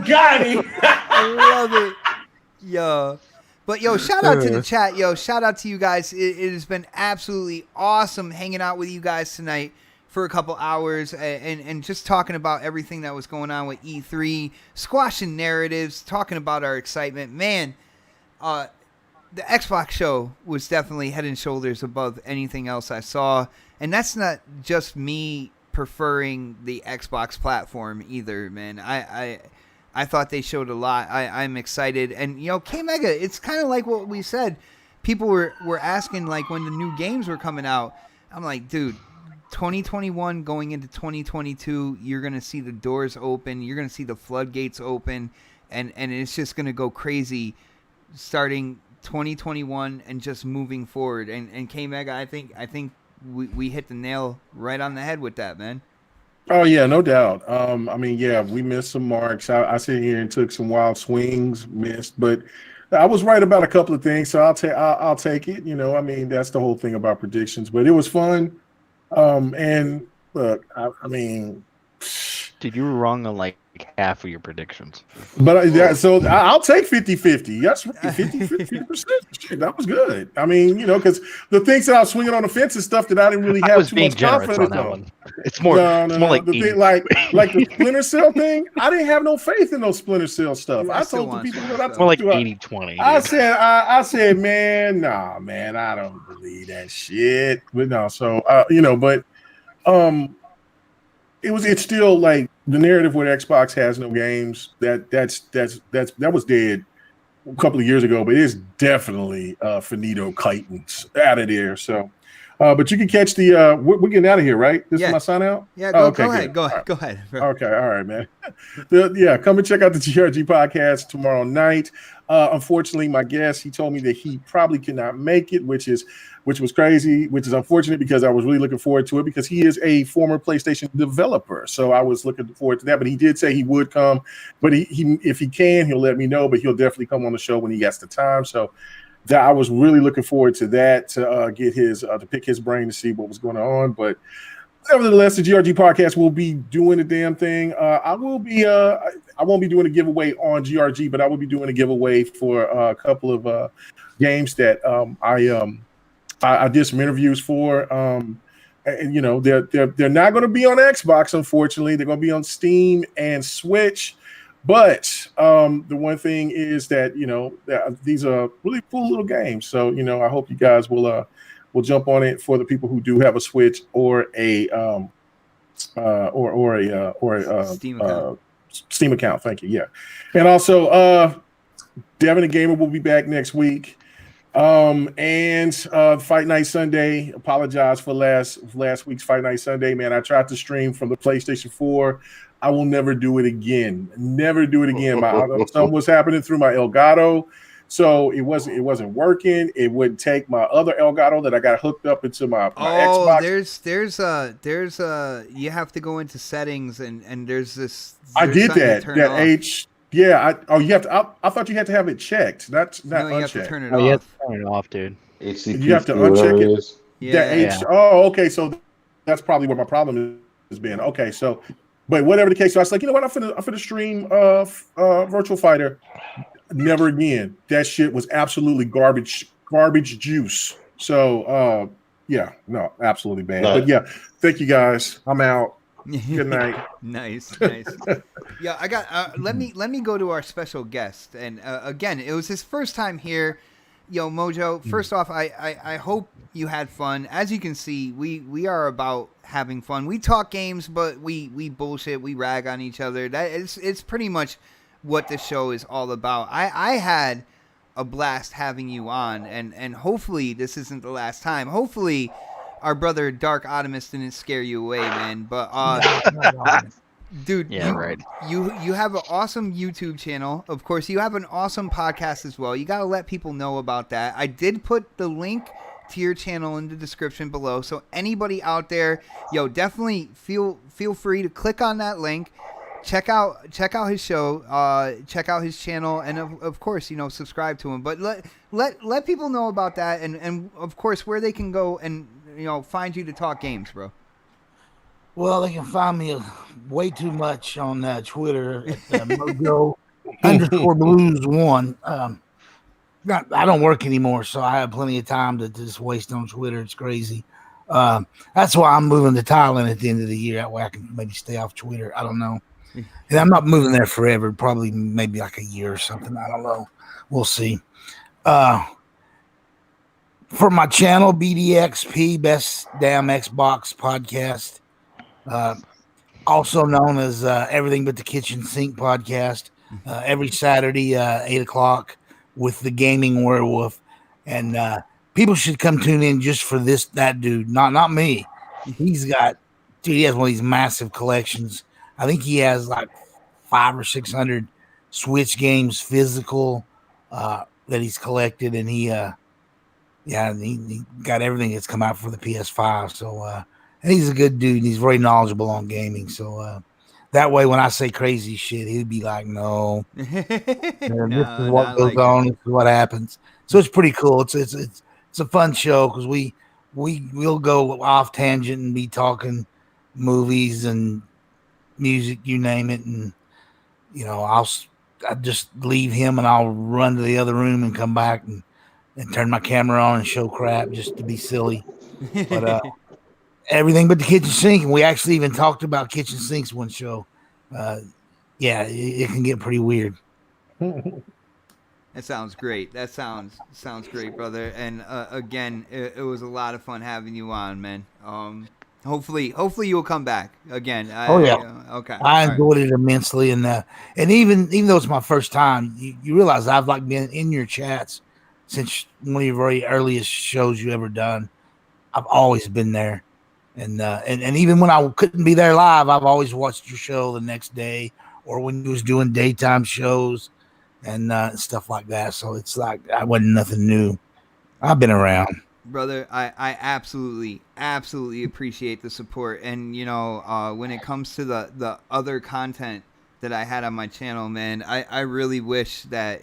Got him. I love it. Yo. But shout out to the chat. Shout out to you guys. It has been absolutely awesome hanging out with you guys tonight for a couple hours and just talking about everything that was going on with E3, squashing narratives, talking about our excitement. Man, the Xbox show was definitely head and shoulders above anything else I saw. And that's not just me preferring the Xbox platform either, man. I thought they showed a lot. I'm excited. And, K-Mega, it's kind of like what we said. People were asking, like, when the new games were coming out. I'm like, dude, 2021 going into 2022, you're going to see the doors open. You're going to see the floodgates open. And it's just going to go crazy starting 2021 and just moving forward. And K-Mega, I think we hit the nail right on the head with that, man. Oh yeah, no doubt. We missed some marks. I sit here and took some wild swings, missed, but I was right about a couple of things, so I'll take it. That's the whole thing about predictions. But it was fun. And look, Dude, you were wrong on like half of your predictions. But I'll take 50-50. That's 50%. Shit, that was good. I mean, because the things that I was swinging on the fence is stuff that I didn't really I have was too being much generous confidence on that on. one. It's more like the 80. thing like the Splinter Cell thing. I didn't have no faith in those Splinter Cell stuff. I I still told the want people Splinter that I Cell. More talked like to. 80-20. I said, man, nah, man, I don't believe that shit. But no, so but it's still like the narrative where Xbox has no games. That was dead a couple of years ago, but it's definitely finito Titans out of there. So, but you can catch the we're getting out of here, right? This is my sign out. Yeah, go okay, ahead. good. Go ahead. Okay, all right, man. Come and check out the GRG podcast tomorrow night. Unfortunately, my guest, he told me that he probably cannot make it, which was crazy, which is unfortunate because I was really looking forward to it because he is a former PlayStation developer. So I was looking forward to that, but he did say he would come, but he if he can, he'll let me know, but he'll definitely come on the show when he gets the time. So that I was really looking forward to that, to get his, to pick his brain to see what was going on. But nevertheless, the GRG podcast will be doing the damn thing. I won't be doing a giveaway on GRG, but I will be doing a giveaway for a couple of games that I did some interviews for. And they're not going to be on Xbox, unfortunately. They're going to be on Steam and Switch. But the one thing is that these are really cool little games. So I hope you guys will jump on it for the people who do have a Switch or a Steam account. Thank you. Yeah, and also Devin the Gamer will be back next week. And Fight Night Sunday. Apologize for last week's Fight Night Sunday, man. I tried to stream from the PlayStation 4. I will never do it again. Never do it again. Something was happening through my Elgato. So it wasn't working. It wouldn't take my other Elgato that I got hooked up into my Xbox. There's you have to go into settings and there's this. I did that. You have to. I thought you had to have it checked. Not no, you unchecked. have to turn it Oh, off. you have to turn it off, dude. You have to uncheck it. Yeah. Oh, okay. So that's probably where my problem has been. Okay, so. But whatever the case, so I was like, you know what? I'm finna stream Virtual Fighter. Never again. That shit was absolutely garbage juice. So no, absolutely bad. No. But yeah, thank you guys. I'm out. Good night. Nice. Yeah, I got. Let me go to our special guest, and again, it was his first time here. Yo, Mojo. First off, I hope you had fun. As you can see, we are about having fun. We talk games, but we bullshit. We rag on each other. It's pretty much what the show is all about. I had a blast having you on, and hopefully this isn't the last time. Hopefully our brother Dark Optimus didn't scare you away, man. But dude, right. You have an awesome YouTube channel. Of course, you have an awesome podcast as well. You got to let people know about that. I did put the link to your channel in the description below, so anybody out there, definitely feel free to click on that link. Check out his show, check out his channel, and of course, subscribe to him. But let people know about that, and of course where they can go and find you to talk games, bro. Well, they can find me way too much on Twitter at Mojo _blues1. I don't work anymore, so I have plenty of time to just waste on Twitter. It's crazy. That's why I'm moving to Thailand at the end of the year. That way I can maybe stay off Twitter. I don't know. And I'm not moving there forever. Probably maybe like a year or something. I don't know. We'll see. For my channel, BDXP, Best Damn Xbox Podcast. Also known as Everything But the Kitchen Sink Podcast. Every Saturday, 8 o'clock with the Gaming Werewolf. And people should come tune in just for that dude. Not me. He has one of these massive collections. I think he has like 500 or 600 Switch games physical that he's collected, and he got everything that's come out for the PS5. So and he's a good dude, and he's very knowledgeable on gaming. So that way, when I say crazy shit, he'd be like, "No, this is what goes on. This is what happens." So it's pretty cool. It's a fun show because we'll go off tangent and be talking movies and music, you name it, and I just leave him and I'll run to the other room and come back and turn my camera on and show crap just to be silly. But everything but the kitchen sink, and we actually even talked about kitchen sinks one show. Yeah, it can get pretty weird. That sounds great. That sounds great, brother. And again, it was a lot of fun having you on, man. Hopefully you'll come back again. Okay. I enjoyed it immensely, and even though it's my first time, you realize I've been in your chats since one of your very earliest shows you ever done. I've always been there, and even when I couldn't be there live, I've always watched your show the next day or when you was doing daytime shows and stuff like that. So it's like I wasn't nothing new. I've been around. Brother, I absolutely appreciate the support. And, when it comes to the other content that I had on my channel, man, I really wish that,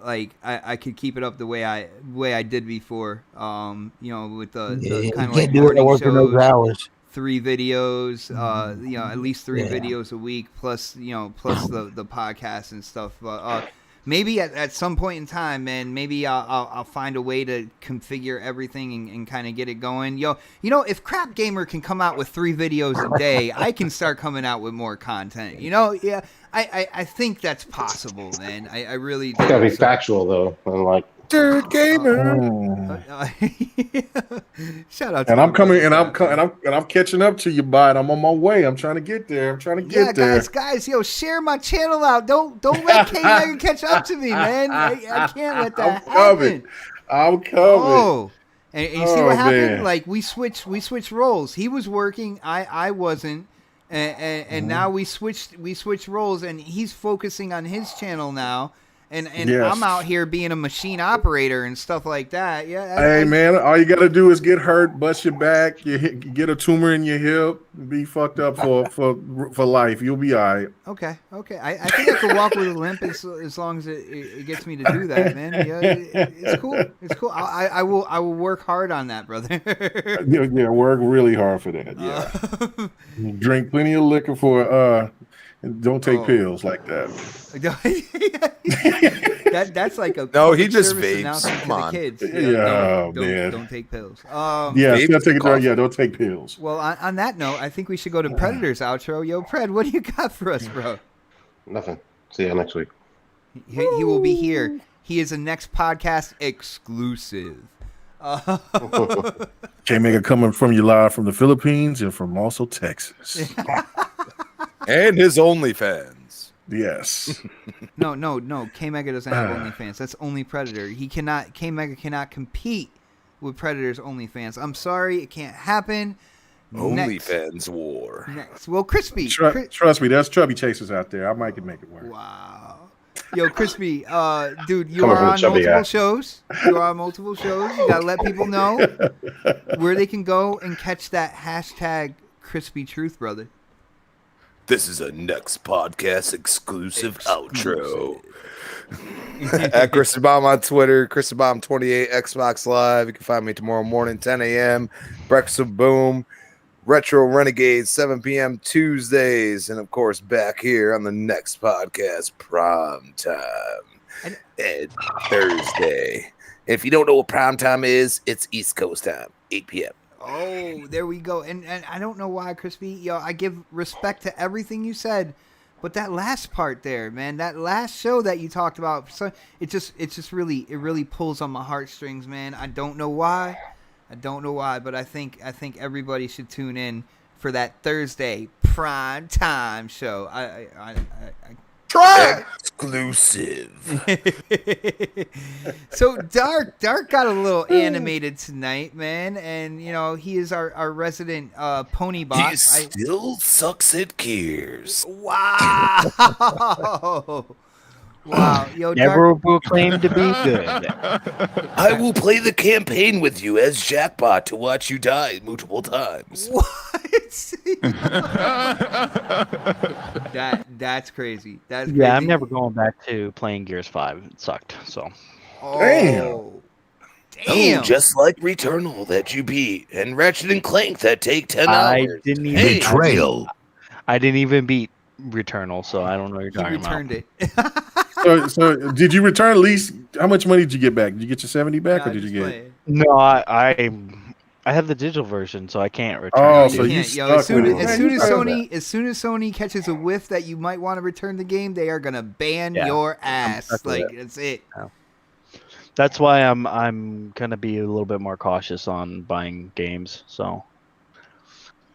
I could keep it up the way I did before, with the kind of morning shows, 3 videos, at least 3 videos a week, plus the podcast and stuff. Maybe at some point in time, man, maybe I'll find a way to configure everything and kind of get it going. If Crap Gamer can come out with 3 videos a day, I can start coming out with more content. Yeah, I think that's possible, man. I really do. It's gotta be factual though, unlike Dirt Gamer. Shout out. And I'm coming, and I'm catching up to you, bud. I'm on my way. I'm trying to get there. Guys, share my channel out. Don't let K Mega catch up to me, man. I can't let that happen. I'm coming. Oh, and you see what happened? Man. We switched roles. He was working, I wasn't, and now we switched roles, and he's focusing on his channel now. And yes. I'm out here being a machine operator and stuff like that. Yeah. Man, all you got to do is get hurt, bust your back, you get a tumor in your hip, be fucked up for life. You'll be all right. Okay. I think I could walk with a limp as long as it gets me to do that, man. Yeah, it's cool. It's cool. I will work hard on that, brother. Yeah, work really hard for that. Yeah. Drink plenty of liquor for don't take pills like that. That's like a no. He just vapes. Come on, kids. Man. Don't take pills. Don't take pills. Well, on that note, I think we should go to Predator's outro. Yo, Pred, what do you got for us, bro? Nothing. See you next week. He will be here. He is a next podcast exclusive. K-Mega coming from you live from the Philippines and from also Texas. And his OnlyFans. Yes. No. K-Mega doesn't have OnlyFans. That's only Predator. K-Mega cannot compete with Predator's OnlyFans. I'm sorry, it can't happen. OnlyFans war. Next. Well, Crispy. Trust me, there's chubby chasers out there. I might can make it work. Wow. Yo, Crispy, dude, you are on multiple shows. You are on multiple shows. You gotta let people know where they can go and catch that hashtag Crispy Truth, brother. This is a next podcast exclusive outro. At Christian Bomb on Twitter, Christian Bomb 28, Xbox Live. You can find me tomorrow morning, 10 a.m. Breakfast of Boom, Retro Renegades, 7 p.m. Tuesdays, and of course back here on the next podcast, Prime Time, and Thursday. If you don't know what Prime Time is, it's East Coast time, 8 p.m. Oh, there we go. And I don't know why, Crispy. I give respect to everything you said, but that last part there, man, that last show that you talked about, so it really pulls on my heartstrings, man. I don't know why, but I think everybody should tune in for that Thursday prime time show. Try exclusive. So Dark got a little animated tonight, man, and he is our resident pony bot. He still sucks at gears. Wow. Wow, yo, never will claim to be good. I will play the campaign with you as Jackbot to watch you die multiple times. What? That's crazy. That's crazy. Yeah, I'm never going back to playing Gears 5. It sucked. So. Oh. Damn. Oh, just like Returnal that you beat, and Ratchet and Clank that take 10 hours. I didn't even. Betrayal. I didn't even beat Returnal, so I don't know what you're He talking returned about. it. So did you return at least? How much money did you get back? Did you get your 70 back, or did you get? No, I have the digital version, so I can't return. Oh, it, so dude. you Can't, yo, as stuck with soon it. as, Man, soon you as stuck with Sony as soon as Sony catches a whiff that you might want to return the game, they are gonna ban Yeah, your I'm ass. stuck with Like it. that's it. That's why I'm gonna be a little bit more cautious on buying games. So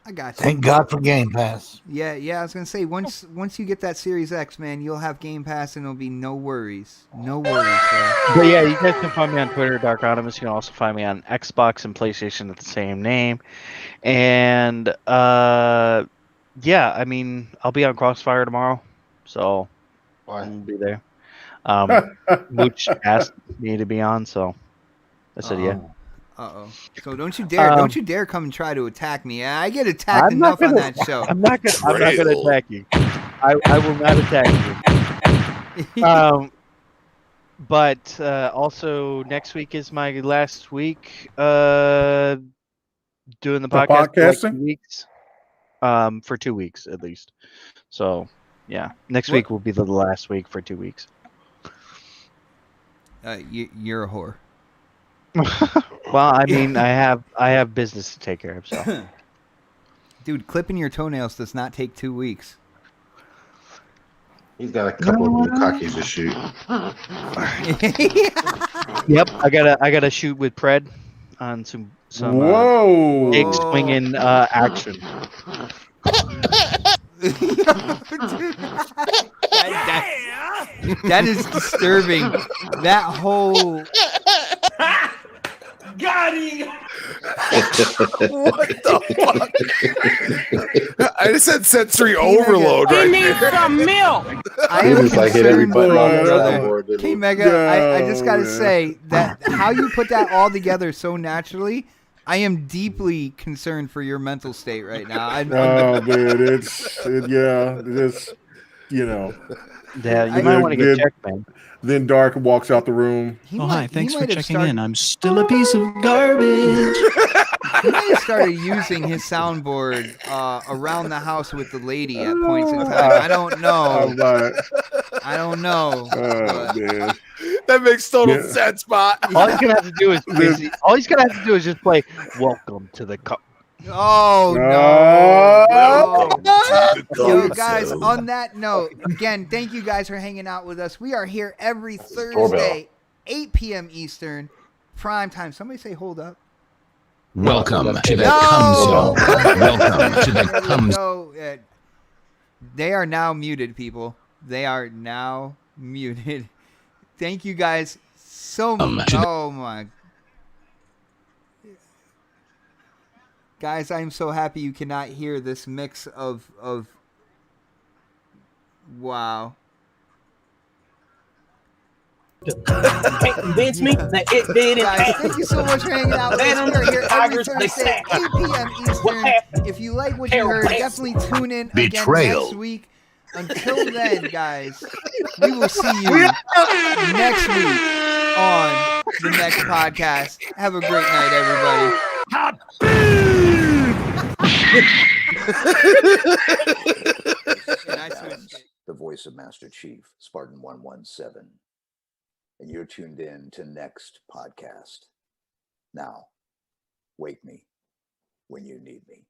I got you. Thank God for Game Pass. Yeah. I was gonna say once you get that Series X, man, you'll have Game Pass and there'll be no worries. No worries, bro. but yeah, you guys can find me on Twitter, Dark Animus. You can also find me on Xbox and PlayStation at the same name. And yeah, I mean, I'll be on Crossfire tomorrow, so I'll be there. Mooch asked me to be on, so I said yeah. Uh-oh. So don't you dare come and try to attack me. I get attacked enough on that show. I'm not gonna attack you. I will not attack you. But also next week is my last week doing the podcast for like 2 podcasting? weeks. For 2 weeks at least. So yeah, next week will be the last week for 2 weeks. You're a whore. Well, I mean, I have business to take care of, so. Dude, clipping your toenails does not take 2 weeks. He's got a couple of Bukakis to shoot. Yep, I gotta shoot with Pred on some Whoa. big swinging action. That is disturbing. That whole. Got him! What the fuck? I just had sensory overload right needs there. some milk. He just like hit every button on the soundboard. didn't he? K-Mega, I just gotta say that how you put that all together so naturally, I am deeply concerned for your mental state right now. Oh man, it's you know. Yeah, you might want to get checked, man. Then Dark walks out the room. Hi, thanks for checking in. I'm still a piece of garbage. He might have started using his soundboard around the house with the lady at points in time. I don't know. I don't know. Oh man. That makes total sense, Bot. All he's gonna have to do is just play "Welcome to the Cup." Oh no! Yo, guys. On that note, again, thank you guys for hanging out with us. We are here every Thursday, 8 p.m. Eastern, prime time. Somebody say, "Hold up." Welcome to the Cum Zone. Welcome to the Cum Zone. They are now muted, people. They are now muted. Thank you guys so much. Oh my. Guys, I am so happy you cannot hear this mix of wow. Can't convince me that it didn't Guys, thank you so much for hanging out with us. We are here every Thursday, 8 p.m. Eastern. If you like what you heard, definitely tune in again next week. Until then, guys, we will see you next week on the next podcast. Have a great night, everybody. The voice of Master Chief, Spartan 117. And you're tuned in to next podcast. Now, wake me when you need me.